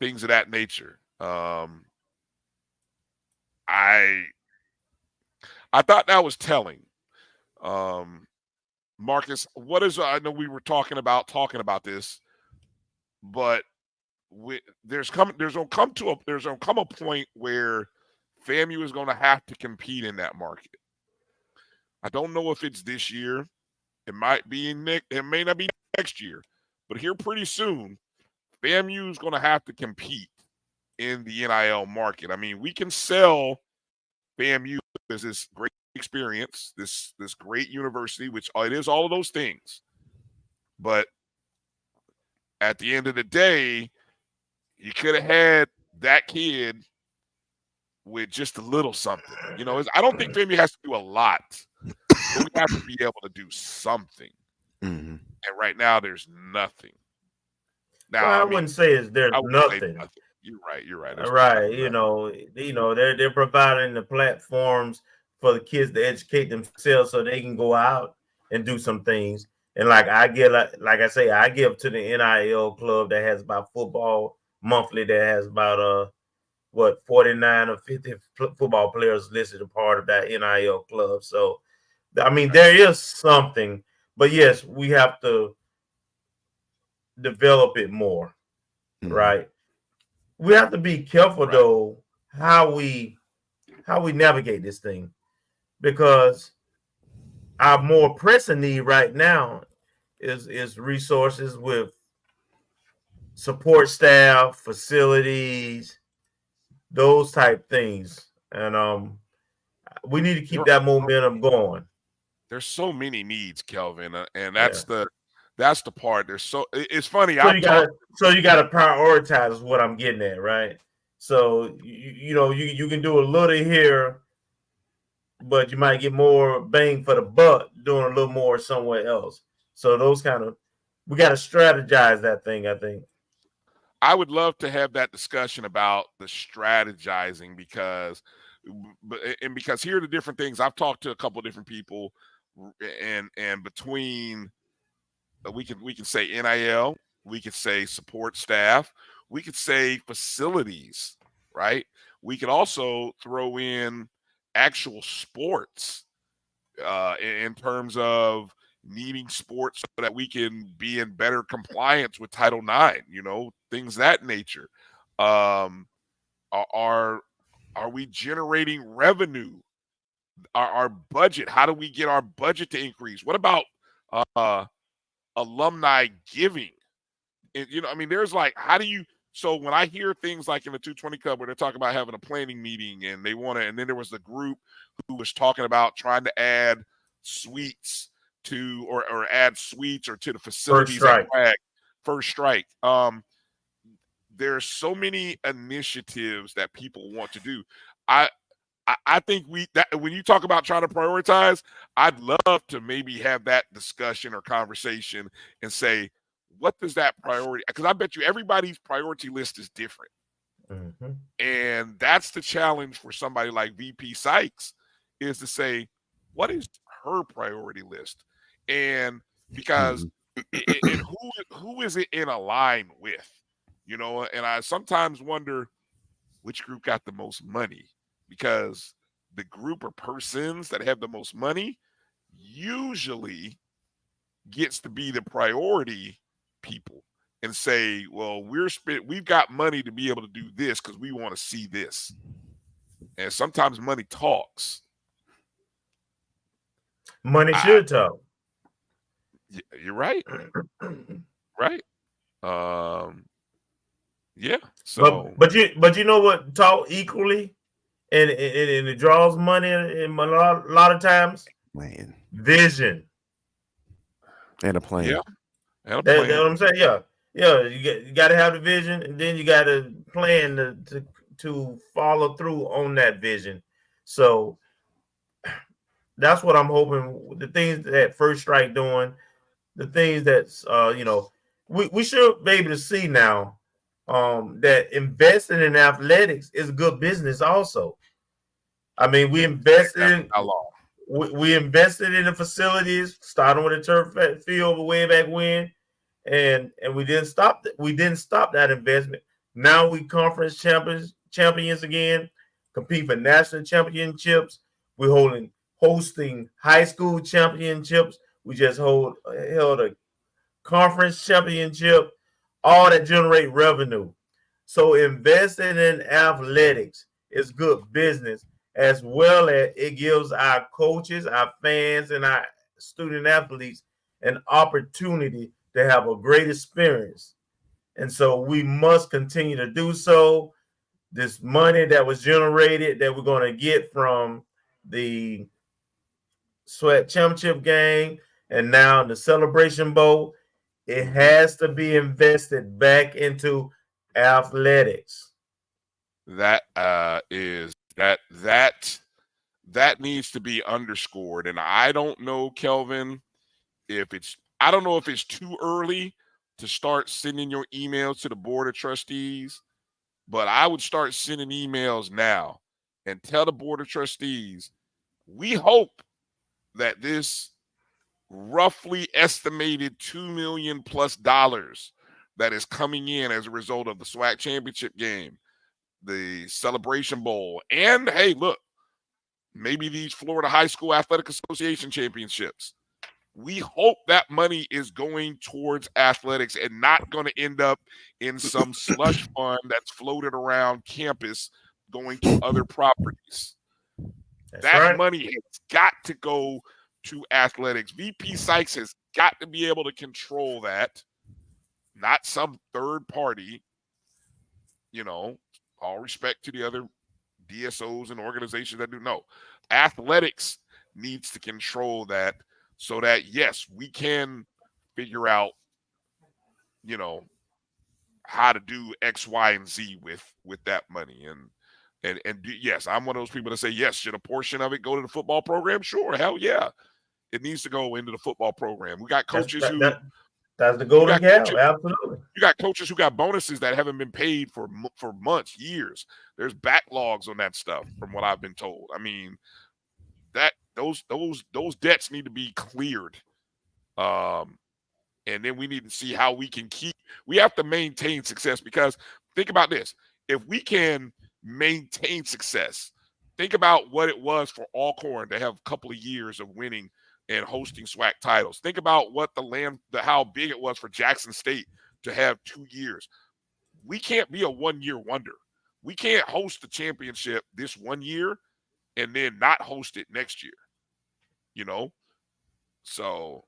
things of that nature. I thought that was telling. Marcus, I know we were talking about this, but there's gonna come a point where FAMU is going to have to compete in that market. I don't know if it's this year. It might be it may not be next year, but here pretty soon, FAMU is going to have to compete in the NIL market. I mean, we can sell FAMU as this great experience, this great university, which it is all of those things. But at the end of the day, you could have had that kid with just a little something. I don't think FAMU has to do a lot, but we have to be able to do something. And right now, there's nothing. Now, I wouldn't say there's nothing. You're right. Right. They're providing the platforms for the kids to educate themselves so they can go out and do some things. And like I give to the NIL club that has about football monthly, that has about 49 or 50 football players listed a part of that NIL club. So I mean, there is something, but yes, we have to develop it more, right? We have to be careful though how we navigate this thing, because our more pressing need right now is resources with support staff, facilities, those type things, and we need to keep that momentum going. There's so many needs, Kelvin, and that's the part. It's funny. So you got to prioritize is what I'm getting at, right? So you can do a little here, but you might get more bang for the buck doing a little more somewhere else. So we got to strategize that thing, I think. I would love to have that discussion about the strategizing, because here are the different things. I've talked to a couple of different people, and between we can say NIL, we could say support staff, we could say facilities, right? We could also throw in actual sports in terms of needing sports so that we can be in better compliance with Title IX, things that nature. Are we generating revenue? Our budget, how do we get our budget to increase? What about alumni giving? There's how do you, so when I hear things like in the 220 Club where they're talking about having a planning meeting and and then there was the group who was talking about trying to add suites to, or add suites or to the facilities at Bragg, First Strike. There's so many initiatives that people want to do. I think when you talk about trying to prioritize, I'd love to maybe have that discussion or conversation and say, what does that priority? Because I bet you everybody's priority list is different. Mm-hmm. And that's the challenge for somebody like VP Sykes, is to say, what is her priority list? And because and who is it in a line with? And I sometimes wonder which group got the most money, because the group of persons that have the most money usually gets to be the priority people and say, well, we've got money to be able to do this because we want to see this. And sometimes money talks. Money should talk. You're right. Right. Yeah. So but you know what talk equally and it draws money in a lot of times? Man. Vision. And a plan. Yeah. And a plan. That's what I'm saying. Yeah. Yeah. You got to have the vision, and then you got to plan to follow through on that vision. So that's what I'm hoping. The things that First Strike doing, the things that's we should be able to see now that investing in athletics is good business also. I mean, we invested in the facilities, starting with a turf field way back when, and we didn't stop that. We didn't stop that investment. Now we conference champions again, compete for national championships. We're hosting high school championships. We just held a conference championship, all that generate revenue. So investing in athletics is good business, as well as it gives our coaches, our fans, and our student athletes an opportunity to have a great experience. And so we must continue to do so. This money that was generated that we're going to get from the Sweat Championship game and now the Celebration Bowl, it has to be invested back into athletics. That needs to be underscored. And I don't know, Kelvin, I don't know if it's too early to start sending your emails to the Board of Trustees, but I would start sending emails now and tell the Board of Trustees, we hope that this roughly estimated $2 million plus that is coming in as a result of the SWAC championship game, the Celebration Bowl, and hey, look, maybe these Florida High School Athletic Association championships. We hope that money is going towards athletics and not going to end up in some slush fund that's floated around campus going to other properties. That money has got to go to athletics. VP Sykes has got to be able to control that, not some third party. All respect to the other DSOs and organizations that do. No, athletics needs to control that so that, yes, we can figure out, how to do X, Y, and Z with that money. And yes, I'm one of those people that say, yes, should a portion of it go to the football program? Sure, hell yeah. It needs to go into the football program. We got coaches that's the golden cow. Absolutely. You got coaches who got bonuses that haven't been paid for months, years. There's backlogs on that stuff, from what I've been told. I mean, those debts need to be cleared. And then we need to see how we can we have to maintain success, because think about this. If we can maintain success, think about what it was for Alcorn to have a couple of years of winning and hosting SWAC titles. Think about what how big it was for Jackson State to have 2 years. We can't be a one-year wonder. We can't host the championship this 1 year and then not host it next year. You know? So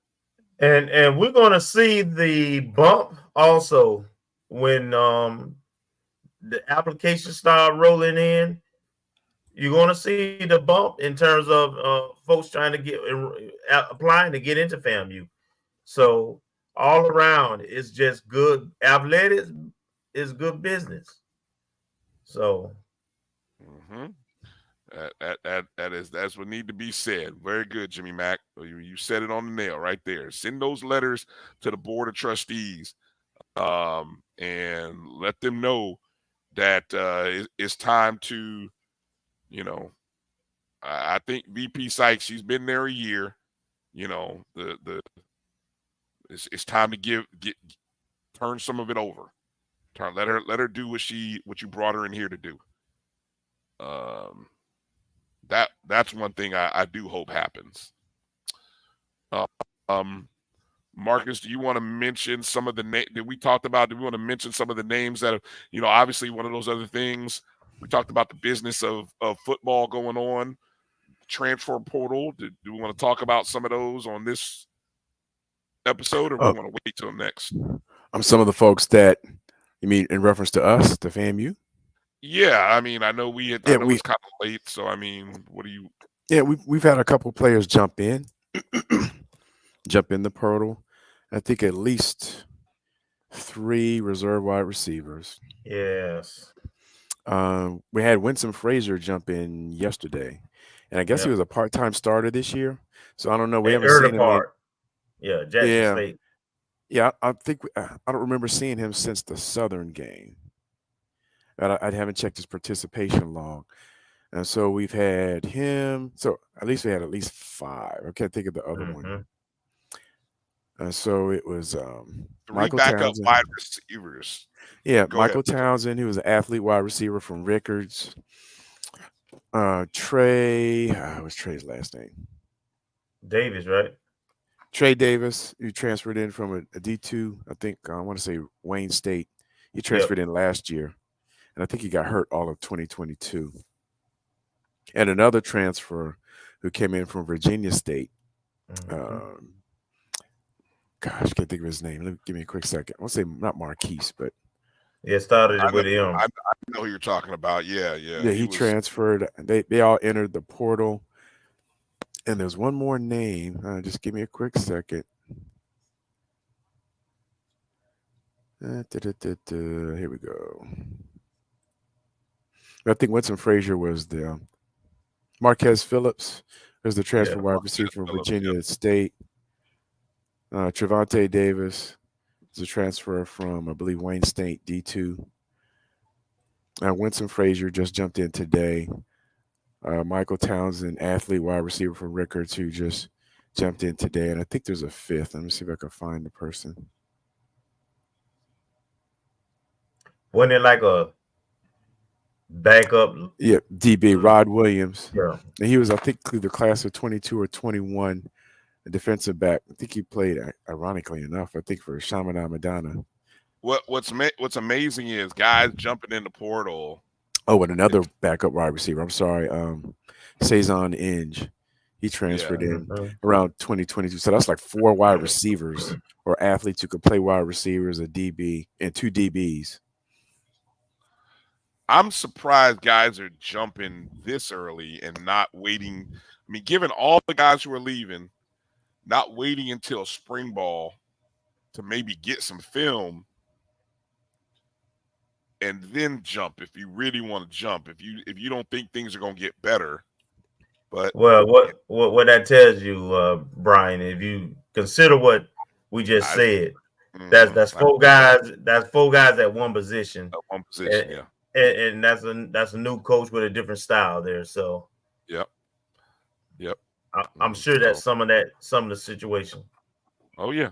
and we're gonna see the bump also when the applications start rolling in. You're gonna see the bump in terms of folks trying to get applying to get into FAMU. So all around, it's just good. Athletics is good business. So that's what need to be said. Very good, Jimmy Mack. You said it on the nail right there. Send those letters to the board of trustees, and let them know that it's time to, you know. I think VP Sykes, she's been there a year. You know, it's time to turn some of it over. Let her do what you brought her in here to do. That's one thing I do hope happens. Marcus, do you want to mention some of the names that we talked about? Do we want to mention some of the names that have, obviously one of those other things we talked about, the business of football going on, transfer portal. Do we want to talk about some of those on this episode, or we want to wait till next? Some of the folks that you mean in reference to us, the FAMU? Yeah, I mean, I know it's kind of late, so I mean, what do you? Yeah, we've had a couple players jump in the portal. I think at least 3 reserve wide receivers. Yes. We had Winsome Frazier jump in yesterday, and I guess he was a part-time starter this year. So I don't know. We haven't seen him. Jackson State. Yeah, I think I don't remember seeing him since the Southern game. I haven't checked his participation log. And so we've had him. So at least we had at least 5. I can't think of the other one. And so it was 3 Michael backup Townsend. wide receivers. Yeah, Go Michael ahead. Townsend, who was an athlete wide receiver from Rickards. Trey, what's Trey's last name? Davis, right? Trey Davis, who transferred in from a D2, I think, I want to say Wayne State. He transferred in last year, and I think he got hurt all of 2022. And another transfer who came in from Virginia State. Gosh, can't think of his name. Give me a quick second. I want to say not Marquise, but started with him. I know who you're talking about. Yeah. Yeah, he transferred. They all entered the portal. And there's one more name. Just give me a quick second. Here we go. I think Winston Frazier was the Marquez Phillips. There's the transfer wide receiver from Virginia State. Trevante Davis is a transfer from, I believe, Wayne State D2. Winston Frazier just jumped in today. Michael Townsend, athlete wide receiver from Rickards, who just jumped in today. And I think there's a 5th. Let me see if I can find the person. Wasn't it like a backup? Yeah, DB Rod Williams. Yeah. And he was, I think, the class of 22 or 21, a defensive back. I think he played, ironically enough, I think for Chaminade Madonna. What's amazing is guys jumping in the portal. Oh, and another backup wide receiver. I'm sorry. Cezanne Inge. He transferred in around 2022. So that's like 4 wide receivers or athletes who could play wide receivers, a DB, and 2 DBs. I'm surprised guys are jumping this early and not waiting. I mean, given all the guys who are leaving, not waiting until spring ball to maybe get some film and then jump if you really want to jump. If you don't think things are going to get better. But what that tells you, Brian, if you consider what we just said, that's 4 guys. That's 4 guys at one position. At one position, and that's a new coach with a different style there. So, yep. I'm sure that's some of the situation. Oh yeah.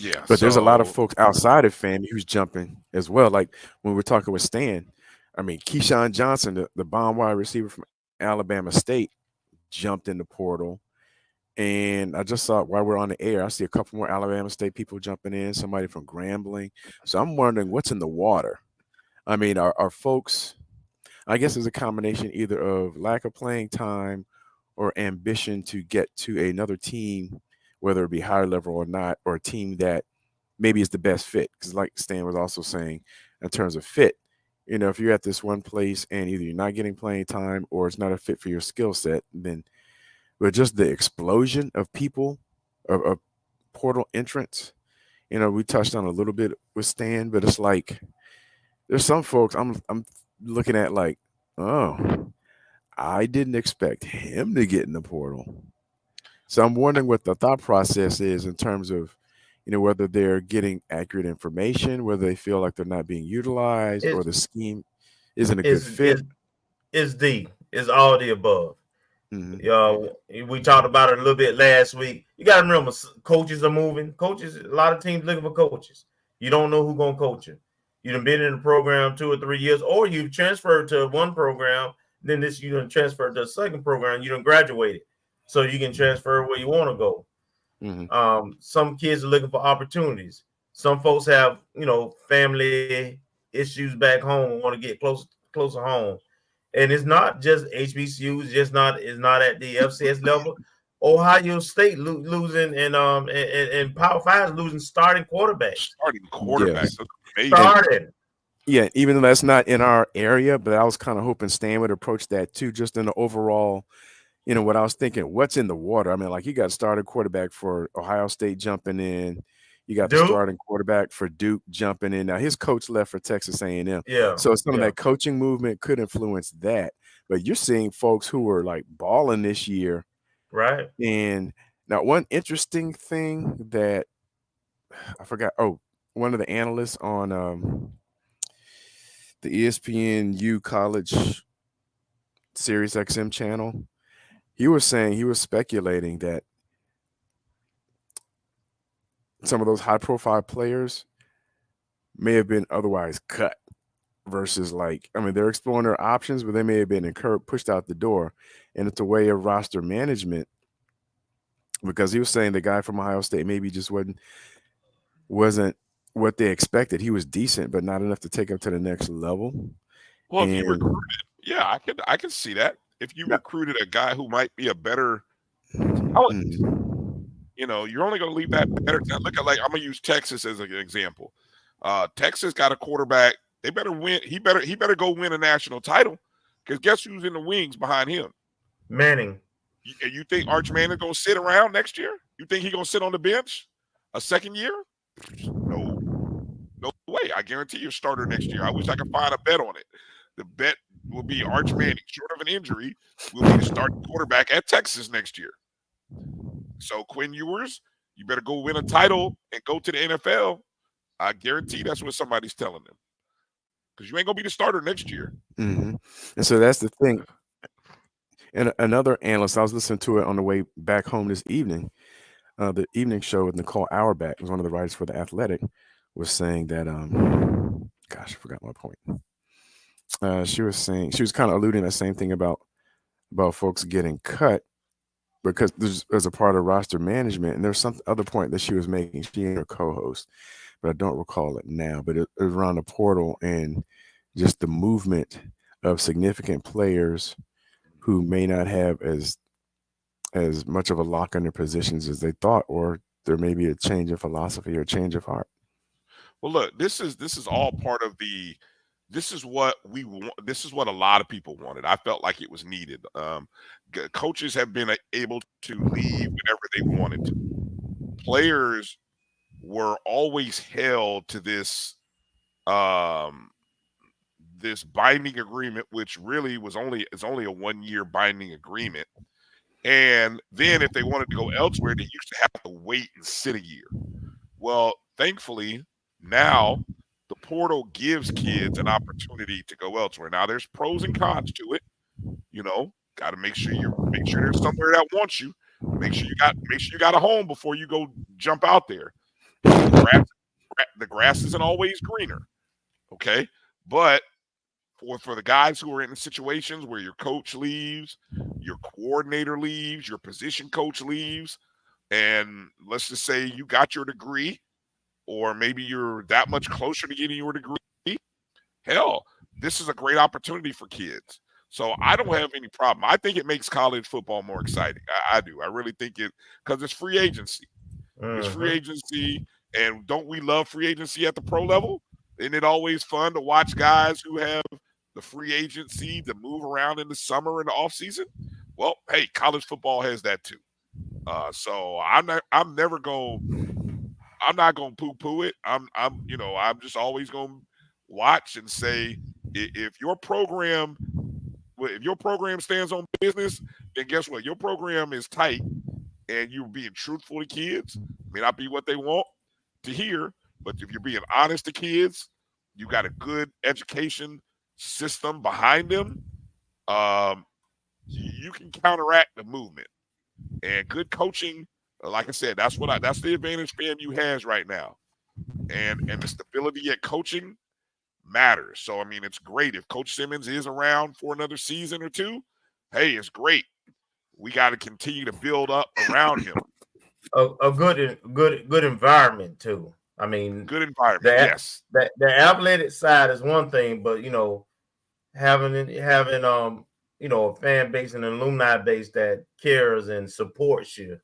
Yeah. But there's a lot of So folks outside of FAMU who's jumping as well. Like when we're talking with Stan, I mean, Keyshawn Johnson, the bomb wide receiver from Alabama State, jumped in the portal. And I just saw while we're on the air, I see a couple more Alabama State people jumping in, somebody from Grambling. So I'm wondering what's in the water. I mean, are folks, I guess it's a combination either of lack of playing time or ambition to get to another team, whether it be higher level or not, or a team that maybe is the best fit. Because like Stan was also saying, in terms of fit, if you're at this one place and either you're not getting playing time or it's not a fit for your skill set, then but just the explosion of people, of portal entrance, we touched on a little bit with Stan, but it's like there's some folks I'm looking at like, oh, I didn't expect him to get in the portal. So I'm wondering what the thought process is in terms of, whether they're getting accurate information, whether they feel like they're not being utilized, or the scheme isn't a good fit. It's all the above. Mm-hmm. We talked about it a little bit last week. You got to remember, coaches are moving. Coaches, a lot of teams looking for coaches. You don't know who's going to coach you. You've been in the program 2 or 3 years, or you've transferred to one program. Then you done transferred to a second program. You done graduated, so you can transfer where you want to go. Mm-hmm. Some kids are looking for opportunities. Some folks have, family issues back home and want to get closer home. And it's not just HBCU. It's not at the FCS level. Ohio State losing and Power 5 losing starting quarterbacks. Yes. Started. Yeah, even though that's not in our area, but I was kind of hoping Stan would approach that too, just in the overall, what I was thinking, what's in the water? I mean, like you got starting quarterback for Ohio State jumping in. You got the starting quarterback for Duke jumping in. Now his coach left for Texas A&M. Yeah. So some of that coaching movement could influence that. But you're seeing folks who are like balling this year. Right. And now one interesting thing that I forgot. Oh, one of the analysts on the ESPNU College Sirius XM channel, he was speculating that some of those high profile players may have been otherwise cut versus they're exploring their options, but they may have been pushed out the door. And it's a way of roster management, because he was saying the guy from Ohio State maybe just wasn't what they expected. He was decent, but not enough to take him to the next level. Well, if you recruited, I can see that. If you recruited a guy who might be a better talent, you're only going to leave that better talent. Look at I'm going to use Texas as an example. Texas got a quarterback. They better win. He better go win a national title, because guess who's in the wings behind him? Manning. You think Arch Manning going to sit around next year? You think he's going to sit on the bench a second year? No way. I guarantee you a starter next year. I wish I could find a bet on it. The bet will be Arch Manning, short of an injury, will be the starting quarterback at Texas next year. So Quinn Ewers, you better go win a title and go to the NFL. I guarantee that's what somebody's telling them, because you ain't going to be the starter next year. Mm-hmm. And so that's the thing. And another analyst, I was listening to it on the way back home this evening. The evening show with Nicole Auerbach, was one of the writers for The Athletic, was saying that, I forgot my point. She was kind of alluding to the same thing about folks getting cut, because there's a part of roster management. And there's some other point that she was making, she and her co-host, but I don't recall it now, but it was around the portal and just the movement of significant players who may not have as much of a lock on their positions as they thought, or there may be a change of philosophy or a change of heart. Well, look, this is all part of this is what we want. This is what a lot of people wanted. I felt like it was needed. Coaches have been able to leave whenever they wanted to. Players were always held to this this binding agreement, which really is only a 1-year binding agreement. And then if they wanted to go elsewhere, they used to have to wait and sit a year. Well, thankfully, now the portal gives kids an opportunity to go elsewhere. Now there's pros and cons to it. Got to make sure there's somewhere that wants you. Make sure you got a home before you go jump out there. The grass isn't always greener, okay? But for the guys who are in situations where your coach leaves, your coordinator leaves, your position coach leaves, and let's just say you got your degree, or maybe you're that much closer to getting your degree, hell, this is a great opportunity for kids. So I don't have any problem. I think it makes college football more exciting. I do. I really think it, because it's free agency. It's free agency, and don't we love free agency at the pro level? Isn't it always fun to watch guys who have the free agency to move around in the summer and the off season? Well, hey, college football has that too. So I'm not gonna poo-poo it. I'm just always gonna watch and say, if your program stands on business, then guess what? Your program is tight, and you're being truthful to kids. May not be what they want to hear, but if you're being honest to kids, you got a good education system behind them. You can counteract the movement, and good coaching. Like I said, that's the advantage FAMU has right now, and the stability at coaching matters. So I mean, it's great if Coach Simmons is around for another season or two. Hey, it's great. We got to continue to build up around him. A good environment too. I mean, good environment. Yes, the athletic side is one thing, but having a fan base and an alumni base that cares and supports you,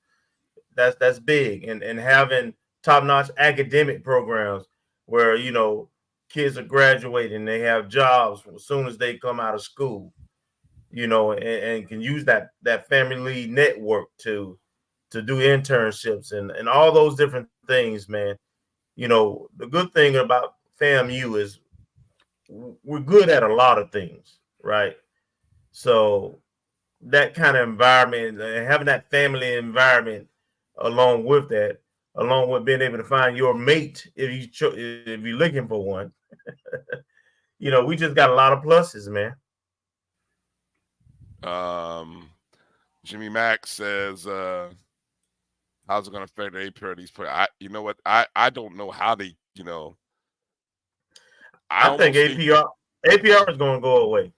that's big. And having top-notch academic programs where kids are graduating, they have jobs as soon as they come out of school, and can use that family network to do internships and all those different things, man. The good thing about FAMU is we're good at a lot of things, right? So that kind of environment, having that family environment, along with being able to find your mate if you're looking for one, we just got a lot of pluses, man. Jimmy Mack says, how's it going to affect the APR? These players? You know what? I don't know how they. I think APR is going to go away.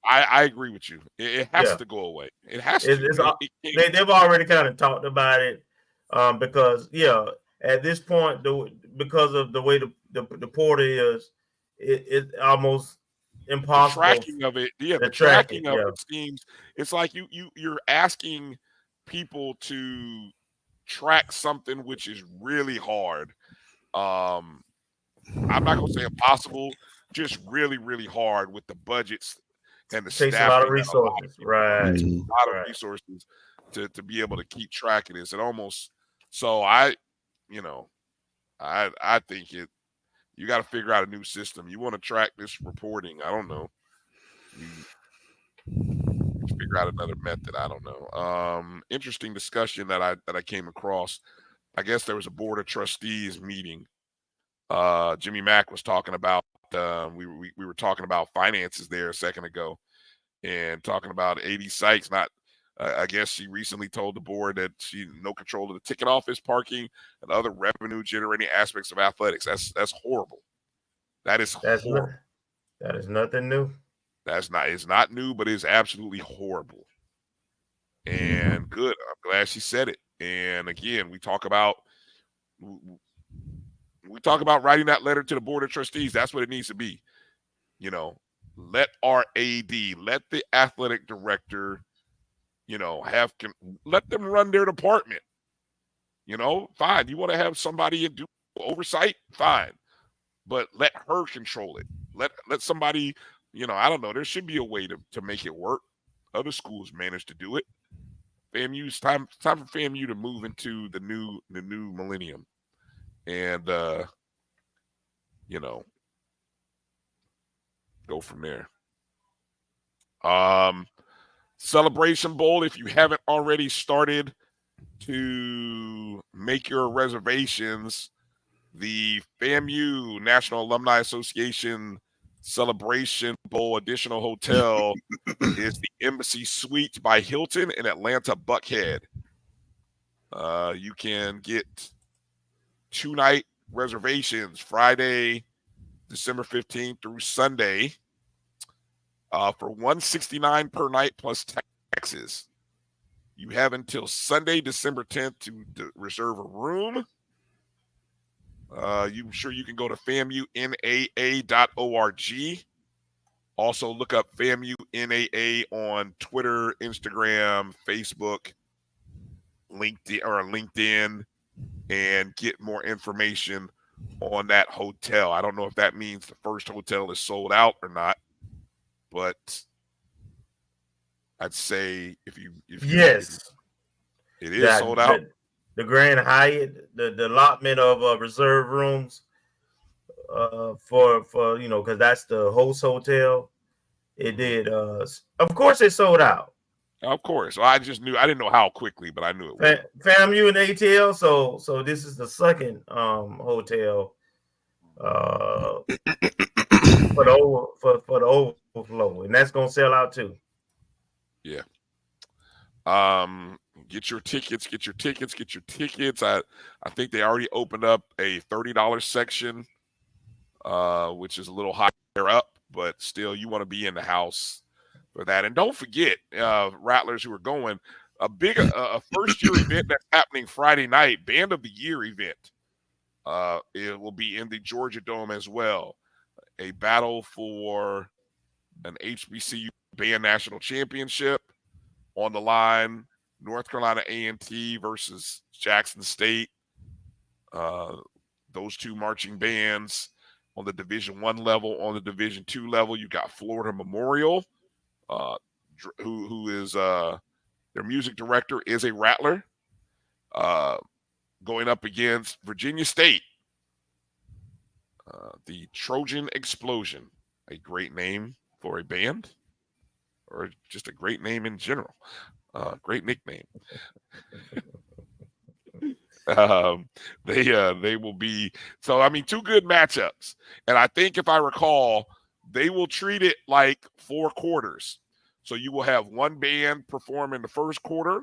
I agree with you. It has to go away. It has to. They've already kind of talked about it, because at this point, because of the way the portal is, it's almost impossible. The tracking of it, the tracking of it seems, it's like you're asking people to track something which is really hard. I'm not gonna say impossible, just really, really hard with the budgets and the takes staffing. A lot of resources, right? A lot of resources to be able to keep track of this. It almost, so I think you got to figure out a new system. You want to track this reporting? I don't know. You figure out another method. I don't know. Interesting discussion that I came across. I guess there was a board of trustees meeting. Jimmy Mack was talking about. We were talking about finances there a second ago, and talking about AD Sykes. I guess she recently told the board that she no control of the ticket office, parking, and other revenue generating aspects of athletics. That's horrible. That's horrible. That is nothing new. It's not new, but it's absolutely horrible. And good. I'm glad she said it. And again, we talk about writing that letter to the board of trustees. That's what it needs to be. Let our AD, let the athletic director, let them run their department. Fine. You want to have somebody do oversight? Fine. But let her control it. Let somebody, I don't know. There should be a way to make it work. Other schools manage to do it. FAMU's time for FAMU to move into the new millennium. And go from there. Celebration Bowl, if you haven't already started to make your reservations, the FAMU National Alumni Association Celebration Bowl additional hotel is the Embassy Suites by Hilton in Atlanta Buckhead. You can get 2-night reservations Friday, December 15th through Sunday for $169 per night plus taxes. You have until Sunday, December 10th to reserve a room. I'm sure you can go to FAMUNAA.org. Also, look up FAMU NAA on Twitter, Instagram, Facebook, LinkedIn, and get more information on that hotel. I don't know if that means the first hotel is sold out or not, but I'd say if it is sold out. The Grand Hyatt, the allotment of reserve rooms for because that's the host hotel. It did. Of course, it sold out. Of course. Well, I didn't know how quickly, but I knew it would. FAMU and ATL. So this is the second hotel for the overflow, and that's gonna sell out too. Yeah. Get your tickets. I think they already opened up a $30 section, which is a little higher up, but still you want to be in the house for that. And don't forget, Rattlers who are going, a first year event that's happening Friday night, Band of the Year event. It will be in the Georgia Dome as well. A battle for an HBCU Band National Championship on the line. North Carolina A&T versus Jackson State. Those two marching bands on the Division I level. On the Division II level, you got Florida Memorial, who is their music director is a Rattler, going up against Virginia State. The Trojan Explosion, a great name for a band, or just a great name in general. Great nickname. They will be two good matchups, and I think if I recall, they will treat it like 4 quarters. So you will have one band perform in the first quarter,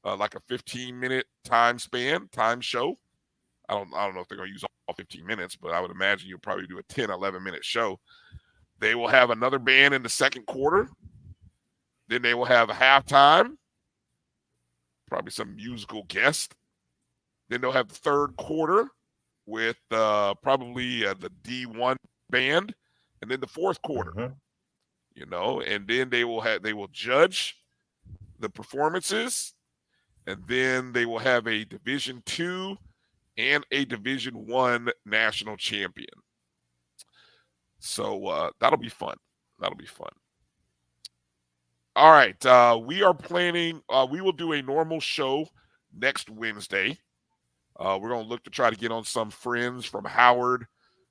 like a 15-minute time show. I don't know if they're going to use all 15 minutes, but I would imagine you'll probably do a 10, 11-minute show. They will have another band in the second quarter. Then they will have a halftime, probably some musical guest. Then they'll have the third quarter with probably the D1 band, and then the fourth quarter. And then they will judge the performances, and then they will have a Division II and a Division I national champion. So that'll be fun. All right, we are planning. We will do a normal show next Wednesday. We're going to look to try to get on some friends from Howard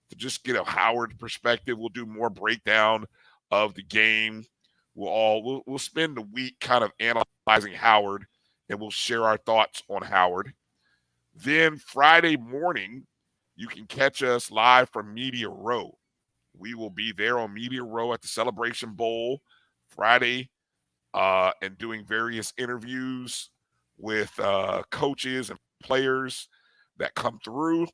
to just get a Howard perspective. We'll do more breakdown of the game. We'll spend the week kind of analyzing Howard, and we'll share our thoughts on Howard. Then Friday morning, you can catch us live from Media Row. We will be there on Media Row at the Celebration Bowl Friday, and doing various interviews with coaches and players that come through.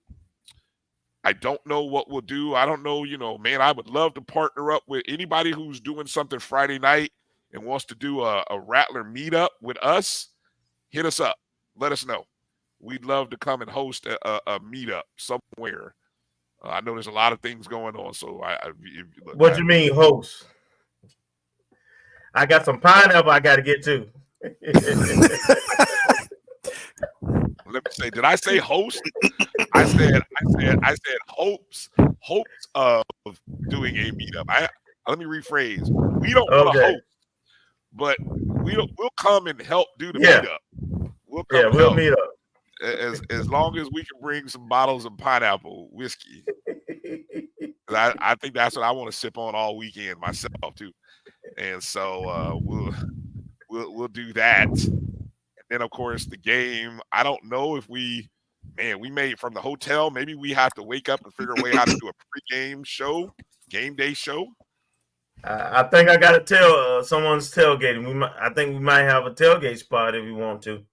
I don't know what we'll do. I don't know, man, I would love to partner up with anybody who's doing something Friday night and wants to do a Rattler meetup with us. Hit us up. Let us know. We'd love to come and host a meetup somewhere. I know there's a lot of things going on. So What you mean host? I got some pineapple I got to get to. Let me say, did I say host? I said hopes of doing a meetup. Let me rephrase. We don't want to host, but we'll come and help do the meetup. We'll meet up. As long as we can bring some bottles of pineapple whiskey. I think that's what I want to sip on all weekend myself too. And so we'll do that. And then of course the game. I don't know if we made from the hotel. Maybe we have to wake up and figure a way how to do a pregame show, game day show. I think I got to tell someone's tailgating. I think we might have a tailgate spot if we want to.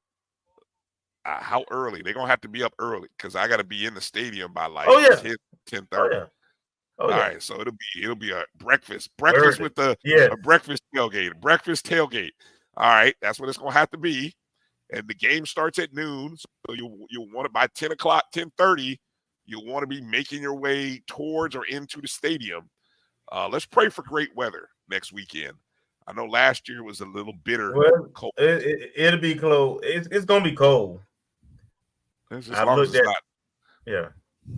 how early? They're gonna have to be up early because I got to be in the stadium by like Oh yeah. 10:30. Oh yeah. Oh All yeah. right, so it'll be a breakfast Early. with a Yes. breakfast tailgate. All right, that's what it's gonna have to be. And the game starts at noon, so you'll want it by 10 o'clock, 10:30. You'll want to be making your way towards or into the stadium. Let's pray for great weather next weekend. I know last year was a little bitter Well, cold. it'll be cold. It's gonna be cold. As I've long as looked it's at. not, Yeah.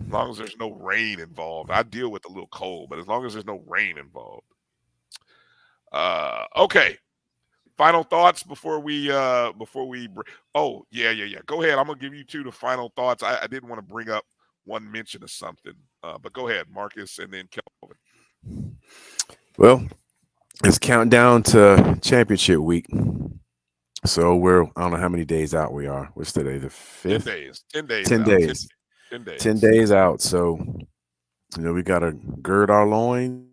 as long as there's no rain involved. I deal with a little cold, but as long as there's no rain involved. Okay. Final thoughts before we oh yeah. Go ahead. I'm gonna give you two the final thoughts. I didn't want to bring up one mention of something, but go ahead, Marcus, and then Kelvin. Well, it's countdown to championship week. So I don't know how many days out we are. What's today? The 5th? 10 days. 10 out. days. 10 days. 10 days out. So, we got to gird our loins,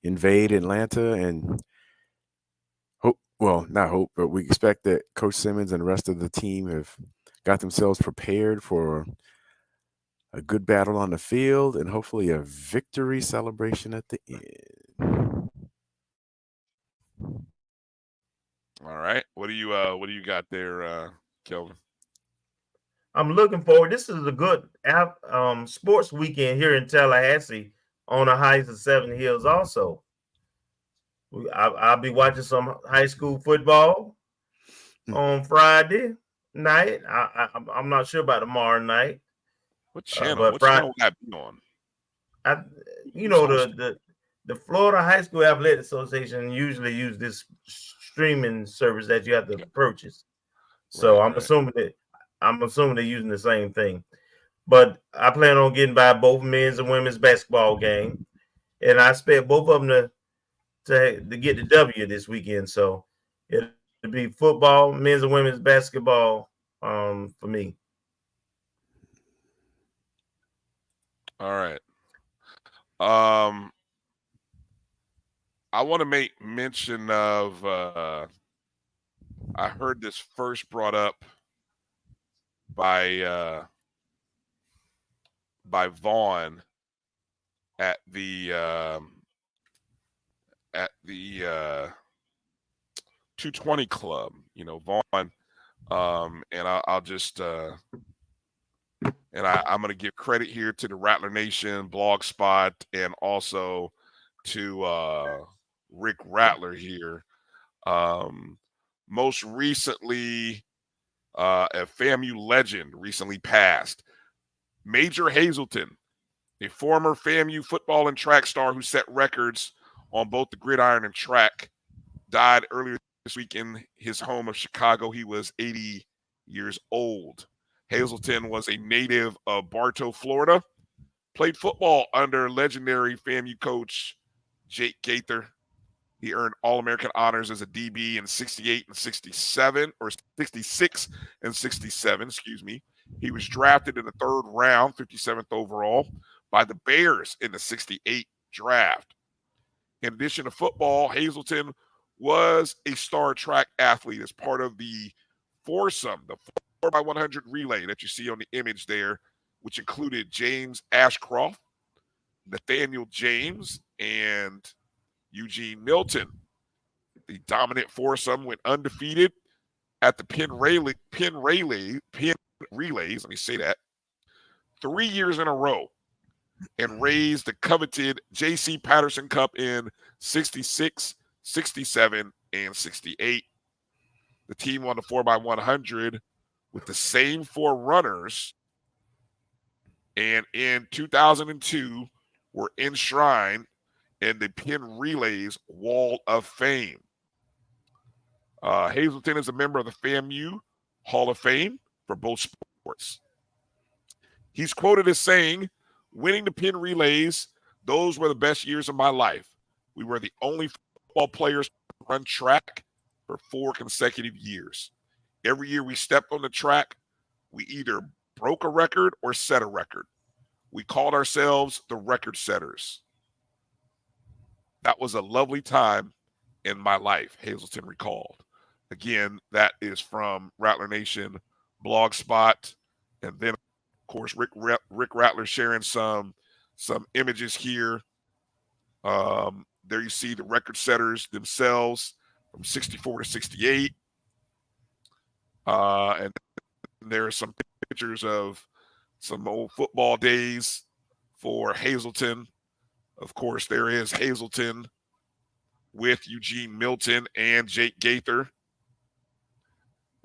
invade Atlanta, and hope. Well, not hope, but we expect that Coach Simmons and the rest of the team have got themselves prepared for a good battle on the field and hopefully a victory celebration at the end. All right. What do you got there, Kelvin? I'm looking forward. This is a good sports weekend here in Tallahassee on the heights of Seven Hills. Also, I'll be watching some high school football on Friday night. I'm not sure about tomorrow night. What channel? But What Friday, channel will that be on? The Florida High School Athletics Association usually use this streaming service that you have to purchase. So I'm assuming they're using the same thing. But I plan on getting by both men's and women's basketball game, and I expect both of them to get the W this weekend. So it'll be football, men's and women's basketball for me. All right. I want to make mention of I heard this first brought up by Vaughn at the 220 Club. Vaughn, and I'll just and I'm going to give credit here to the Rattler Nation blog spot and also to Rick Rattler here. Most recently, a FAMU legend recently passed. Major Hazelton, a former FAMU football and track star who set records on both the gridiron and track, died earlier this week in his home of Chicago. He was 80 years old. Hazelton was a native of Bartow, Florida, played football under legendary FAMU coach Jake Gaither. He earned All-American honors as a DB in 68 and 67, or 66 and 67, excuse me. He was drafted in the 3rd round, 57th overall, by the Bears in the 68 draft. In addition to football, Hazelton was a star track athlete as part of the foursome, the 4x100 relay that you see on the image there, which included James Ashcroft, Nathaniel James, and Eugene Milton. The dominant foursome went undefeated at the Penn relays, let me say that, 3 years in a row, and raised the coveted J.C. Patterson Cup in 66, 67, and 68. The team won the 4x100 with the same 4 runners, and in 2002 were enshrined in the Penn Relays Wall of Fame. Hazelton is a member of the FAMU Hall of Fame for both sports. He's quoted as saying, "Winning the Penn Relays, those were the best years of my life. We were the only football players to run track for 4 consecutive years. Every year we stepped on the track, we either broke a record or set a record. We called ourselves the record setters. That was a lovely time in my life," Hazelton recalled. Again, that is from Rattler Nation Blogspot, and then of course Rick Rattler sharing some images here. There you see the record setters themselves from 64 to 68. And there are some pictures of some old football days for Hazleton. Of course, there is Hazleton with Eugene Milton and Jake Gaither.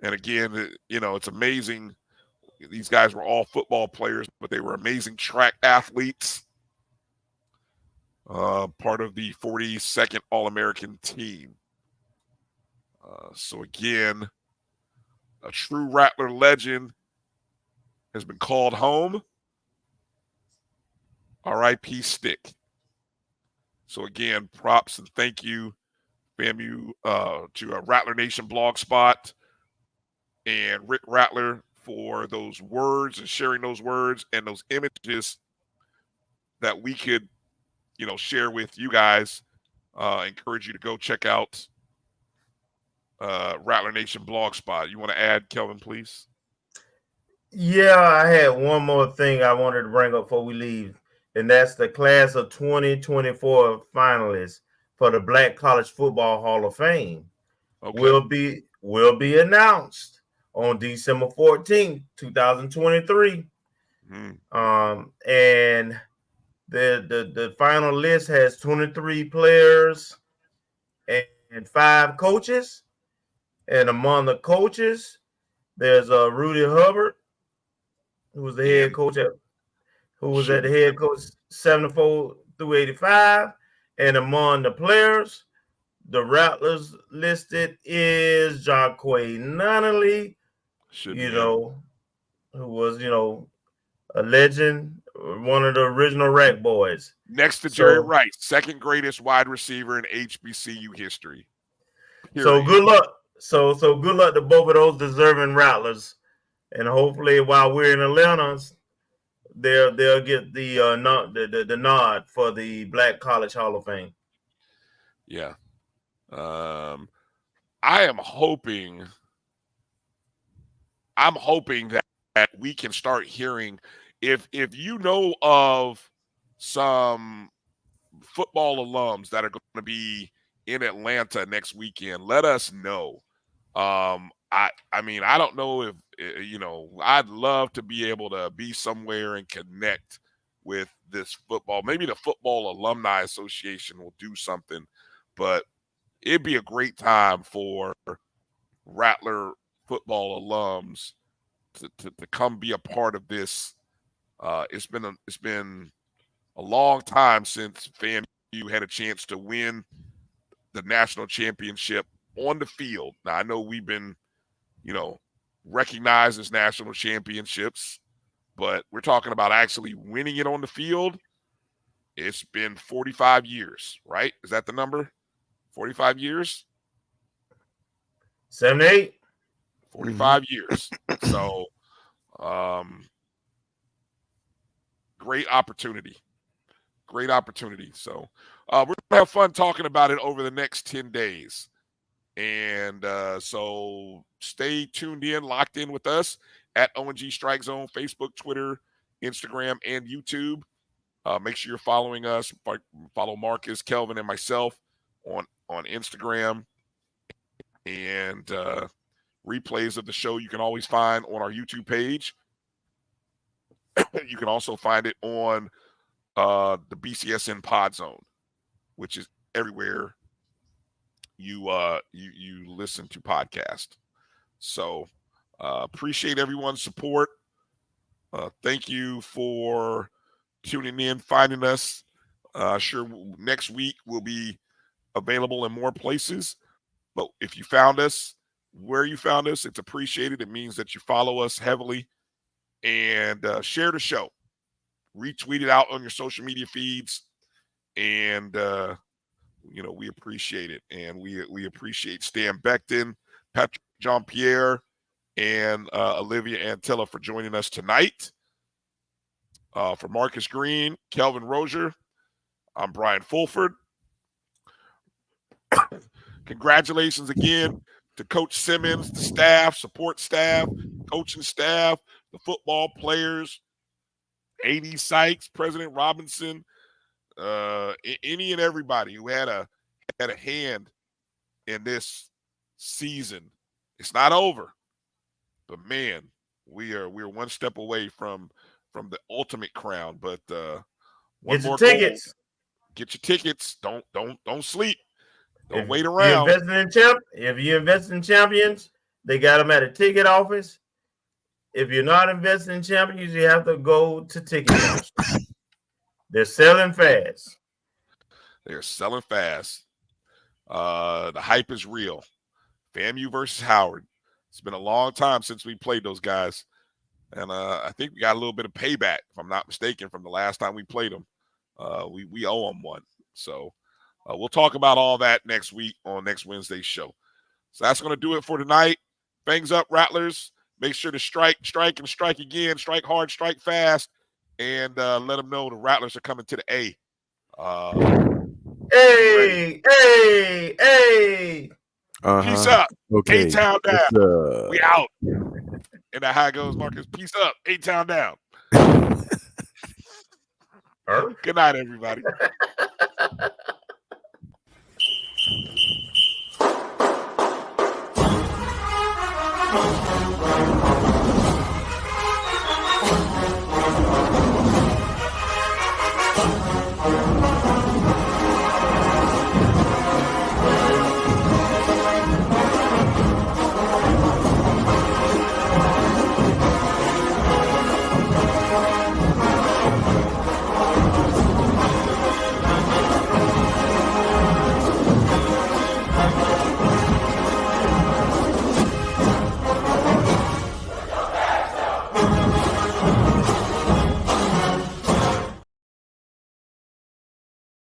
And again, it's amazing. These guys were all football players, but they were amazing track athletes. Part of the 42nd All-American team. So again, a true Rattler legend has been called home. R.I.P. Stick. So again, props and thank you, FAMU, to Rattler Nation Blogspot and Rick Rattler for those words and sharing those words and those images that we could, share with you guys. Encourage you to go check out Rattler Nation Blogspot. You want to add, Kelvin, please? Yeah, I had one more thing I wanted to bring up before we leave, and that's the class of 2024 finalists for the Black College Football Hall of Fame. Okay. will be announced on December 14th, 2023. And the final list has 23 players and 5 coaches. And among the coaches, there's Rudy Hubbard, who was the head coach at the head coach 74 through 85. And among the players, the Rattlers listed is Jaquay Nunnally, who was, a legend, one of the original Rack boys. Next to Jerry Rice, second greatest wide receiver in HBCU history. Period. So good luck. So good luck to both of those deserving Rattlers. And hopefully while we're in Atlanta, they'll get the nod for the Black College Hall of Fame. Yeah. I am hoping that we can start hearing if you know of some football alums that are going to be in Atlanta next weekend, let us know. I mean, I don't know if I'd love to be able to be somewhere and connect with this football. Maybe the Football Alumni Association will do something, but it'd be a great time for Rattler football alums to come be a part of this. It's been a long time since FAMU had a chance to win the national championship on the field. Now, I know we've been, recognized as national championships, but we're talking about actually winning it on the field. It's been 45 years, right? Is that the number? 45 years? 78. 45 years. So, great opportunity. Great opportunity. So, we're going to have fun talking about it over the next 10 days. And so stay tuned in, locked in with us at O&G StrikeZone, Facebook, Twitter, Instagram, and YouTube. Make sure you're following us. Follow Marcus, Kelvin, and myself on Instagram. And replays of the show you can always find on our YouTube page. You can also find it on the BCSN Pod Zone, which is everywhere you listen to podcast. So appreciate everyone's support. Thank you for tuning in, finding us. Sure, next week we'll be available in more places. But if you found us, where you found us, it's appreciated. It means that you follow us heavily and share the show. Retweet it out on your social media feeds. And we appreciate it. And we appreciate Stan Becton, Patrick Jean-Pierre, and Olivia Antilla for joining us tonight. For Marcus Green, Kelvin Rozier, I'm Brian Fulford. Congratulations again to Coach Simmons, the staff, support staff, coaching staff, the football players, A.D. Sykes, President Robinson, any and everybody who had a hand in this season. It's not over, but man, we're one step away from the ultimate crown. But get your tickets. Goal. Get your tickets. Don't sleep. Don't wait If around. If you invest in champions, they got them at a ticket office. If you're not investing in champions, you have to go to ticket office. They're selling fast. They're selling fast. The hype is real. FAMU versus Howard. It's been a long time since we played those guys. And I think we got a little bit of payback, if I'm not mistaken, from the last time we played them. We owe them one. So we'll talk about all that next week on next Wednesday's show. So that's going to do it for tonight. Fangs up, Rattlers. Make sure to strike, and strike again. Strike hard, strike fast. And let them know the Rattlers are coming to the A. Hey. Peace up. Okay. A-Town down. We out. And that's how it goes, Marcus. Peace up. A-Town down. Good night, everybody. Thank you.